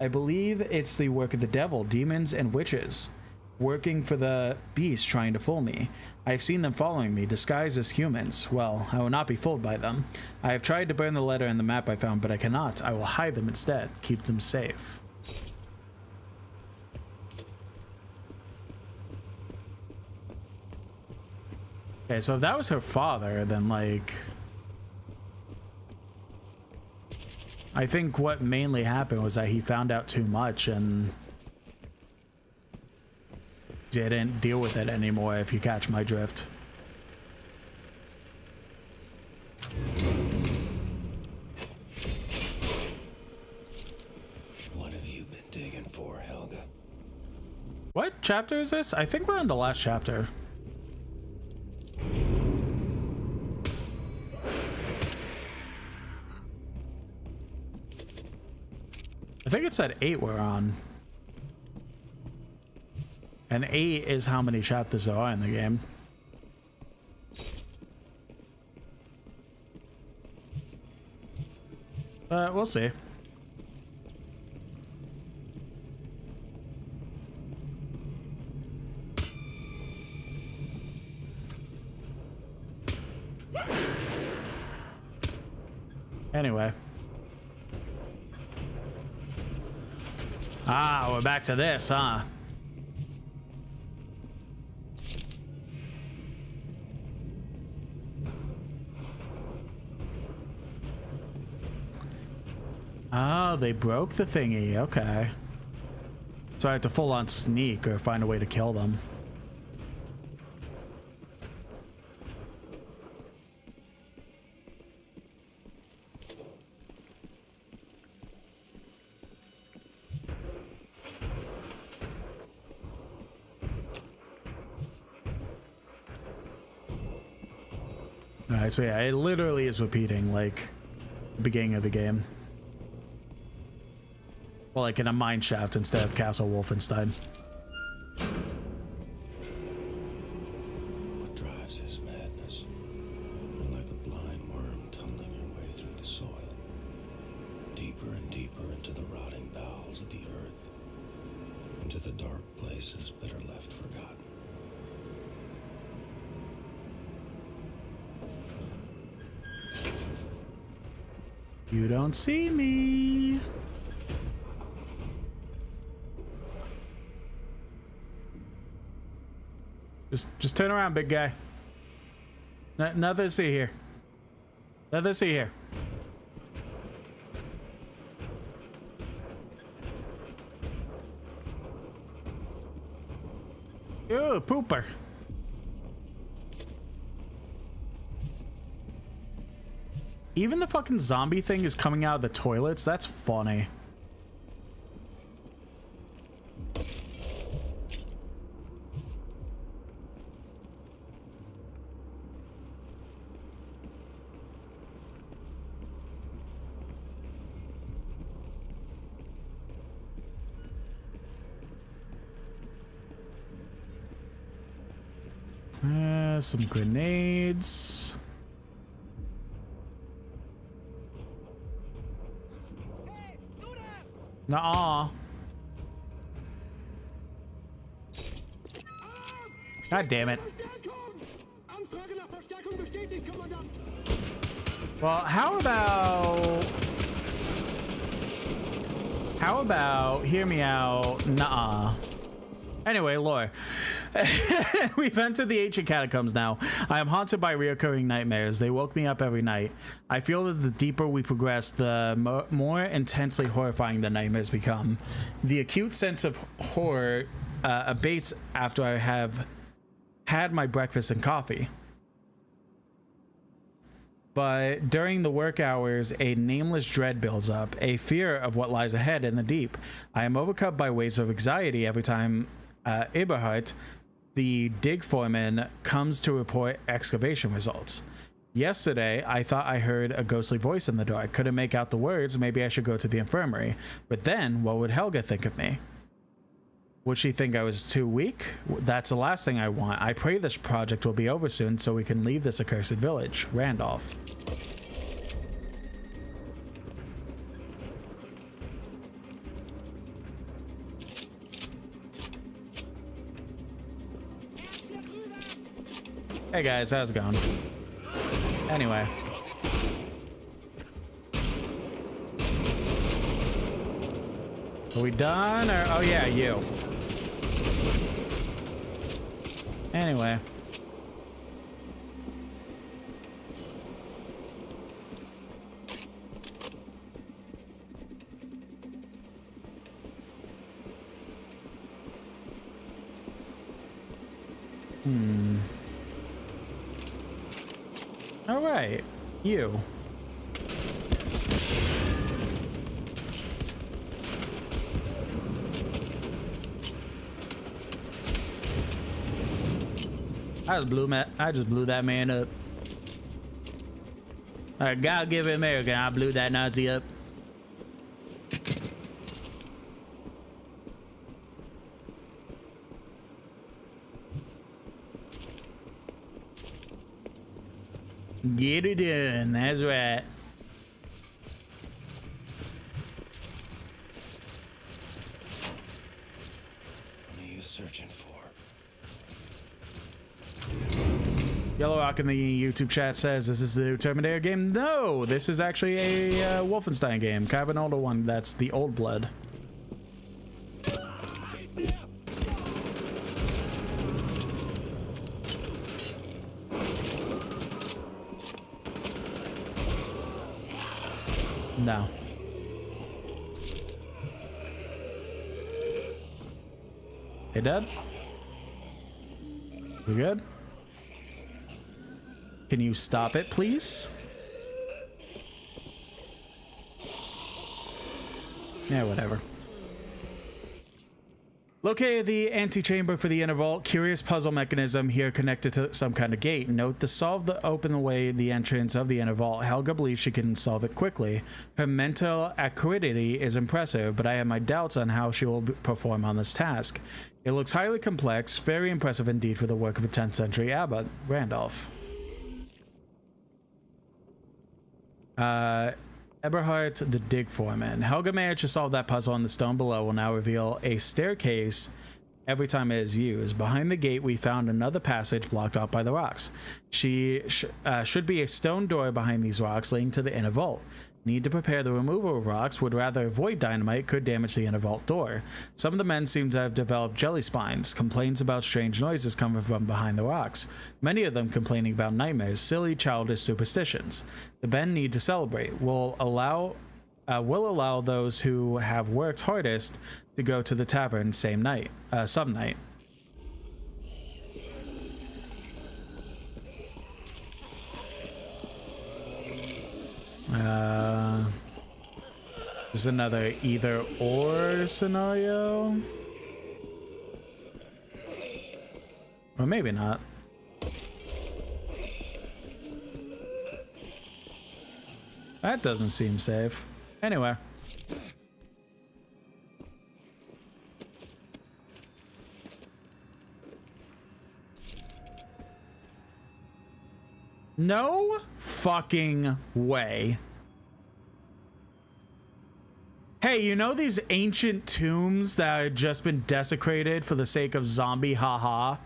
I believe it's the work of the devil, demons, and witches. working for the beast trying to fool me. I have seen them following me, disguised as humans. Well, I will not be fooled by them. I have tried to burn the letter and the map I found, but I cannot. I will hide them instead, keep them safe. Okay, so if that was her father, then like... I think what mainly happened was that he found out too much and didn't deal with it anymore, if you catch my drift. What have you been digging for, Helga? What chapter is this? I think we're in the last chapter. I think it's at 8 we're on. And 8 is how many chapters there are in the game. But we'll see. Anyway. Ah, we're back to this, huh? Oh, they broke the thingy. Okay. So I have to full on sneak or find a way to kill them. Alright, so yeah, it literally is repeating like the beginning of the game. Well, like in a mine shaft instead of Castle Wolfenstein. What drives this madness? You're like a blind worm tumbling your way through the soil, deeper and deeper into the rotting bowels of the earth, into the dark places better left forgotten. You don't see me. Just turn around, big guy. Nothing to see here. Nothing to see here. Ew, pooper. Even the fucking zombie thing is coming out of the toilets. That's funny. Some grenades. Nuh-uh. God damn it. Well, how about hear me out? Nuh-uh. Anyway, lore. We've entered the ancient catacombs now. I am haunted by reoccurring nightmares. They woke me up every night. I feel that the deeper we progress, the more intensely horrifying the nightmares become. The acute sense of horror abates after I have had my breakfast and coffee. But during the work hours, a nameless dread builds up, a fear of what lies ahead in the deep. I am overcome by waves of anxiety every time Eberhardt, the dig foreman, comes to report excavation results. Yesterday, I thought I heard a ghostly voice in the door. I couldn't make out the words. Maybe I should go to the infirmary. But then, what would Helga think of me? Would she think I was too weak? That's the last thing I want. I pray this project will be over soon so we can leave this accursed village. Randolph. Hey guys, how's it going? Anyway. Are we done? Or oh yeah, you. Anyway. All right, you. I just blew that man up. All right, God give it America. I blew that Nazi up. Get it done. That's right. What are you searching for? Yellow Rock in the YouTube chat says, "Is this the new Terminator game?" No, this is actually a Wolfenstein game, kind of an older one. That's the Old Blood. No. Hey, Dad? We good? Can you stop it, please? Yeah, whatever. Locate the antechamber for the inner vault. Curious puzzle mechanism here connected to some kind of gate. Note the solve that open away the entrance of the inner vault. Helga believes she can solve it quickly. Her mental acuity is impressive, but I have my doubts on how she will perform on this task. It looks highly complex, very impressive indeed for the work of a 10th century abbot. Randolph. Eberhard the dig foreman. Helga managed to solve that puzzle, and the stone below will now reveal a staircase every time it is used. Behind the gate, we found another passage blocked off by the rocks. Should be a stone door behind these rocks leading to the inner vault. Need to prepare the removal of rocks. Would rather avoid dynamite, could damage the inner vault door. Some of the men seem to have developed jelly spines. Complaints about strange noises coming from behind the rocks. Many of them complaining about nightmares, silly childish superstitions. The men need to celebrate. Will allow those who have worked hardest to go to the tavern some night. This is another either or scenario. Or maybe not. That doesn't seem safe. Anyway. No fucking way. Hey, you know these ancient tombs that had just been desecrated for the sake of zombie haha?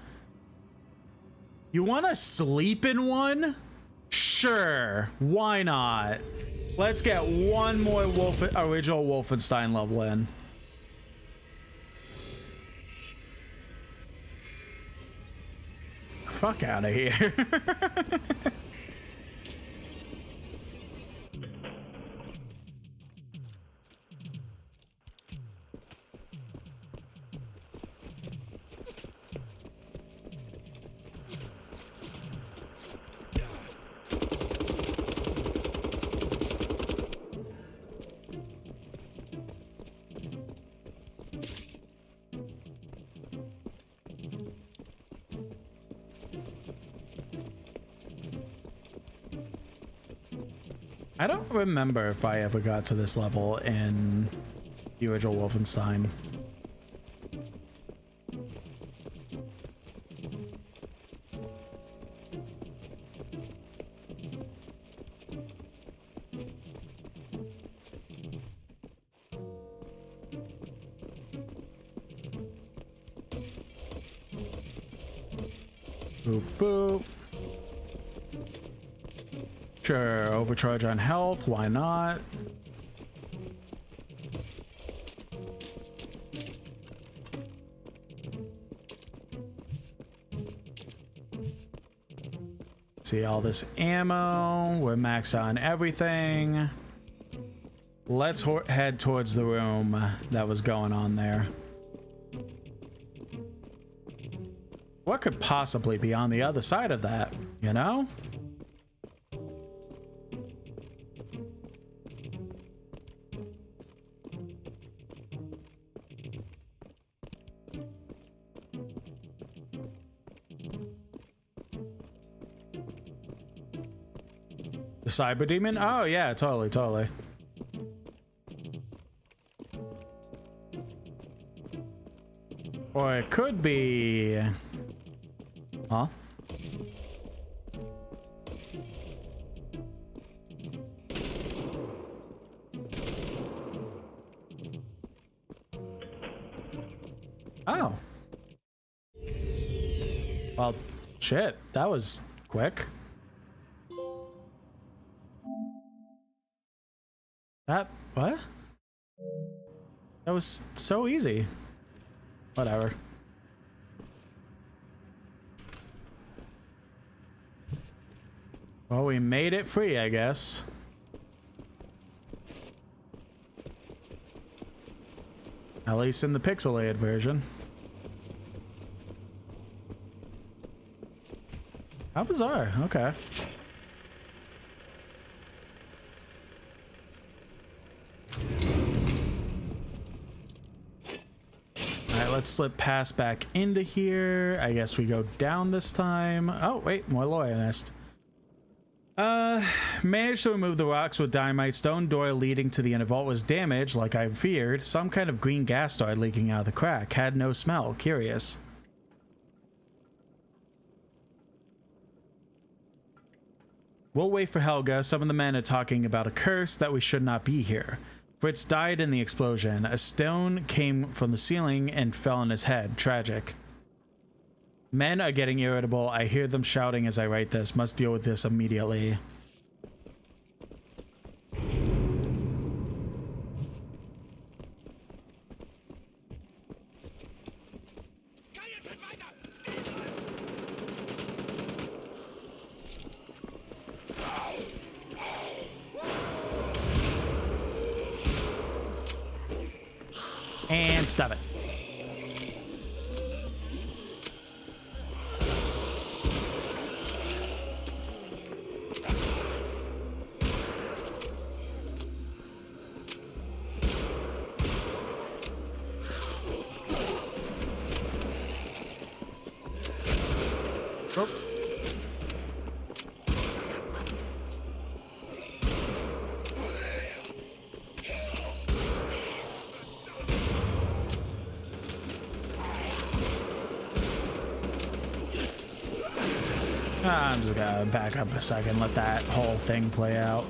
You want to sleep in one? Sure, why not? Let's get one more original Wolfenstein level in. Fuck out of here. I don't remember if I ever got to this level in the original Wolfenstein. Boop, boop. Sure, overcharge on health, why not? See all this ammo, we're maxed on everything. Let's head towards the room that was going on there. What could possibly be on the other side of that, you know? The cyber demon? Oh yeah, totally, totally. Or it could be... Huh? Oh. Well, shit, that was quick. What? That was so easy. Whatever. Well, we made it free, I guess. At least in the pixelated version. How bizarre. Okay. Alright, let's slip past back into here. I guess we go down this time. Oh, wait, more lawyer nest. Managed to remove the rocks with dynamite. Stone door leading to the inner vault was damaged, like I feared. Some kind of green gas started leaking out of the crack. Had no smell. Curious. We'll wait for Helga. Some of the men are talking about a curse that we should not be here. Fritz died in the explosion. A stone came from the ceiling and fell on his head. Tragic. Men are getting irritable. I hear them shouting as I write this. Must deal with this immediately. And stop it. Oh. I'm just gonna back up a second, let that whole thing play out.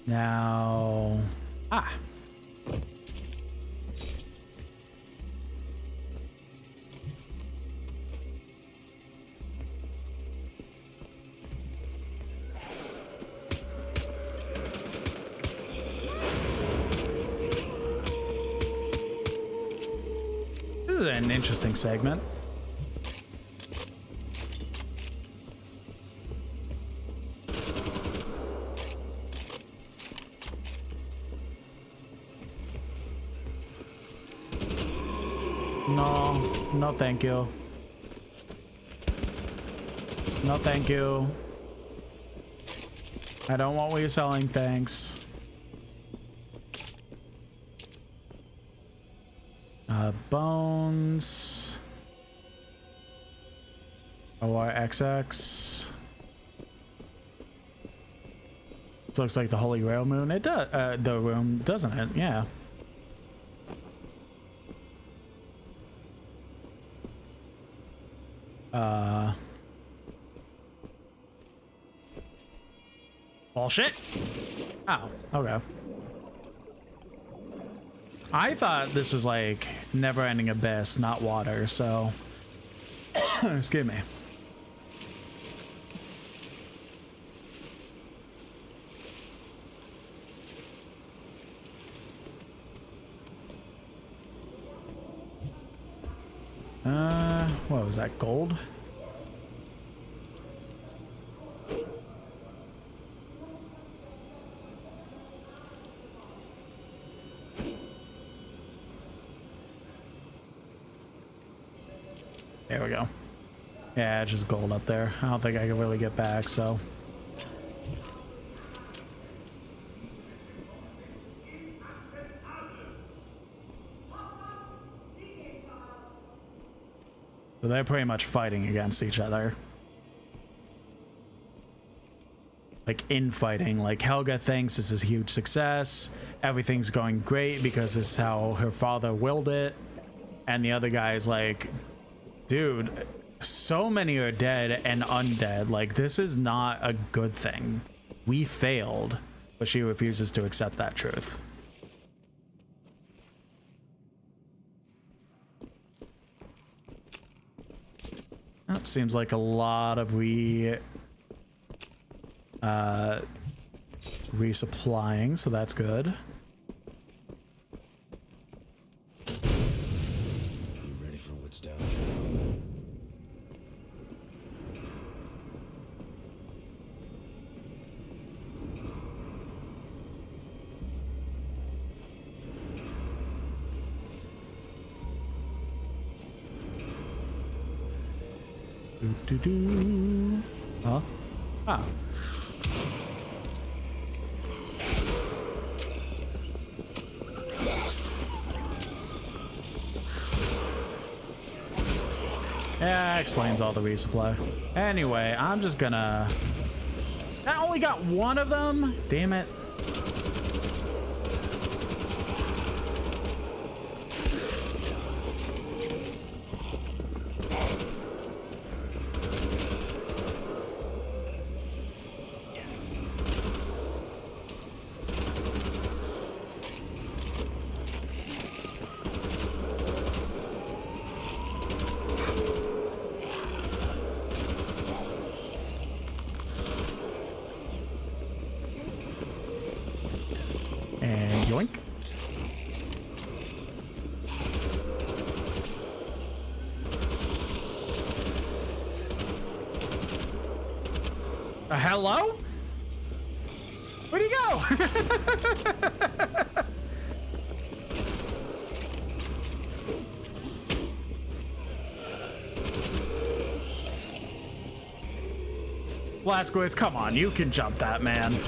Now... Ah! This is an interesting segment. No, no thank you. No thank you. I don't want what you're selling, thanks. Bones. ORXX. This looks like the Holy Grail moon. It does, the room, doesn't it? Yeah. Bullshit. Oh, okay. I thought this was like never-ending abyss, not water, so excuse me. What was that, gold? There we go. Yeah, it's just gold up there. I don't think I can really get back, so. So they're pretty much fighting against each other. Like infighting. Like Helga thinks this is a huge success. Everything's going great because this is how her father willed it. And the other guy is like, dude, so many are dead and undead. Like, this is not a good thing. We failed. But she refuses to accept that truth. Oh, seems like a lot of resupplying, so that's good. You ready for what's down there? Do. Huh? Ah. Yeah, explains all the resupply. Anyway, I'm just gonna... I only got one of them? Damn it. And yoink. Hello? Where'd he go? Blazkowicz, come on, you can jump that, man.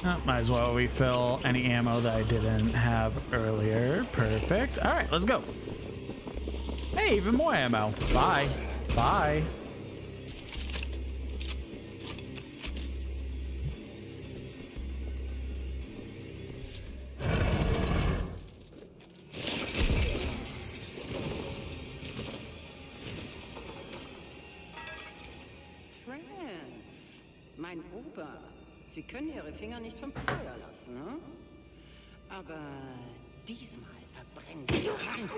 Oh, might as well refill any ammo that I didn't have earlier. Perfect. All right, let's go. Hey, even more ammo. Bye. Bye. Friends, mein Ober. Sie können Ihre Finger nicht vom Feuer lassen, ne? Aber diesmal verbrennen Sie ran.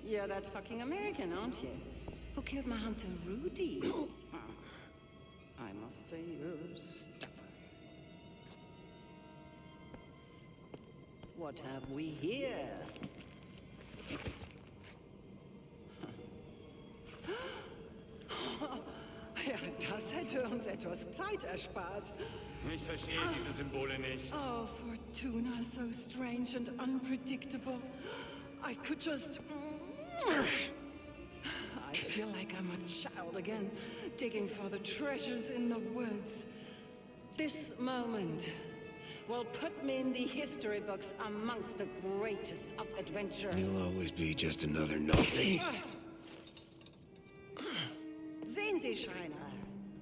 You're that fucking American, aren't you? Who killed my hunter Rudy? I must say you're stubborn. What have we here? Ja, das hätte uns etwas Zeit erspart. Ich verstehe diese Symbole nicht. Oh, Fortuna, so strange and unpredictable. I could just... I feel like I'm a child again, digging for the treasures in the woods. This moment will put me in the history books amongst the greatest of adventurers. You'll always be just another Nazi. Sehen Sie, Schreiner.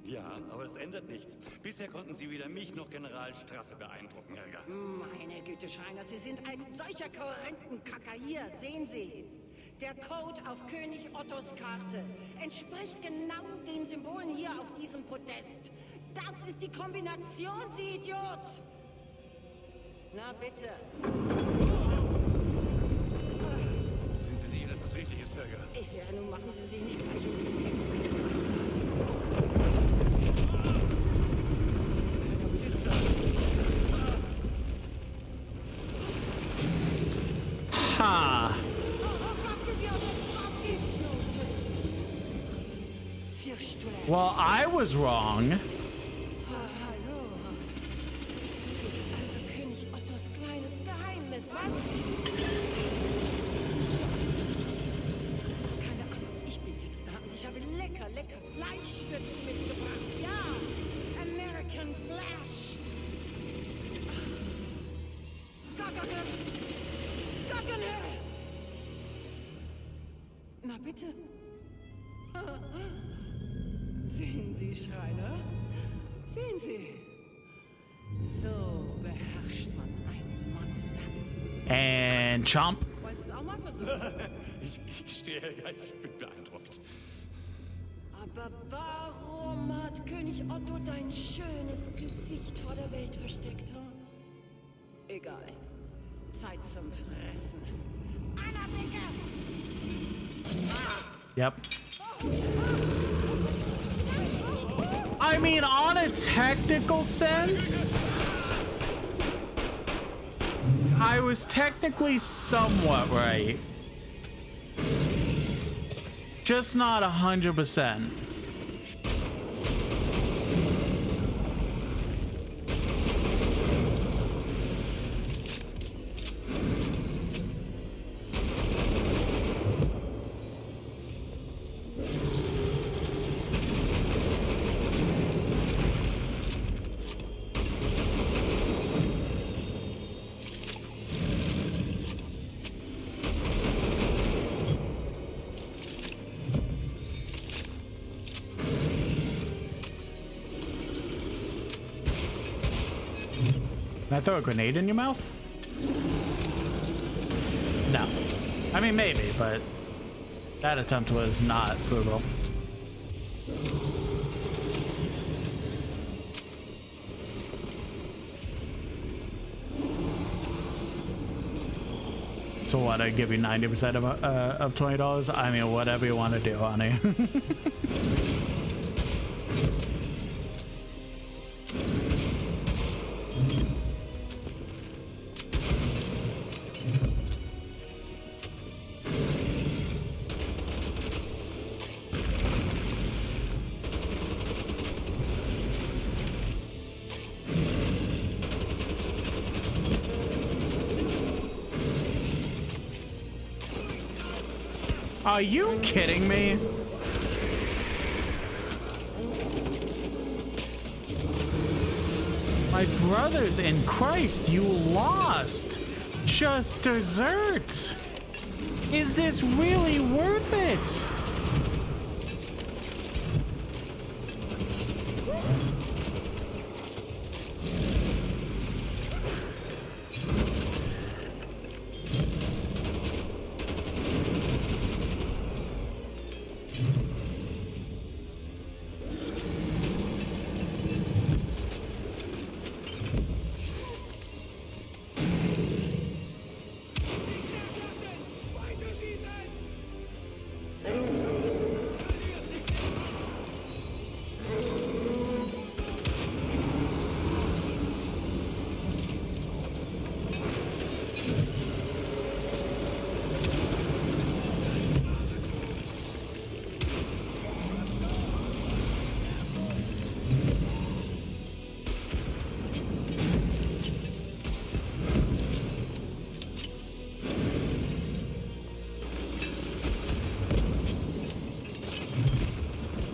Ja, aber es ändert nichts. Bisher konnten Sie weder mich noch General Strasse beeindrucken, Helga. Meine Güte, Schreiner, Sie sind ein solcher Korrentenkacker. Hier, sehen Sie. Der Code auf König Ottos Karte entspricht genau den Symbolen hier auf diesem Podest. Das ist die Kombination, Sie Idiot! Na bitte. Sind Sie sicher, dass das richtig ist, Helga? Ja, nun machen Sie sich nicht gleich ins Hemd. Ha! Well, I was wrong. Hallo. Du bist also König Ottos kleines Geheimnis, was? Keine Angst, ich bin jetzt da und ich habe lecker Fleisch für dich mitgebracht. Ja, American Flash. Gaggenhöre. Na bitte. Sehen Sie, Schreiner? Sehen Sie? So beherrscht man ein Monster. And chomp. Wollen Sie es auch mal versuchen? Ich gestehe, Helga, ich bin beeindruckt. Aber warum hat König Otto dein schönes Gesicht vor der Welt versteckt? Hm? Egal. Zeit zum Fressen. Anna, bitte! Yep. I mean, on a technical sense, I was technically somewhat right. Just not 100%. Can I throw a grenade in your mouth? No. I mean, maybe, but that attempt was not frugal. So what, I give you 90% of $20? I mean, whatever you want to do, honey. Are you kidding me? My brothers in Christ, you lost. Just dessert. Is this really worth it?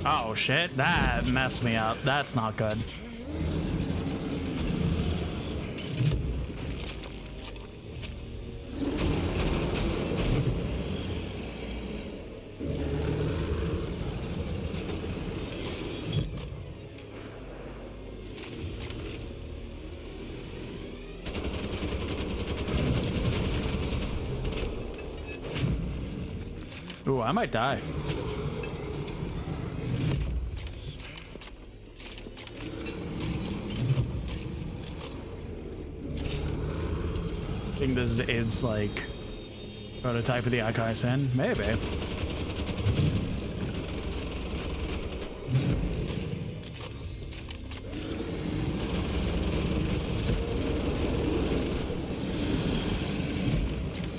Oh shit, that messed me up. That's not good. I might die. I think this is like prototype for the Akai-sen. Maybe.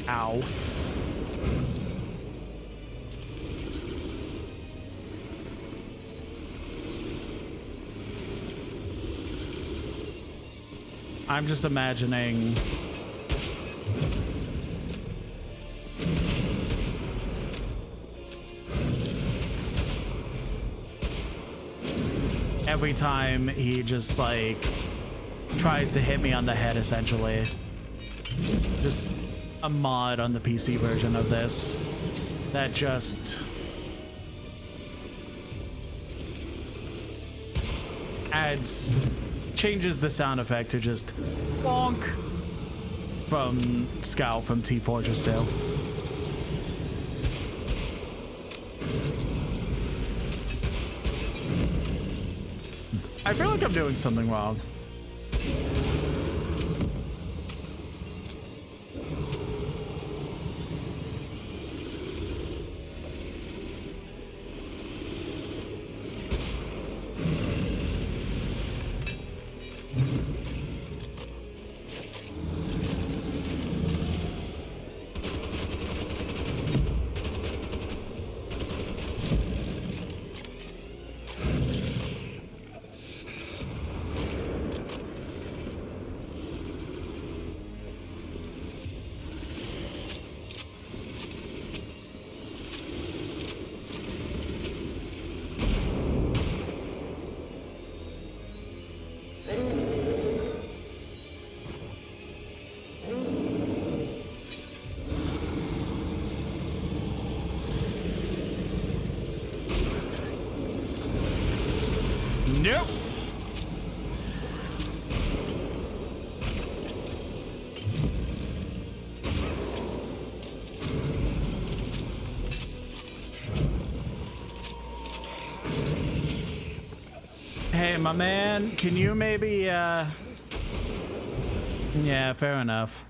Ow. I'm just imagining every time he just like tries to hit me on the head, essentially. Just a mod on the PC version of this that just changes the sound effect to just bonk from Scout from Team Fortress 2. I feel like I'm doing something wrong. Nope. Hey, my man, can you maybe, yeah, fair enough.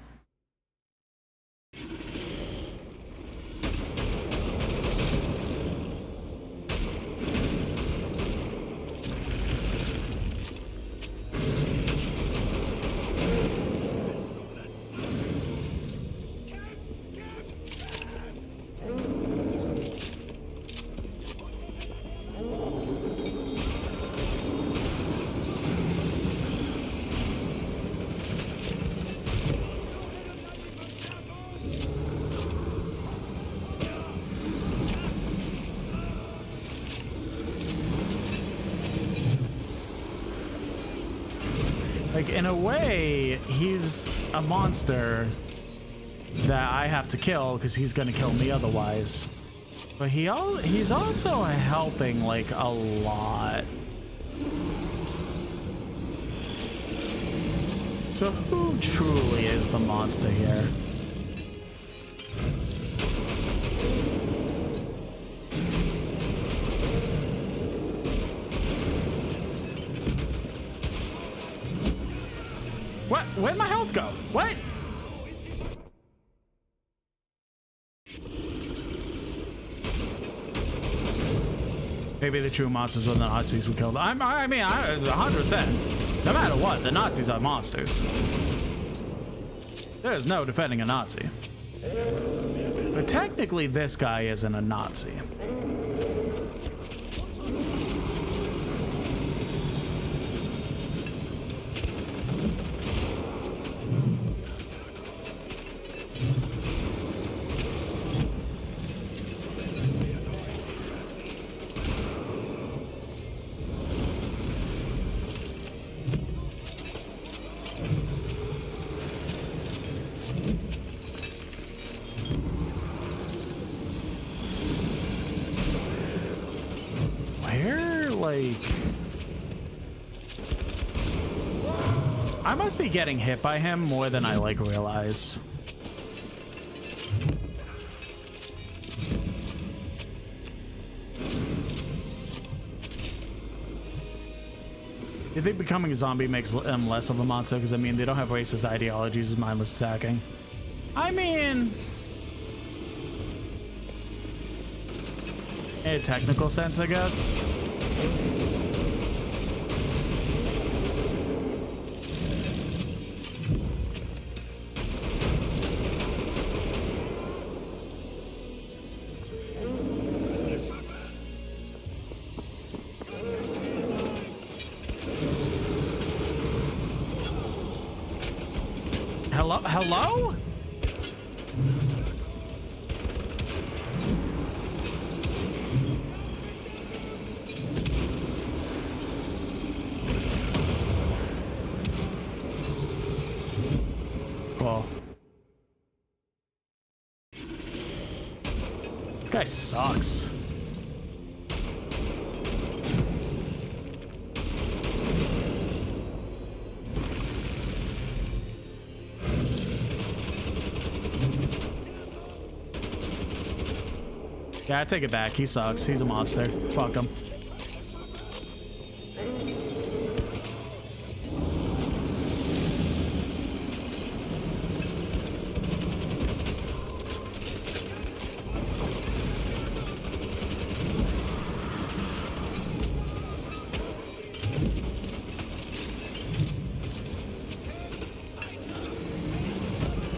Like, in a way, he's a monster that I have to kill because he's gonna kill me otherwise. But he's also helping, like, a lot. So who truly is the monster here? What? Where'd my health go? What? Maybe the true monsters were the Nazis we killed. I mean, 100%. No matter what, the Nazis are monsters. There's no defending a Nazi. But technically, this guy isn't a Nazi. I must be getting hit by him more than I like realize. you think becoming a zombie makes them less of a monster? Because I mean, they don't have racist ideologies, mindless attacking. I mean, in a technical sense, I guess. Hello? Hello? Cool. This guy sucks. Yeah, I take it back. He sucks. He's a monster. Fuck him.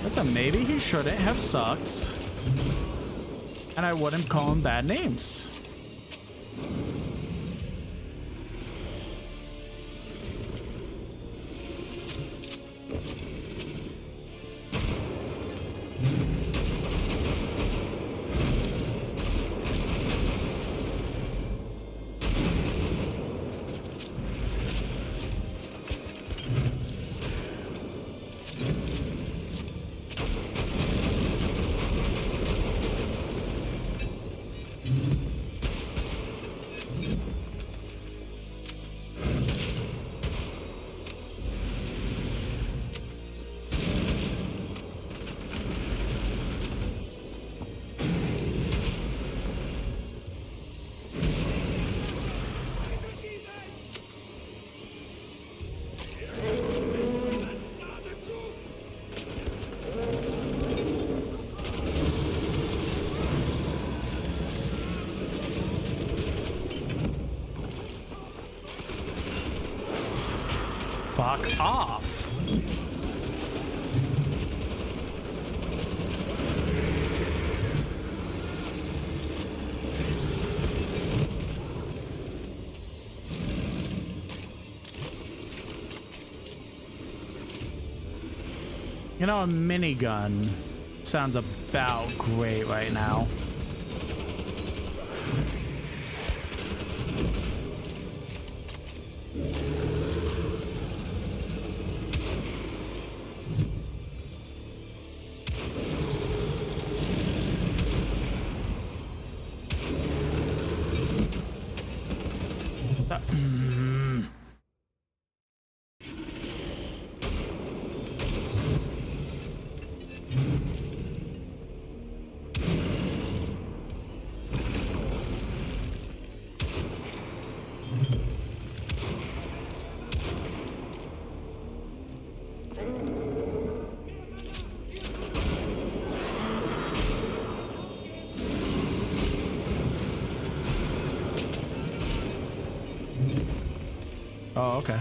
Listen, maybe he shouldn't have sucked. And I wouldn't call him bad names. Fuck off. You know, a minigun sounds about great right now. Oh, okay.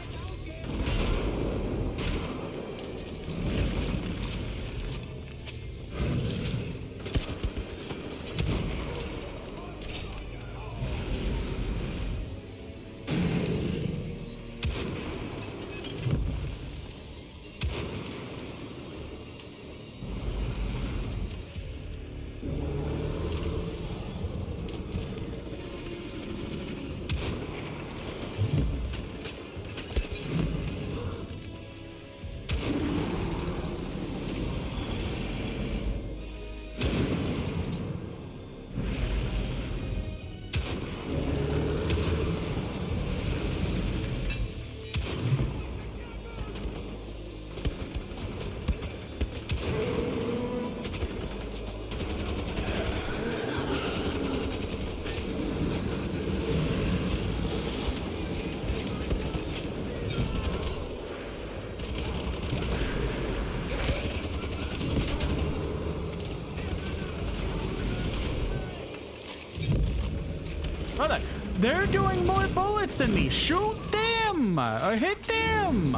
They're doing more bullets than me. Shoot them or hit them.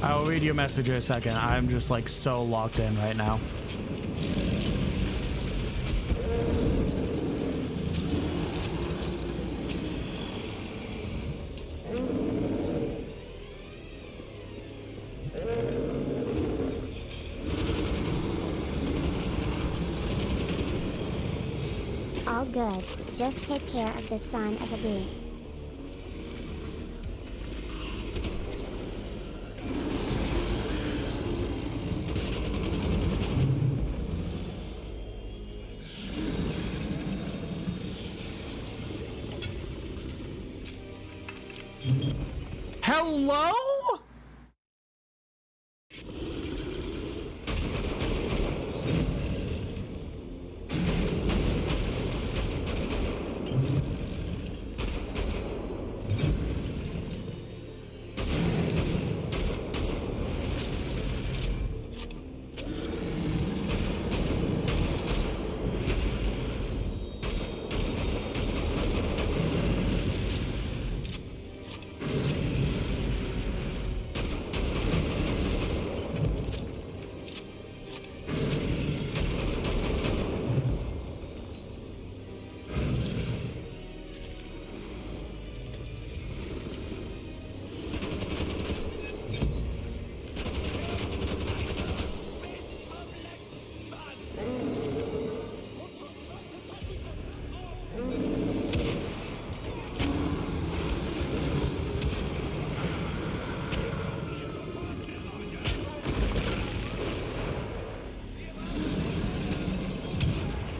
I'll read your message in a second. I'm just like so locked in right now. All good. Just take care of the son of a bee. Hello?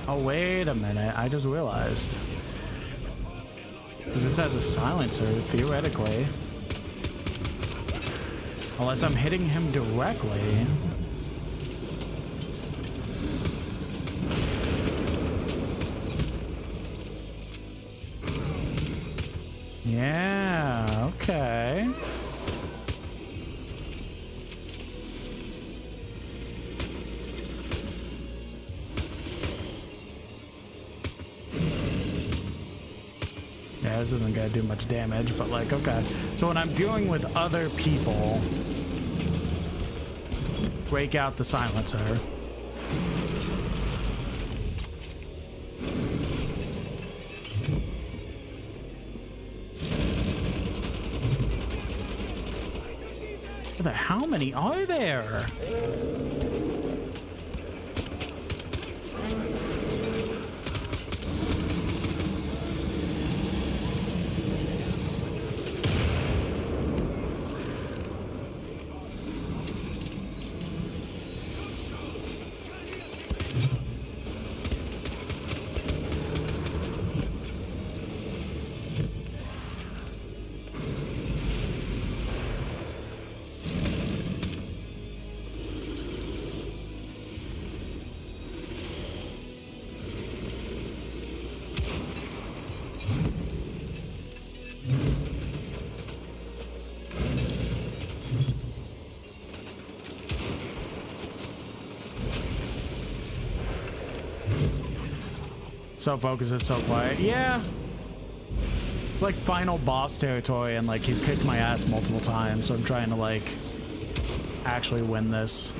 Oh, wait a minute. I just realized. Because this has a silencer, theoretically. Unless I'm hitting him directly. Yeah, okay. Yeah, this isn't gonna do much damage, but like, okay. So when I'm dealing with other people, break out the silencer. How many are there? So focused and so quiet. Yeah. It's like final boss territory, and like he's kicked my ass multiple times, so I'm trying to like actually win this.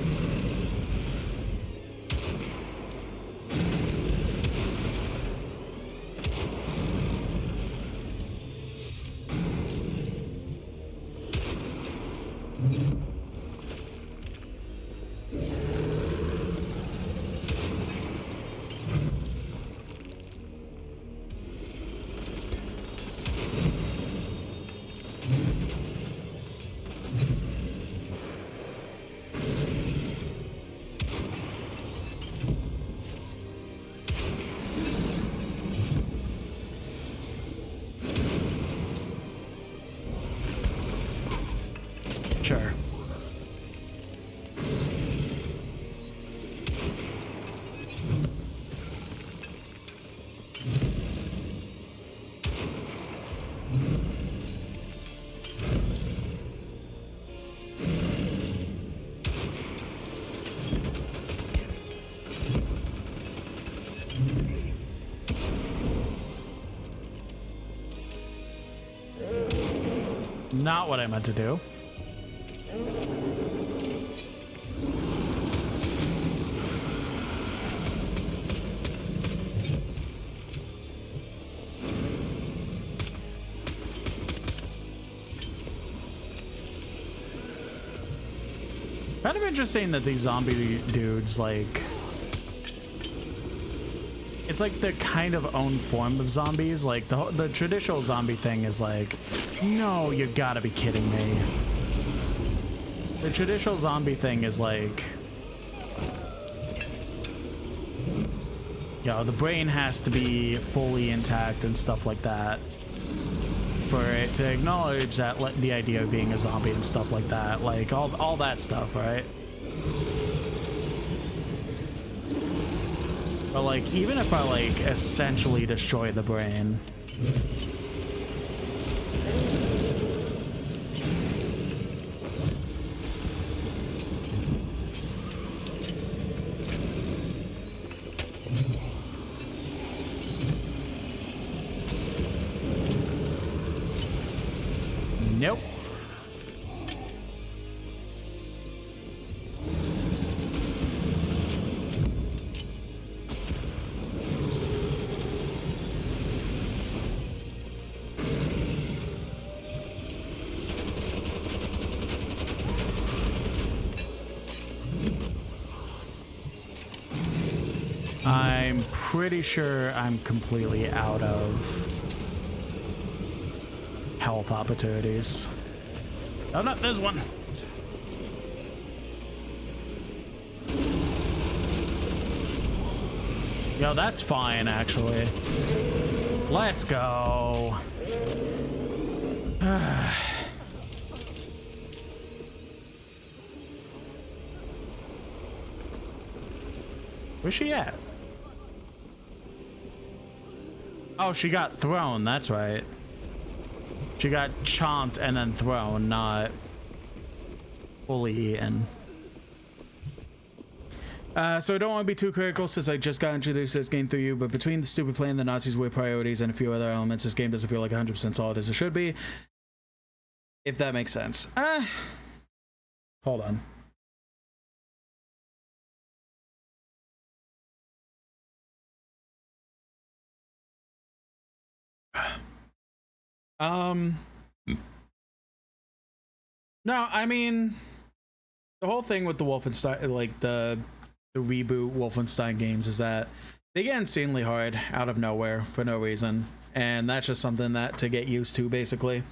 Sure. Not what I meant to do. Kind of interesting that these zombie dudes, like, it's like the kind of own form of zombies. Like the traditional zombie thing is like, no, you gotta be kidding me. The traditional zombie thing is like, you know, the brain has to be fully intact and stuff like that for it to acknowledge that, like, the idea of being a zombie and stuff like that, like all that stuff, right? But like, even if I like essentially destroy the brain, nope. I'm pretty sure I'm completely out of health opportunities. Oh, no, there's one. Yo, that's fine, actually. Let's go. Where's she at? Oh, she got thrown, that's right. She got chomped and then thrown, not fully eaten. So I don't want to be too critical since I just got introduced to this game through you, but between the stupid plan, the Nazis' weird priorities, and a few other elements, this game doesn't feel like 100% solid as it should be. If that makes sense. Hold on. No, I mean, the whole thing with the Wolfenstein, like the reboot Wolfenstein games, is that they get insanely hard out of nowhere for no reason, and that's just something that to get used to, basically.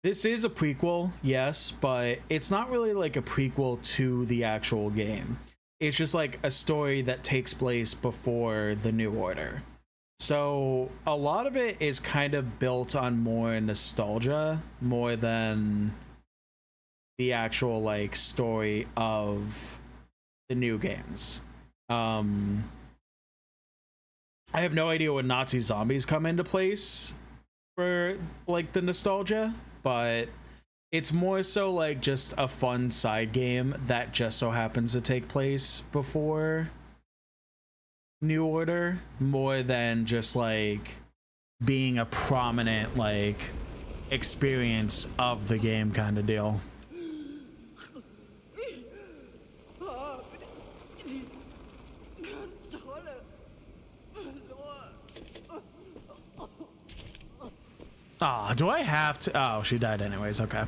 This is a prequel, yes, but it's not really like a prequel to the actual game. It's just like a story that takes place before the New Order. So a lot of it is kind of built on more nostalgia more than the actual like story of the new games. I have no idea when Nazi zombies come into place for like the nostalgia, but it's more so like just a fun side game that just so happens to take place before New Order, more than just like being a prominent like experience of the game kind of deal. Ah, do I have to? Oh, she died anyways. Okay.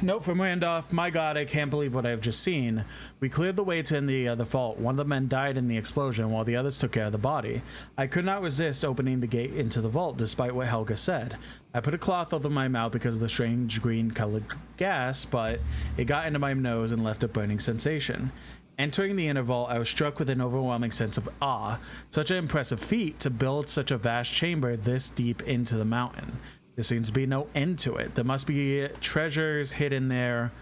Note from Randolph. My god, I can't believe what I've just seen. We cleared the way to in the vault. One of the men died in the explosion while the others took care of the body. I could not resist opening the gate into the vault despite what Helga said. I put a cloth over my mouth because of the strange green colored gas, but it got into my nose and left a burning sensation. Entering the inner vault, I was struck with an overwhelming sense of awe. Such an impressive feat to build such a vast chamber this deep into the mountain. There seems to be no end to it. There must be treasures hidden there.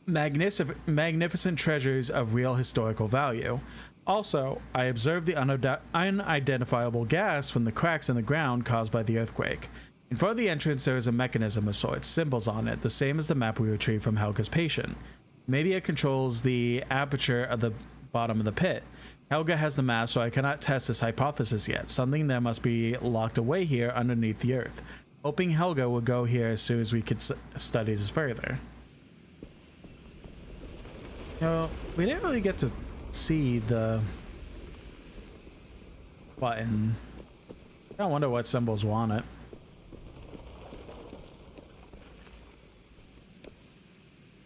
Magnificent treasures of real historical value. Also, I observed the unidentifiable gas from the cracks in the ground caused by the earthquake. In front of the entrance, there is a mechanism of sorts, symbols on it, the same as the map we retrieved from Helga's patient. Maybe it controls the aperture of the bottom of the pit. Helga has the map, so I cannot test this hypothesis yet. Something there must be locked away here underneath the earth. Hoping Helga will go here as soon as we could study this further. You know, we didn't really get to see the button. I wonder what symbols were on it.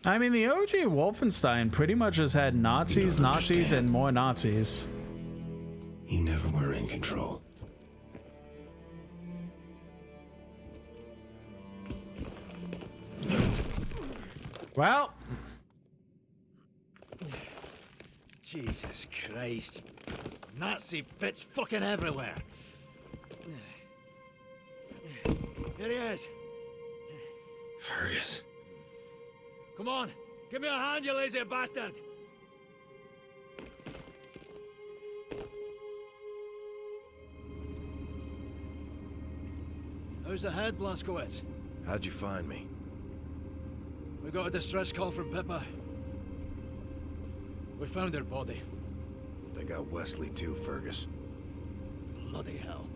I mean, the OG Wolfenstein pretty much just had Nazis, Nazis, and more Nazis. You never were in control. Well. Jesus Christ. Nazi bits fucking everywhere. Here he is. Fergus. Come on, give me a hand, you lazy bastard! How's the head, Blazkowicz? How'd you find me? We got a distress call from Pippa. We found her body. They got Wesley too, Fergus. Bloody hell.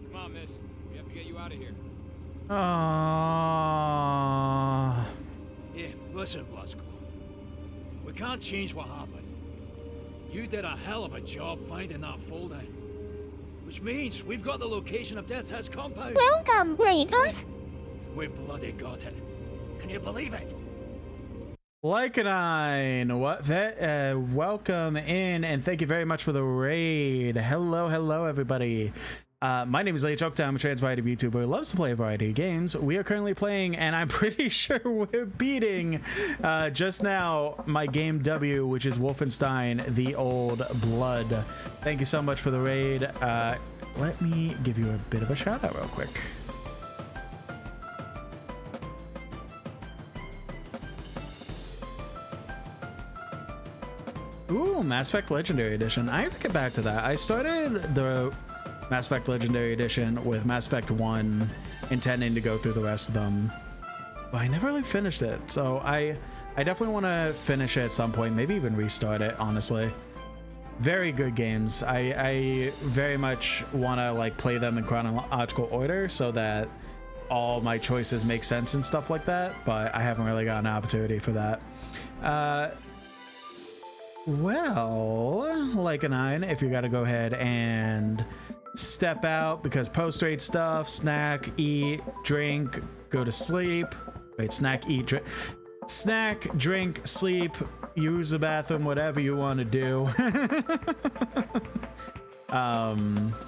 Come on, miss. We have to get you out of here. Yeah, listen, Blazko. We can't change what happened. You did a hell of a job finding that folder. Which means we've got the location of Death's Head's compound. Welcome, Raiders. We bloody got it. Can you believe it? Lycanine, welcome in, and thank you very much for the raid. Hello, everybody. My name is Late Chokta. I'm a trans variety YouTuber who loves to play a variety of games. We are currently playing, and I'm pretty sure we're beating just now my game W, which is Wolfenstein: The Old Blood. Thank you so much for the raid. Let me give you a bit of a shout out real quick. Ooh, Mass Effect Legendary Edition. I have to get back to that. I started the Mass Effect Legendary Edition with Mass Effect 1, intending to go through the rest of them, but I never really finished it. So I definitely want to finish it at some point, maybe even restart it, honestly. Very good games. I very much want to like play them in chronological order so that all my choices make sense and stuff like that, but I haven't really gotten an opportunity for that. Well, Lycanine, if you gotta go ahead and step out because post-raid stuff, snack, eat, drink, go to sleep. Wait, snack, eat, drink. Snack, drink, sleep, use the bathroom, whatever you want to do.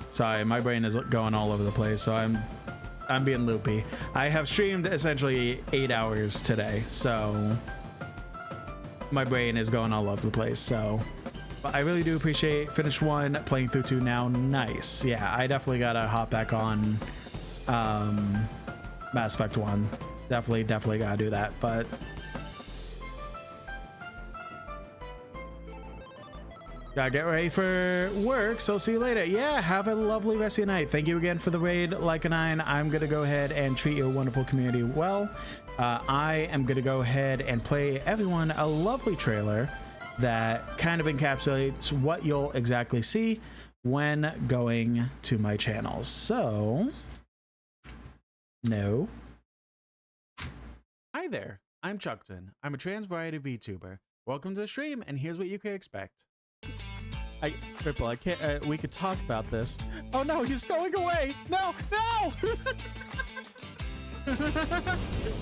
Sorry, my brain is going all over the place, so I'm being loopy. I have streamed essentially 8 hours today, so my brain is going all over the place. So but I really do appreciate finish 1, playing through 2 now. Nice. Yeah, I definitely gotta hop back on Mass Effect 1. Definitely gotta do that. But gotta get ready for work, so see you later. Yeah, have a lovely rest of your night. Thank you again for the raid, Lycanine. I'm gonna go ahead and treat your wonderful community well. I am gonna go ahead and play everyone a lovely trailer that kind of encapsulates what you'll exactly see when going to my channel. So, no. Hi there, I'm Chuckton. I'm a trans variety VTuber. Welcome to the stream, and here's what you can expect. Ripple, I can't, we could talk about this. Oh no, he's going away! No, no!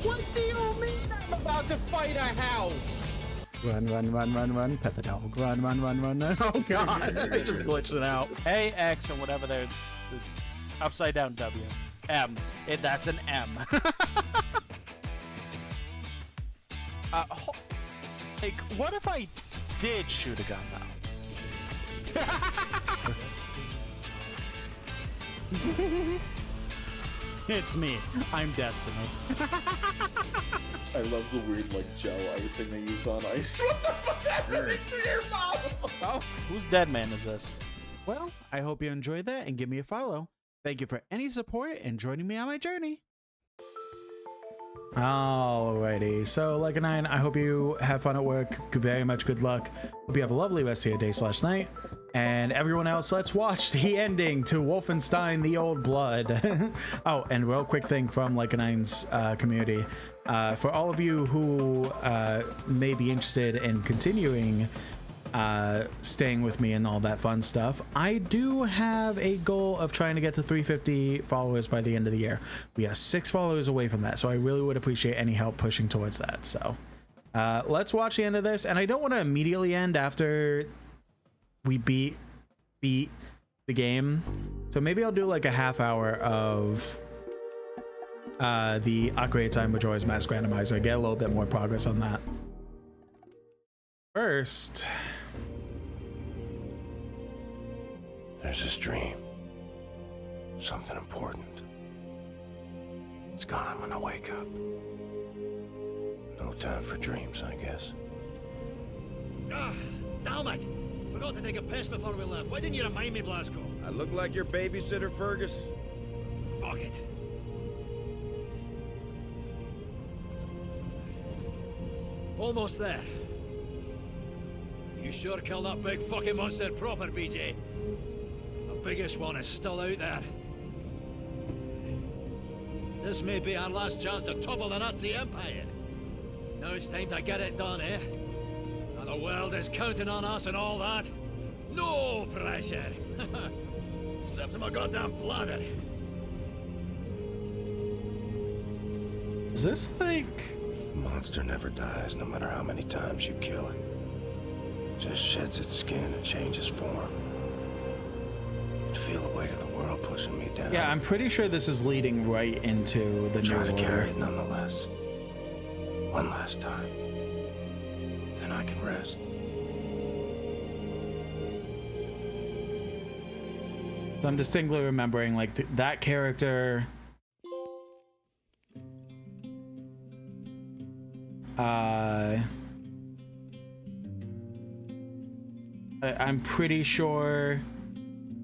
What do you mean I'm about to fight a house? Run, run, run, run, run, pet the dog. Run, run, run, run, run. Oh god, I just glitched it out. A, X, and whatever they're, the upside down W. M. That's an M. Like, what if I did shoot a gun though? It's me. I'm Destiny. I love the weird, like, gel icing they use on ice. What the fuck's happening to your mouth? Oh, whose dead man is this? Well, I hope you enjoyed that and give me a follow. Thank you for any support and joining me on my journey. Alrighty, so like a 9, I hope you have fun at work. Very much good luck. Hope you have a lovely rest of your day/night. And everyone else, let's watch the ending to Wolfenstein: The Old Blood. Oh, and real quick thing from like a 9's community. For all of you who may be interested in continuing staying with me and all that fun stuff, I do have a goal of trying to get to 350 followers by the end of the year. We are 6 followers away from that, so I really would appreciate any help pushing towards that. So let's watch the end of this, and I don't want to immediately end after we beat the game, so maybe I'll do like a half hour of the Ocarina of Time Majora's Mask randomizer, get a little bit more progress on that. First, there's this dream. Something important. It's gone when I wake up. No time for dreams, I guess. Ah, damn it! Forgot to take a piss before we left. Why didn't you remind me, Blasco? I look like your babysitter, Fergus? Fuck it. Almost there. You sure killed that big fucking monster proper, BJ. The biggest one is still out there. This may be our last chance to topple the Nazi Empire. Now it's time to get it done, eh? And the world is counting on us and all that. No pressure. Except my goddamn bladder. Is this like... Monster never dies, no matter how many times you kill it. Just sheds its skin and changes form. You'd feel the weight of the world pushing me down. Yeah, I'm pretty sure this is leading right into the new order. Try to carry it nonetheless. One last time. Then I can rest. So I'm distinctly remembering like that character. I'm pretty sure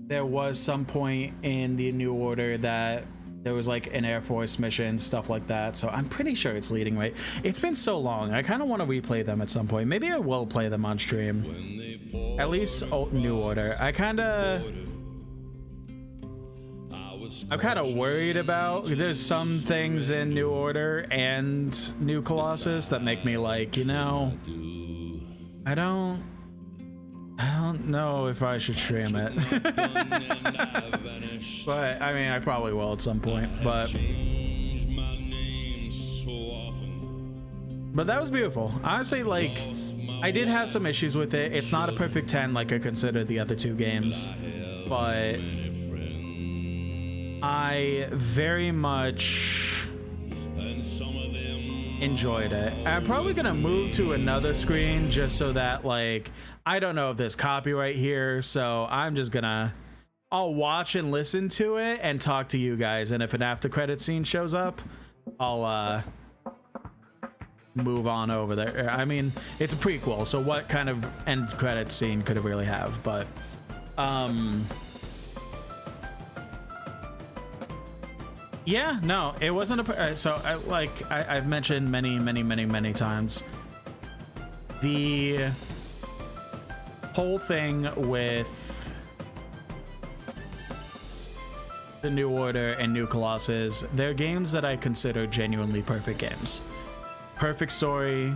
there was some point in the New Order that there was like an Air Force mission, stuff like that. So I'm pretty sure it's leading right. It's been so long. I kind of want to replay them at some point. Maybe I will play them on stream. At least New Order. I'm kind of worried about. There's some things in New Order and New Colossus that make me like, you know, I don't know if I should stream it. But I mean, I probably will at some point. But that was beautiful. Honestly, like, I did have some issues with it. It's not a perfect 10 like I consider the other 2 games, but I very much enjoyed it. I'm probably gonna move to another screen just so that, like, I don't know if there's copyright here, so I'm just gonna, I'll watch and listen to it and talk to you guys, and if an after credit scene shows up, I'll move on over there. I mean, it's a prequel, so what kind of end credit scene could it really have? But yeah, no, it wasn't a so I've mentioned many times, the whole thing with the New Order and New Colossus, they're games that I consider genuinely perfect games. perfect story,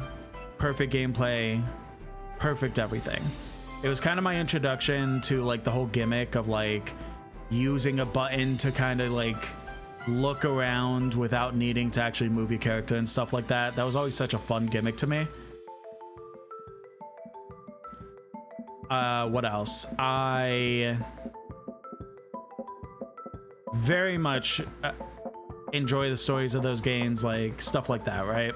perfect gameplay, perfect everything. It was kind of my introduction to like the whole gimmick of like using a button to kind of like look around without needing to actually move your character and stuff like that. That was always such a fun gimmick to me. What else? I very much enjoy the stories of those games, like stuff like that, right?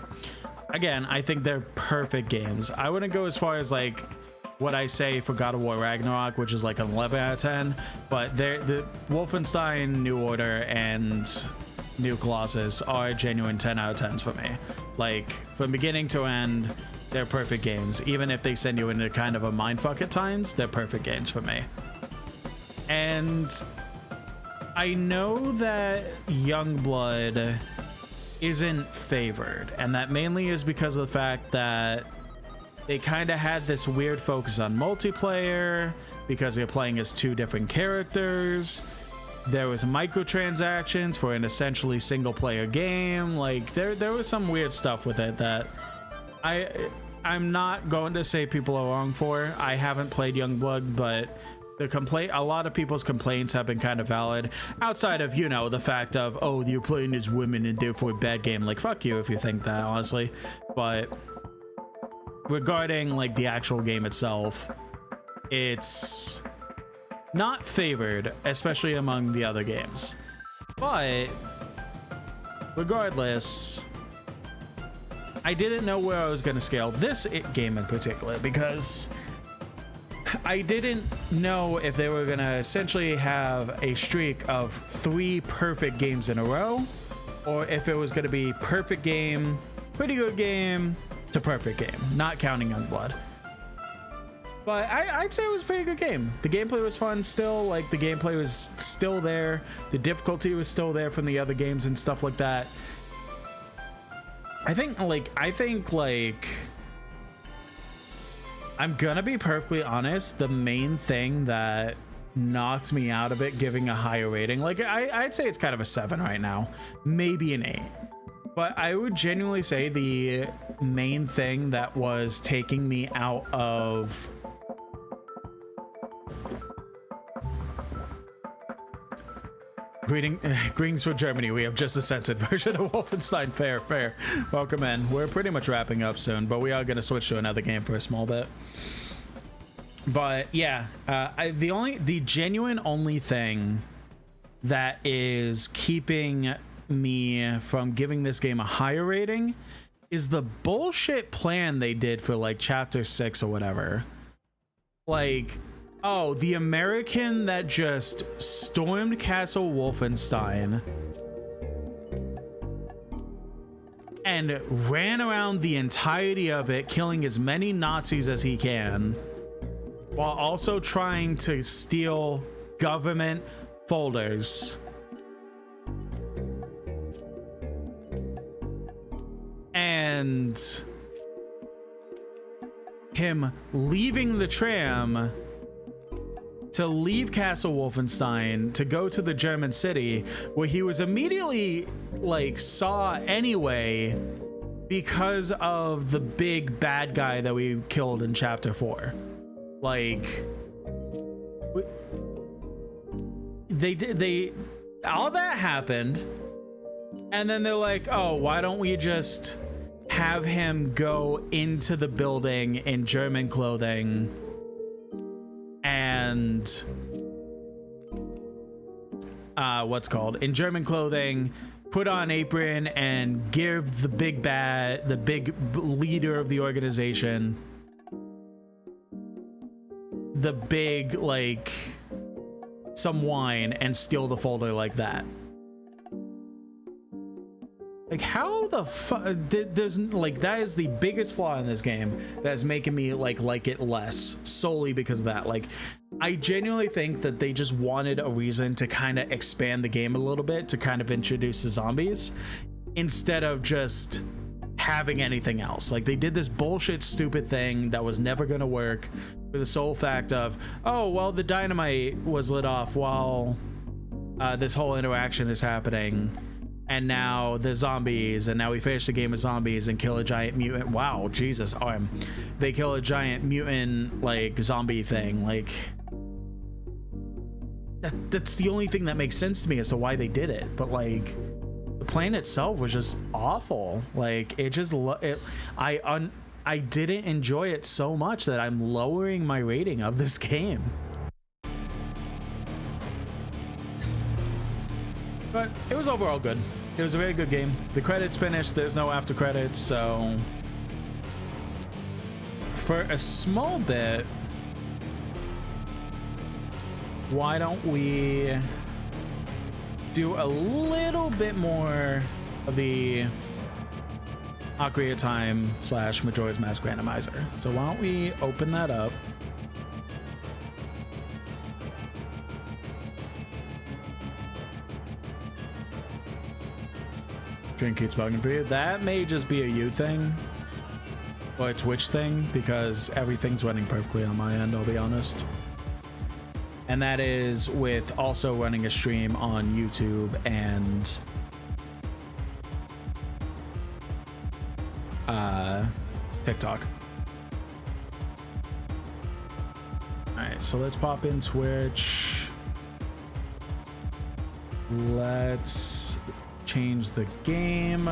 Again, I think they're perfect games. I wouldn't go as far as like what I say for God of War Ragnarok, which is like an 11 out of 10, but the Wolfenstein New Order and New Colossus are genuine 10 out of 10s for me. Like from beginning to end, they're perfect games. Even if they send you into kind of a mindfuck at times, they're perfect games for me. And I know that Youngblood isn't favored, and that mainly is because of the fact that they kind of had this weird focus on multiplayer because they're playing as two different characters. There was microtransactions for an essentially single player game. Like there was some weird stuff with it that I'm not going to say people are wrong for. I haven't played Youngblood, but a lot of people's complaints have been kind of valid, outside of, you know, the fact of, oh, you're playing as women and therefore bad game. Like, fuck you if you think that, honestly. But regarding like the actual game itself, it's not favored, especially among the other games. But regardless, I didn't know where I was going to scale this game in particular, because I didn't know if they were going to essentially have a streak of 3 perfect games in a row, or if it was going to be perfect game, pretty good game, to perfect game, not counting Youngblood. But I'd say it was a pretty good game. The gameplay was fun still, like the gameplay was still there. The difficulty was still there from the other games and stuff like that. I think I'm gonna be perfectly honest, the main thing that knocked me out of it giving a higher rating, like I'd say it's kind of a 7 right now, maybe an 8. But I would genuinely say the main thing that was taking me out of greetings from Germany. We have just a censored version of Wolfenstein. Fair. Welcome in. We're pretty much wrapping up soon, but we are going to switch to another game for a small bit. But yeah, the genuine only thing that is keeping me from giving this game a higher rating is the bullshit plan they did for like chapter 6 or whatever. Like, oh, the American that just stormed Castle Wolfenstein and ran around the entirety of it, killing as many Nazis as he can, while also trying to steal government folders. And him leaving the tram to leave Castle Wolfenstein to go to the German city, where he was immediately like saw anyway because of the big bad guy that we killed in chapter 4. Like they all that happened, and then they're like, oh, why don't we just have him go into the building in German clothing and in German clothing, put on apron and give the big leader of the organization the big, like, some wine and steal the folder like that. Like, how the fuck? There's like, that is the biggest flaw in this game that is making me like it less, solely because of that. Like, I genuinely think that they just wanted a reason to kind of expand the game a little bit, to kind of introduce the zombies, instead of just having anything else. Like, they did this bullshit stupid thing that was never gonna work, for the sole fact of, oh, well, the dynamite was lit off while this whole interaction is happening, and now the zombies, and now we finish the game of zombies and kill a giant mutant. Wow, Jesus, they kill a giant mutant like zombie thing. Like that's the only thing that makes sense to me as to why they did it. But like the plan itself was just awful. Like it just I didn't enjoy it so much that I'm lowering my rating of this game. But it was overall good. It was a very good game. The credits finished. There's no after credits, so for a small bit, why don't we do a little bit more of the Ocarina of Time / Majora's Mask randomizer. So why don't we open that up? Drink keeps bugging for you. That may just be a you thing or a Twitch thing because everything's running perfectly on my end, I'll be honest. And that is with also running a stream on YouTube and TikTok. Alright, so let's pop in Twitch. Let's change the game.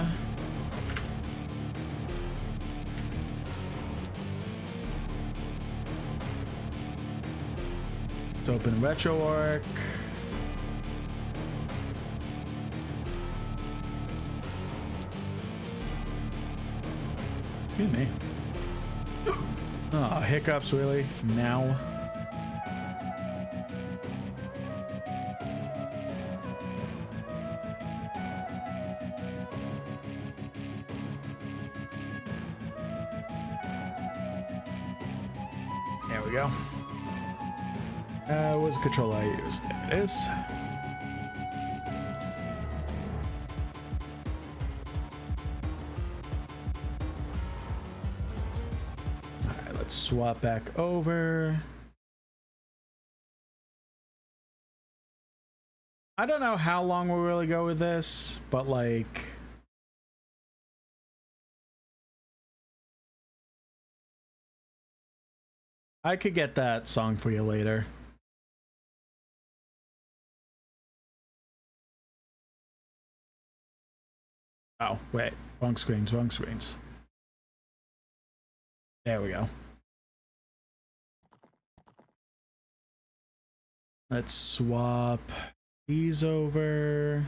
Let's open RetroArch. Excuse me. Oh, hiccups, really? Now? There we go. What's the controller I use? There it is. Alright, let's swap back over. I don't know how long we'll really go with this, but like I could get that song for you later. Oh, wait. Wrong screens, wrong screens. There we go. Let's swap these over.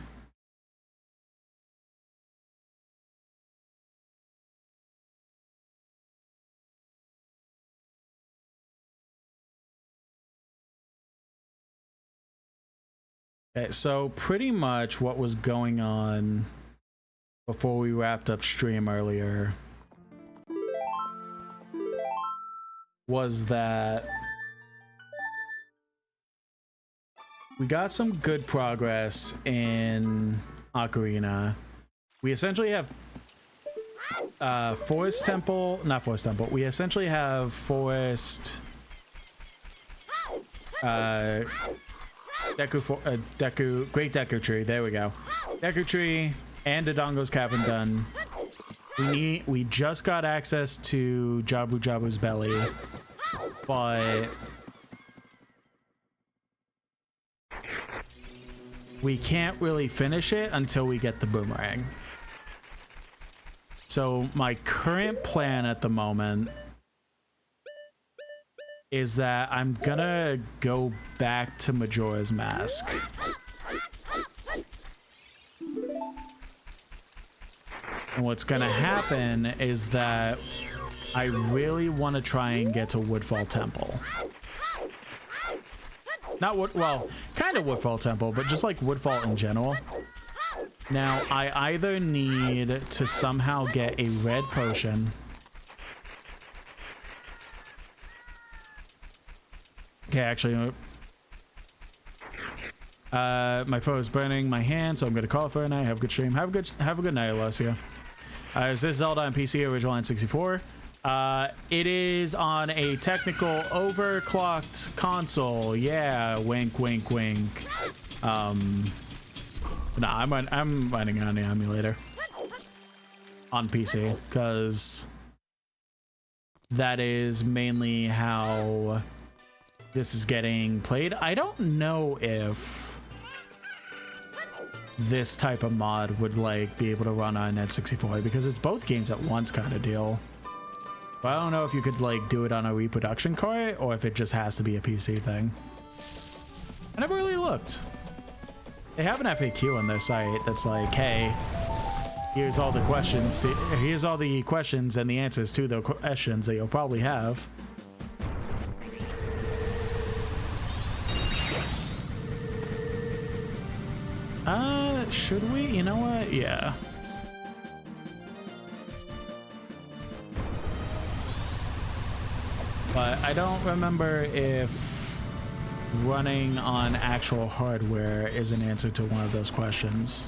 Okay, so pretty much what was going on before we wrapped up stream earlier was that we got some good progress in Ocarina. We essentially have Forest Temple, not Forest Temple. We essentially have Forest Great Deku Tree. There we go. Deku Tree and Dodongo's Cavern done. We just got access to Jabu Jabu's belly, but we can't really finish it until we get the boomerang. So my current plan at the moment is that I'm gonna go back to Majora's Mask. And what's gonna happen is that I really want to try and get to Woodfall Temple. Not well, kind of Woodfall Temple, but just like Woodfall in general. Now, I either need to somehow get a red potion. Okay, actually, my phone is burning my hand, so I'm gonna call it for a night. Have a good stream. Have a good night, Alessia. Is this Zelda on PC, original N64? It is on a technical overclocked console. Yeah, wink, wink, wink. No, I'm running on the emulator on PC because that is mainly how this is getting played. I don't know if this type of mod would like be able to run on N64 because it's both games at once kind of deal. But I don't know if you could like do it on a reproduction card or if it just has to be a PC thing. I never really looked. They have an FAQ on their site that's like, hey, here's all the questions. Here's all the questions and the answers to the questions that you'll probably have. Should we? You know what? Yeah. But I don't remember if running on actual hardware is an answer to one of those questions.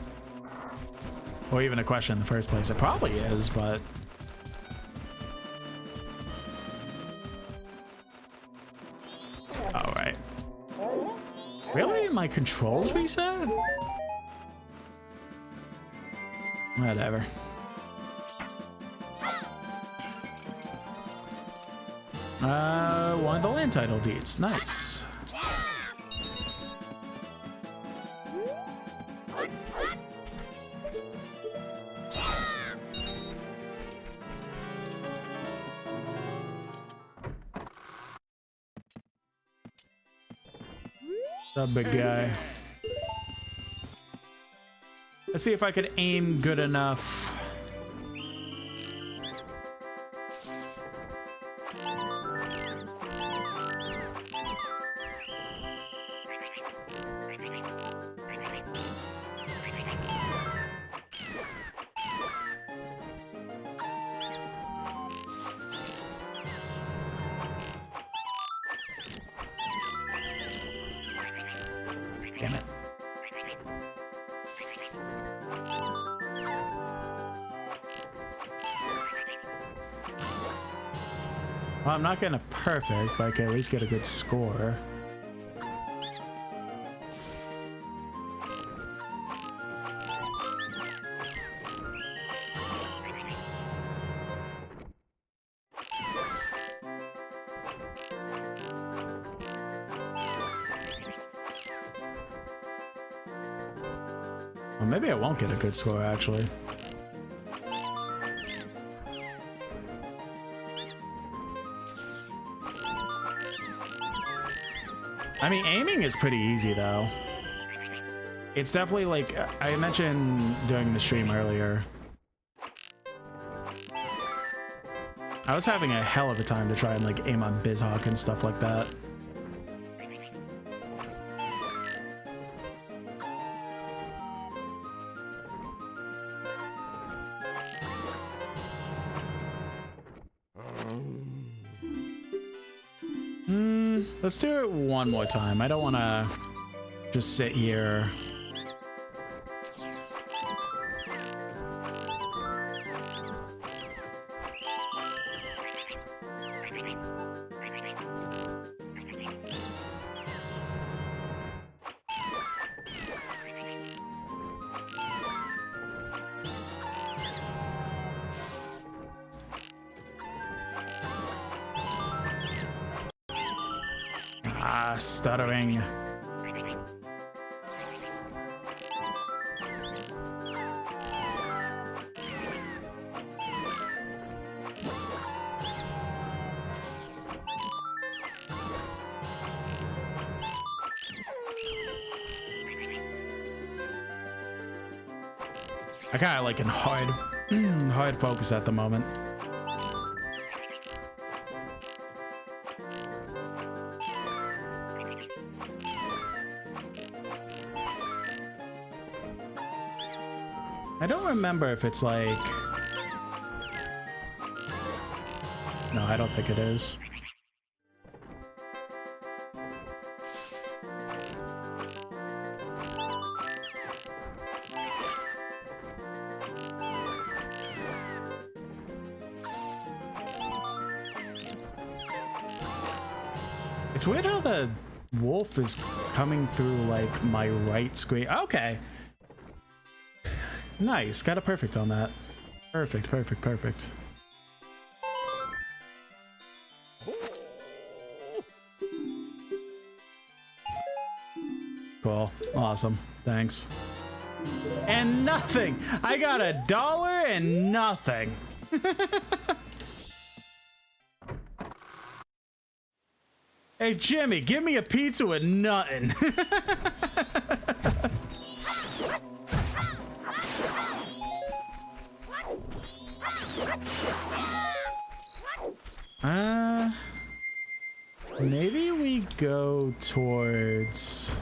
Or even a question in the first place. It probably is, but... Alright. Really? My controls reset? Whatever. One of the land title deeds. Nice. What's up, big guy? Let's see if I could aim good enough. Damn it. Well, I'm not getting a perfect, but I can at least get a good score. Well, maybe I won't get a good score, actually. I mean, aiming is pretty easy, though. It's definitely like I mentioned during the stream earlier. I was having a hell of a time to try and like aim on BizHawk and stuff like that. Let's do it one more time. I don't want to just sit here. Stuttering. I kind of like in hard focus at the moment. I don't remember if it's like... No, I don't think it is. It's weird how the wolf is coming through like my right screen. Okay. Nice. Got a perfect on that. Perfect, perfect, perfect. Cool. Awesome. Thanks. And nothing! I got $1 and nothing. Hey, Jimmy, give me a pizza with nothing. Maybe we go towards...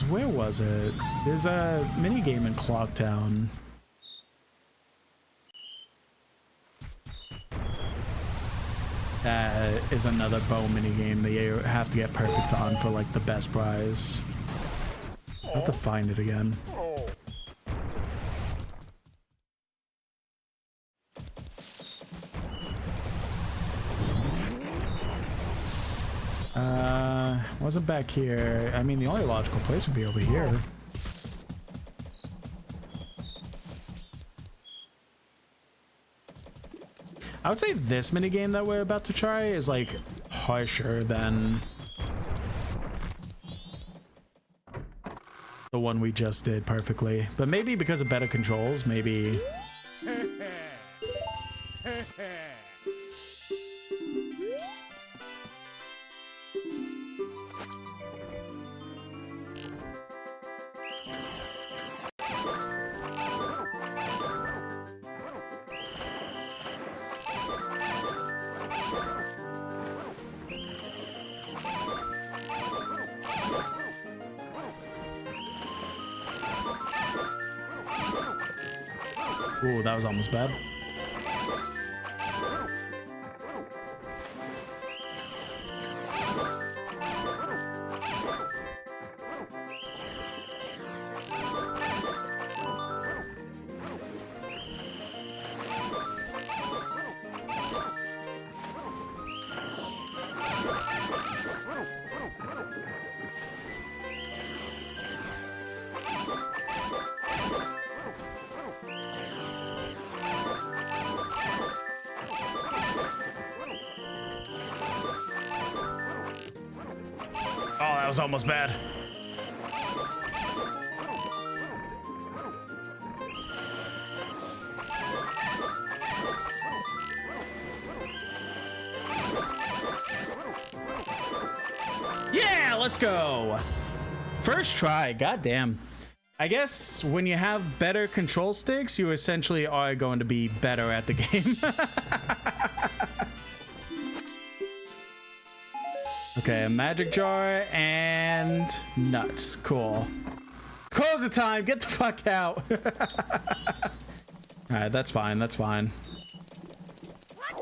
Where was it? There's a mini game in Clocktown. That is another bow mini game that you have to get perfect on for like the best prize. I have to find it again. Wasn't back here. I mean, the only logical place would be over here. I would say this minigame that we're about to try is like harsher than the one we just did perfectly. But maybe because of better controls, maybe... Ooh, that was almost bad. Was almost bad. Yeah, let's go. First try, goddamn. I guess when you have better control sticks, you essentially are going to be better at the game. Okay, a magic jar and nuts. Cool. Close the time. Get the fuck out. All right, that's fine. That's fine. All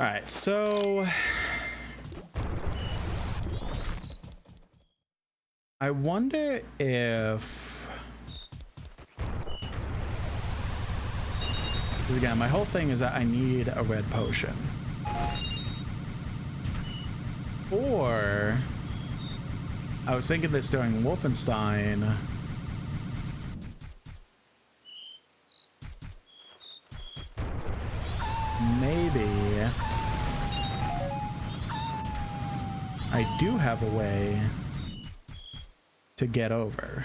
right, so I wonder if, again, my whole thing is that I need a red potion. Or I was thinking this during Wolfenstein. Maybe I do have a way to get over.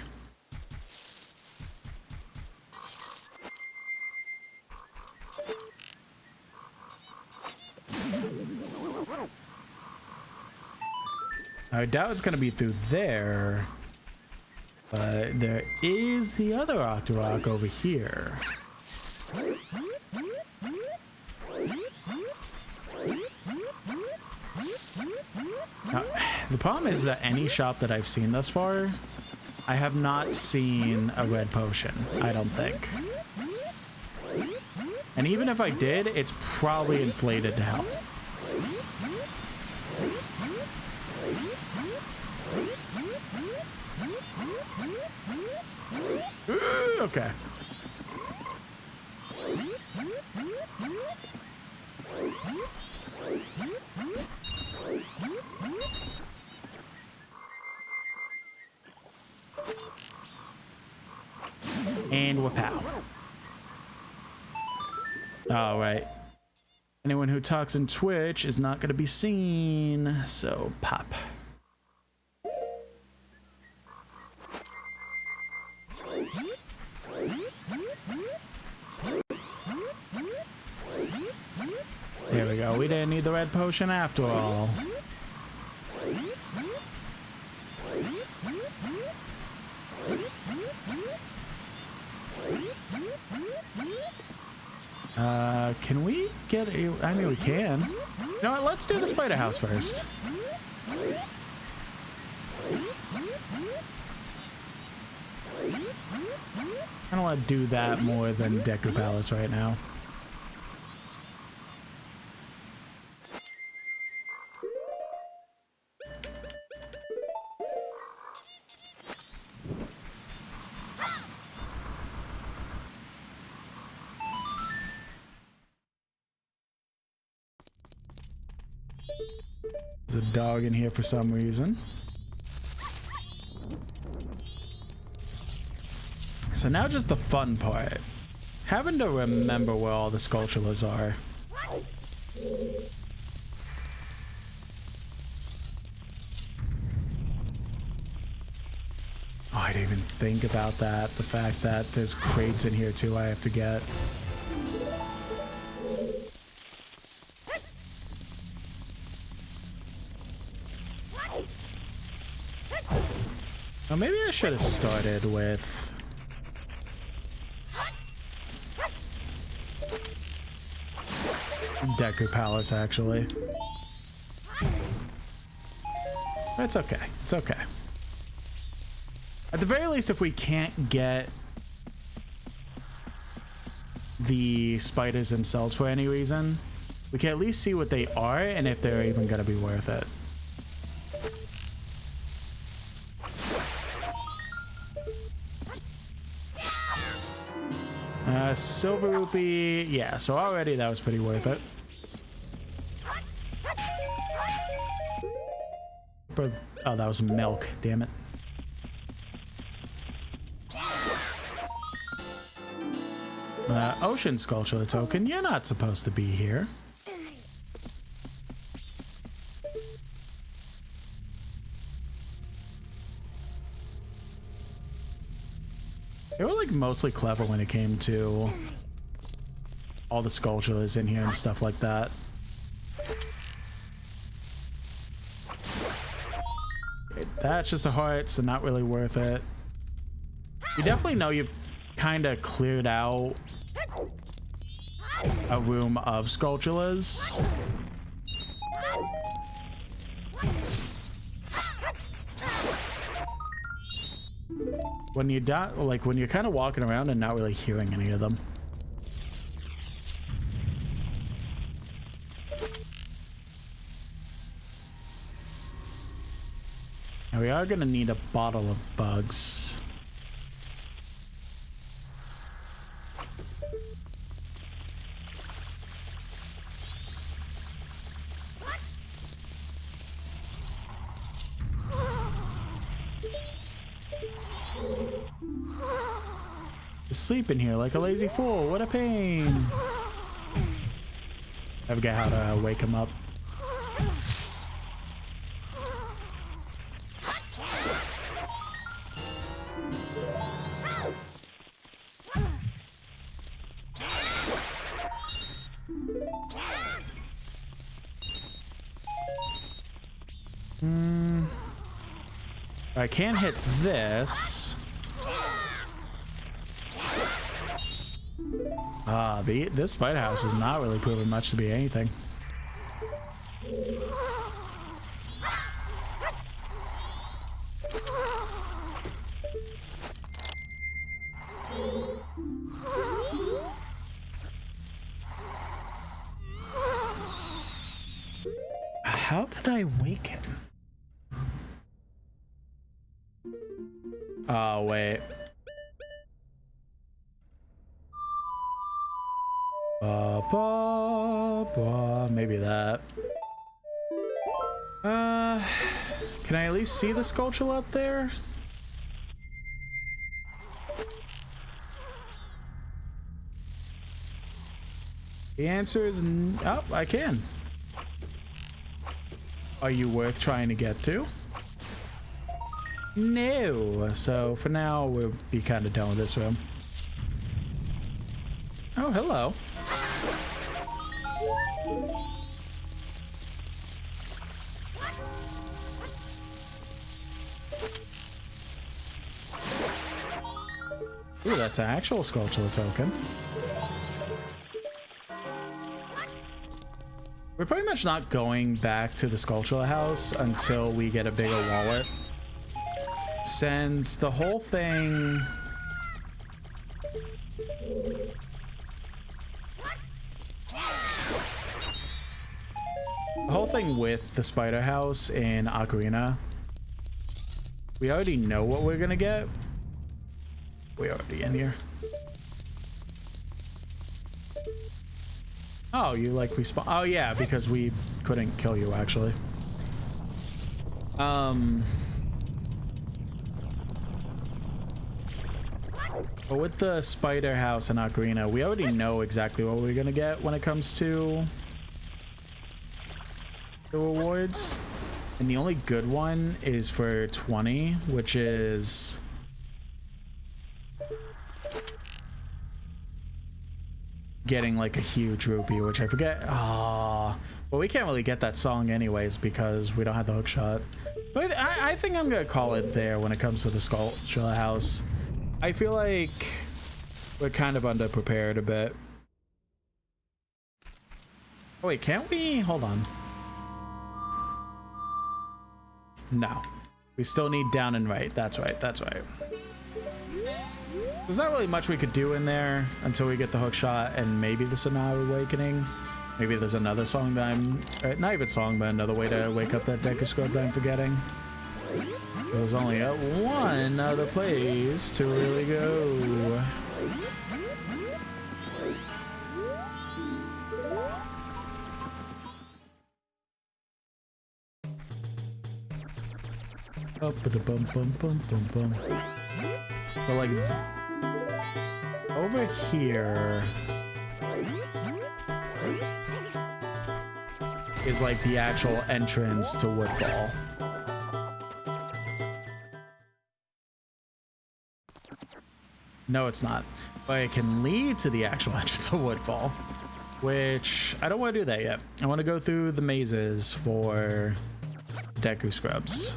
I doubt it's going to be through there, but there is the other Octorok over here. Now, the problem is that any shop that I've seen thus far, I have not seen a red potion, I don't think. And even if I did, it's probably inflated to hell. Okay. Wapow. All right. Anyone who talks in Twitch is not going to be seen, so pop. There we go. We didn't need the red potion after all. Can we get a... I mean, we can. You know what? Let's do the spider house first. I don't want to do that more than Deku Palace right now. There's a dog in here for some reason. So now just the fun part. Having to remember where all the Skulltulas are. Oh, I didn't even think about that. The fact that there's crates in here too I have to get. Oh, maybe I should have started with... Deku Palace, actually. It's okay. It's okay. At the very least, if we can't get the spiders themselves for any reason, we can at least see what they are and if they're even going to be worth it. Silver rupee, yeah, so already that was pretty worth it. But, oh, that was milk, damn it. Ocean Skulltula token, you're not supposed to be here. They were like mostly clever when it came to all the Skulltulas in here and stuff like that. Okay, that's just a heart, so not really worth it. You definitely know you've kind of cleared out a room of Skulltulas. When you like when you're kind of walking around and not really hearing any of them. Now we are gonna need a bottle of bugs. Sleep in here like a lazy fool. What a pain. I forget how to wake him up. I can't hit this. This spider house is not really proving much to be anything. How did I wake him? Oh, wait. Maybe that. Can I at least see the Skulltula up there? The answer is oh, I can. Are you worth trying to get to? No. So for now, we'll be kind of done with this room. Oh, hello. Ooh, that's an actual Sculpture token. We're pretty much not going back to the Sculpture house until we get a bigger wallet. Since the whole thing... The whole thing with the Spider House in Ocarina, we already know what we're gonna get. We're already in here. Oh, you like respawn? Oh yeah, because we couldn't kill you actually. But with the Spider House and Ocarina, we already know exactly what we're gonna get when it comes to the rewards. And the only good one is for 20, which is getting like a huge rupee, which I forget. Ah, well, we can't really get that song anyways because we don't have the hook shot. But I think I'm gonna call it there when it comes to the Sculpture House. I feel like we're kind of underprepared a bit. Oh wait, can't we? Hold on. No, we still need down and right. That's right. That's right. There's not really much we could do in there until we get the hook shot and maybe the Sonata Awakening. Maybe there's another song that I'm... not even song, but another way to wake up that Deku Scrub that I'm forgetting. There's only one other place to really go. Bum. So like... over here is like the actual entrance to Woodfall. No, it's not. But it can lead to the actual entrance to Woodfall, which I don't want to do that yet. I want to go through the mazes for Deku Scrubs.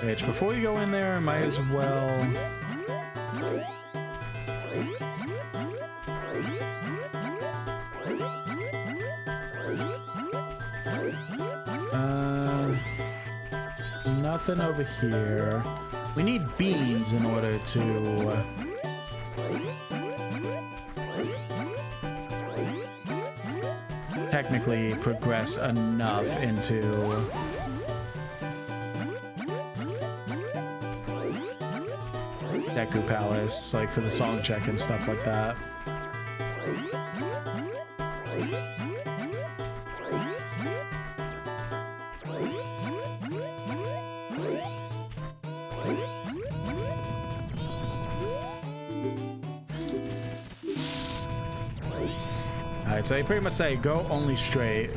Which, before we go in there, might as well... nothing over here. We need beans in order to... technically progress enough into... Deku Palace, like for the song check and stuff like that. Alright, so they pretty much say go only straight,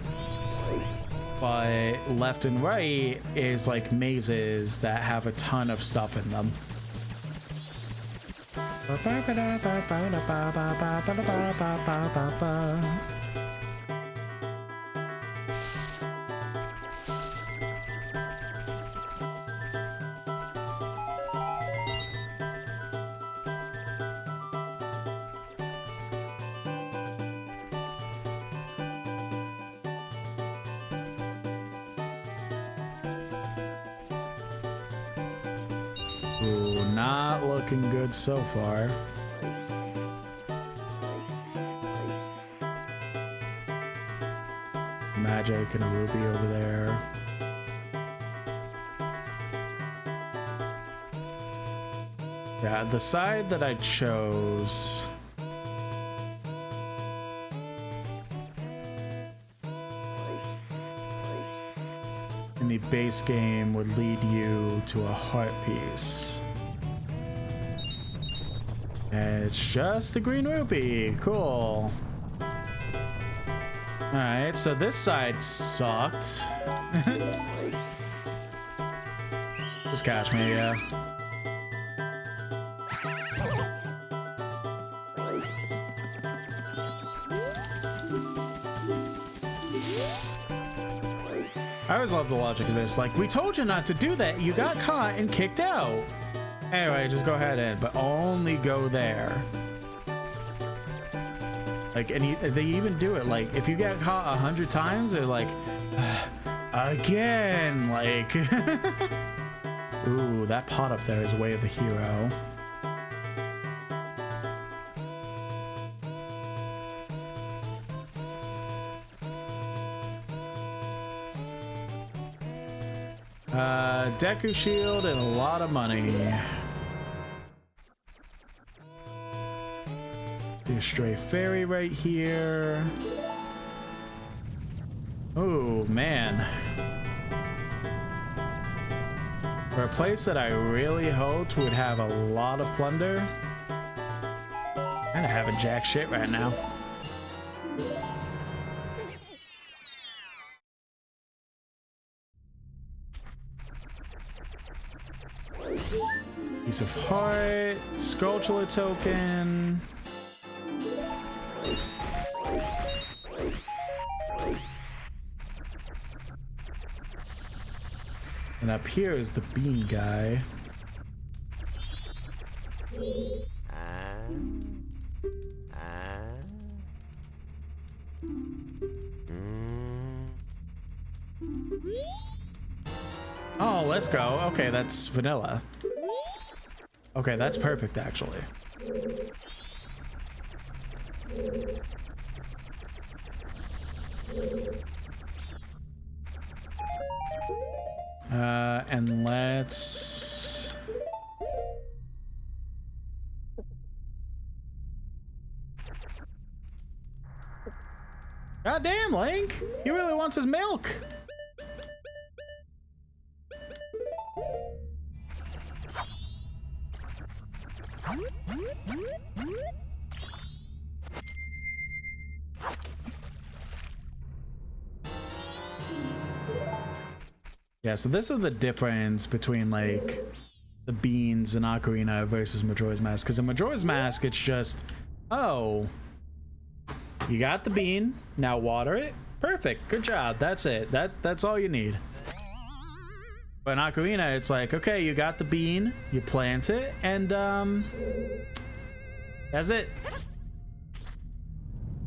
but left and right is like mazes that have a ton of stuff in them. Ooh, not looking good so far. Magic and a ruby over there. Yeah, the side that I chose... in the base game would lead you to a heart piece. And it's just a green rupee. Cool. Alright, so this side sucked. Just catch me, yeah. I always love the logic of this. Like, we told you not to do that. You got caught and kicked out. Anyway, just go ahead in, but only go there. Like, and they even do it. Like, if you get caught 100 times, they're like, again. Like, ooh, that pot up there is Way of the Hero. Deku shield and a lot of money. The stray fairy right here. Oh man. For a place that I really hoped would have a lot of plunder, kinda having jack shit right now. Piece of heart, Skulltula token. And up here is the bean guy. Oh, let's go. Okay, that's vanilla. Okay, that's perfect, actually. And let's... God damn, Link! He really wants his milk! Yeah, so this is the difference between, like, the beans in Ocarina versus Majora's Mask. Because in Majora's Mask, it's just, oh, you got the bean, now water it. Perfect, good job, that's it. That's all you need. But in Ocarina, it's like, okay, you got the bean, you plant it, and, that's it.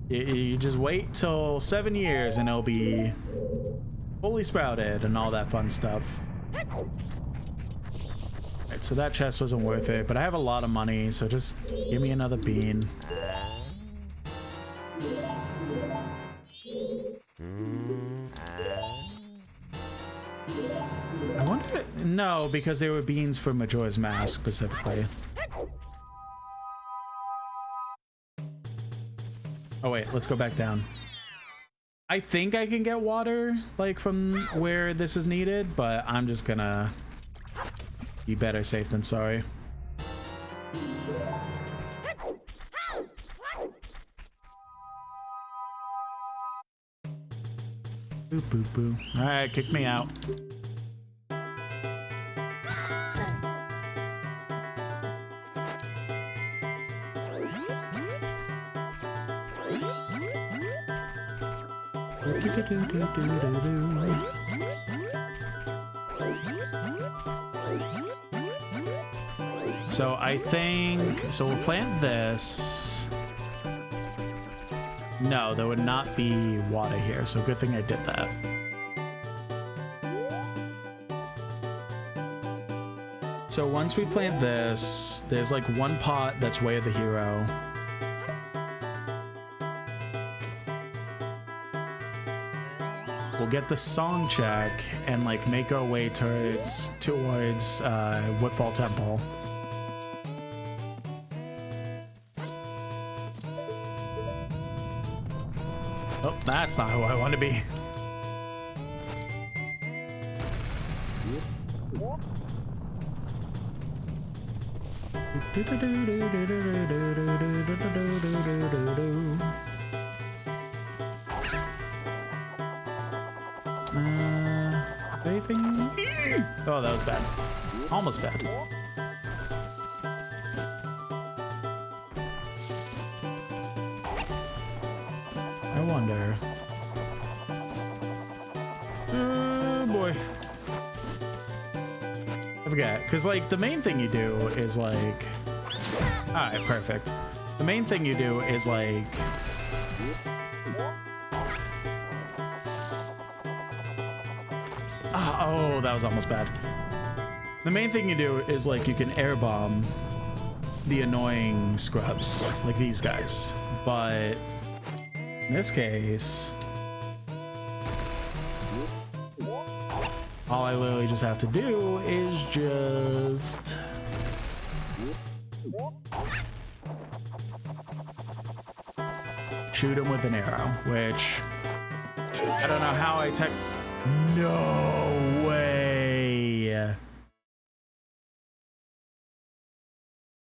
You just wait till 7 years and it'll be fully sprouted and all that fun stuff. Alright, so that chest wasn't worth it, but I have a lot of money, so just give me another bean. I wonder... No, because they were beans for Majora's Mask specifically. Oh wait, let's go back down. I think I can get water, like, from where this is needed, but I'm just gonna be better safe than sorry. Boop, boop, boop. Alright, kick me out. So I think, so we'll plant this. No, there would not be water here, so good thing I did that. So once we plant this, there's like one pot that's Way of the Hero. We'll get the song check and like make our way towards Woodfall Temple. Oh, that's not who I want to be. Oh, that was bad. Almost bad. I wonder. Oh boy. I forget, because like the main thing you do is like, all right, perfect. The main thing you do is like, oh, that was almost bad. The main thing you do is like you can air bomb the annoying scrubs like these guys, but in this case, all I literally just have to do is just shoot him with an arrow, which I don't know how I tech. No way.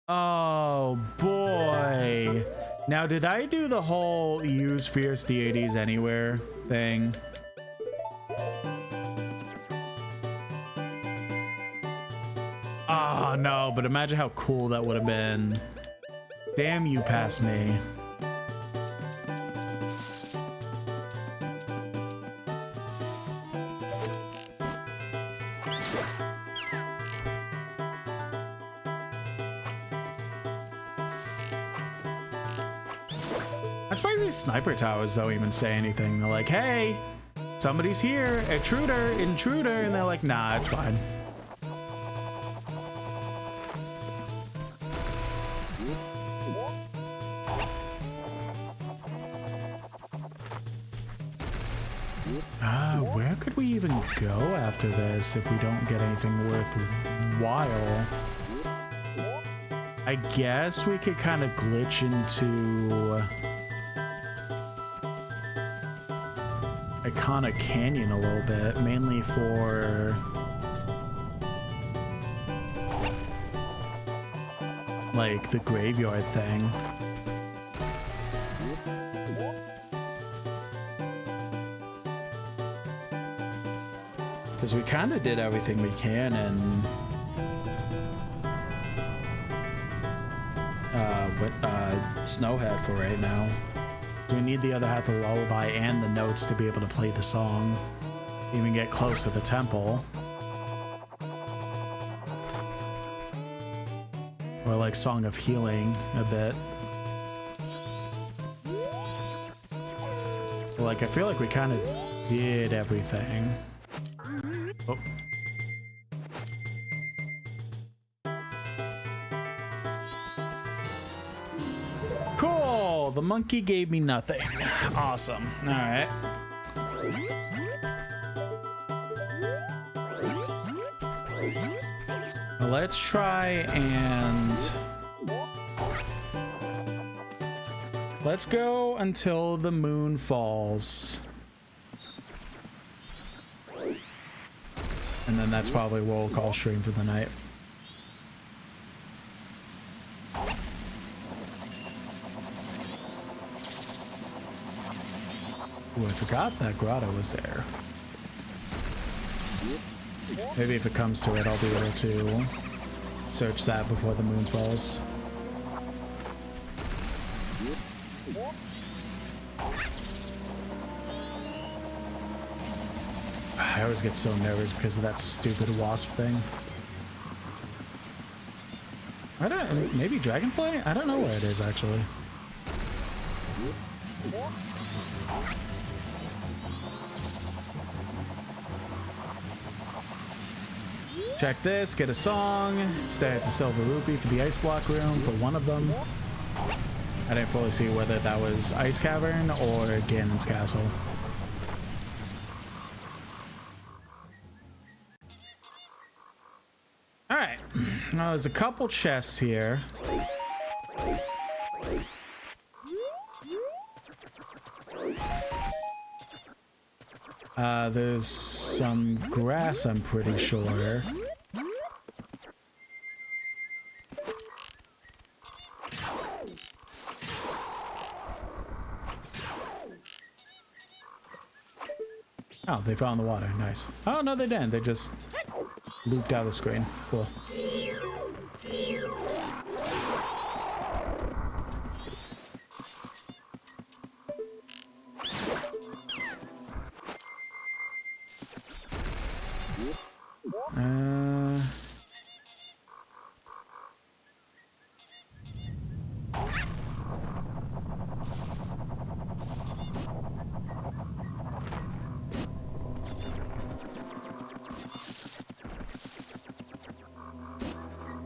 Oh boy. Now, did I do the whole use fierce deities anywhere thing? Oh no, but imagine how cool that would have been. Damn, you passed me. I'm surprised these sniper towers don't even say anything. They're like, hey, somebody's here, intruder, and they're like, nah, it's fine. Where could we even go after this if we don't get anything worthwhile? I guess we could kind of glitch into Iconic Canyon a little bit, mainly for like the graveyard thing. Because we kind of did everything we can in Snowhead for right now. We need the other half of the lullaby and the notes to be able to play the song, even get close to the temple. Or like Song of Healing a bit. Like, I feel like we kind of did everything. Oh. Cool! The monkey gave me nothing. Awesome. Alright. Let's try and... let's go until the moon falls. And then that's probably what we'll call stream for the night. Ooh, I forgot that grotto was there. Maybe if it comes to it, I'll be able to search that before the moon falls. I always get so nervous because of that stupid wasp thing. I don't, maybe Dragonfly? I don't know where it is actually. Check this, get a song. Instead, it's a silver rupee for the ice block room for one of them. I didn't fully see whether that was Ice Cavern or Ganon's Castle. Alright, now there's a couple chests here. There's some grass, I'm pretty sure. Oh, they found the water. Nice. Oh, no, they didn't. They just looped out of the screen. Cool.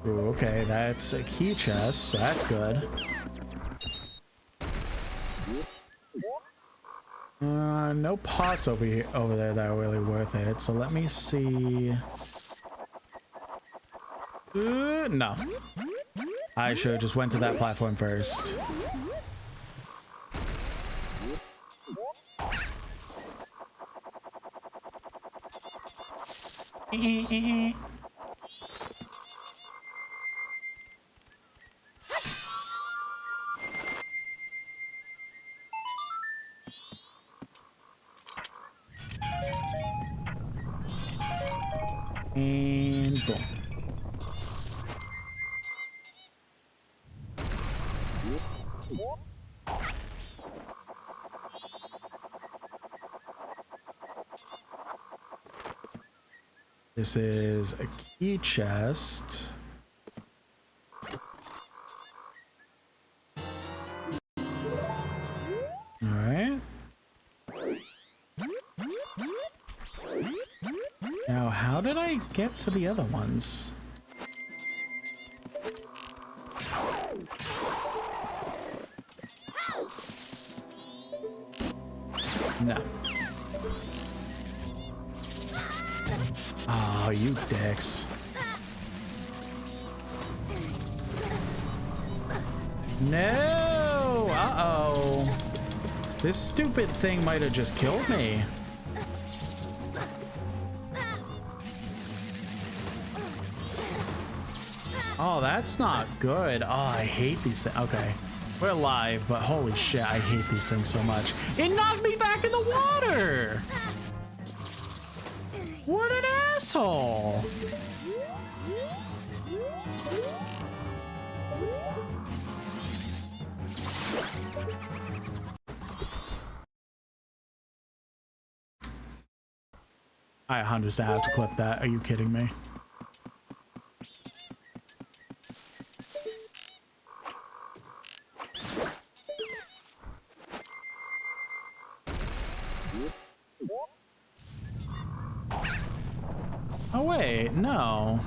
Ooh, okay, that's a key chest, so that's good. No pots over there that are really worth it. So let me see. No. I should have just went to that platform first. And boom. This is a key chest. All right. Now, how did I get to the other ones? No. Oh, you dicks. No! Uh-oh. This stupid thing might have just killed me. Oh, that's not good. Oh, I hate these things. Okay. We're alive, but holy shit, I hate these things so much. It knocked me back in the water! What an asshole! I 100% have to clip that. Are you kidding me? Oh wait, no.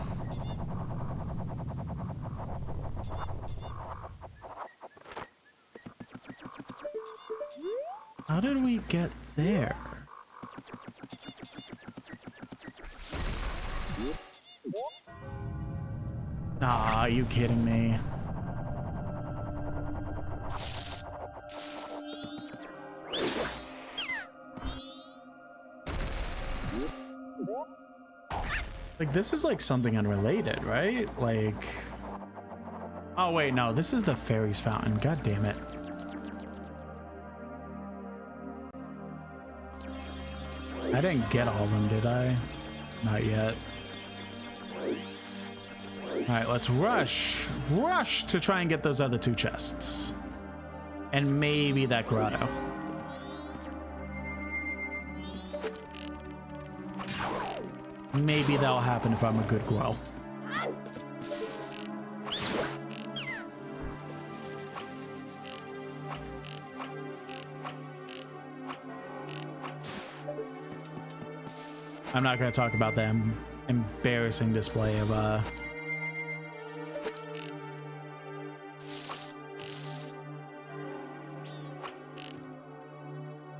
How did we get there? Ah, are you kidding me? Like, this is like something unrelated, right? Like... Oh wait, no, this is the fairies fountain. God damn it. I didn't get all of them, did I? Not yet. Alright, let's rush. Rush to try and get those other two chests. And maybe that grotto. Maybe that'll happen if I'm a good grow. I'm not going to talk about the embarrassing display of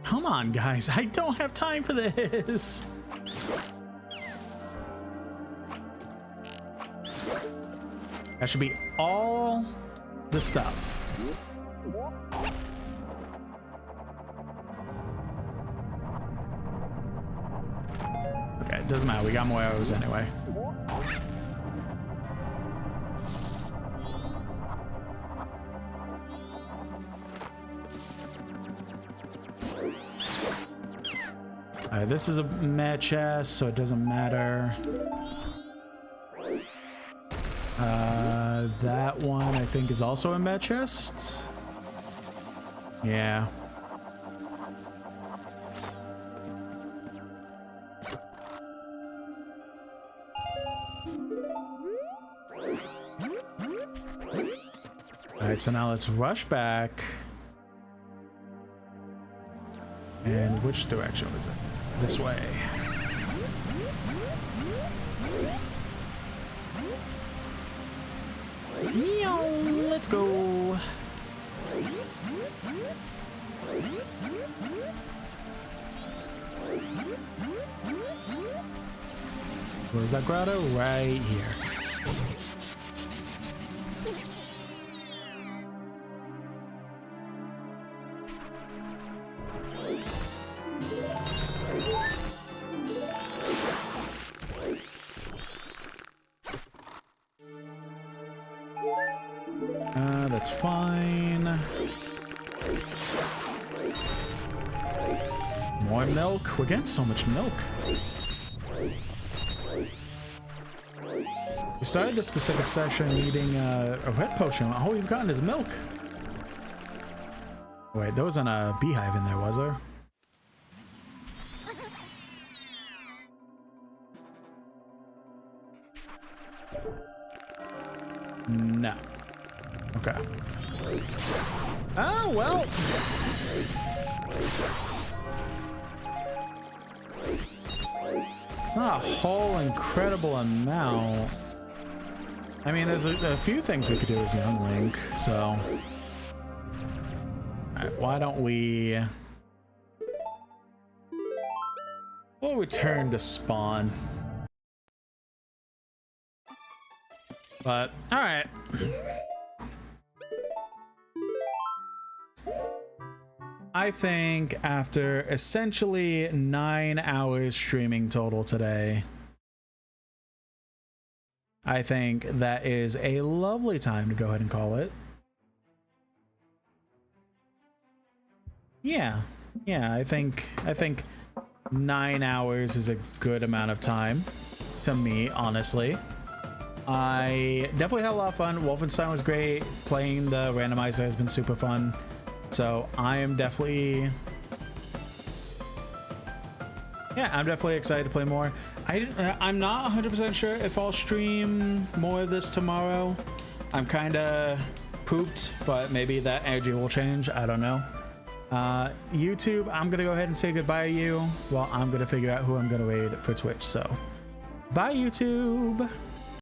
Come on, guys. I don't have time for this. That should be all the stuff. Okay, it doesn't matter. We got more arrows anyway. Alright, this is a meh chest, so it doesn't matter. That one I think is also in med chest. Yeah. All right, so now let's rush back. And which direction was it? This way. Meow, let's go. Where's that grotto? Right here. That's fine. More milk. We're getting so much milk. We started the specific section needing a red potion. All we've gotten is milk. Wait, there wasn't a beehive in there, was there? No. Okay. Oh, well. Not a whole incredible amount. I mean, there's a few things we could do as young Link, so. Alright, why don't we. We'll return to spawn. But, alright. I think after essentially 9 hours streaming total today, I think that is a lovely time to go ahead and call it. Yeah, I think 9 hours is a good amount of time to me, honestly. I definitely had a lot of fun. Wolfenstein was great. Playing the randomizer has been super fun. So I am definitely, I'm definitely excited to play more. I'm not 100% sure if I'll stream more of this tomorrow. I'm kind of pooped, but maybe that energy will change. I don't know. YouTube, I'm gonna go ahead and say goodbye to you while I'm gonna figure out who I'm gonna raid for Twitch. So bye, YouTube.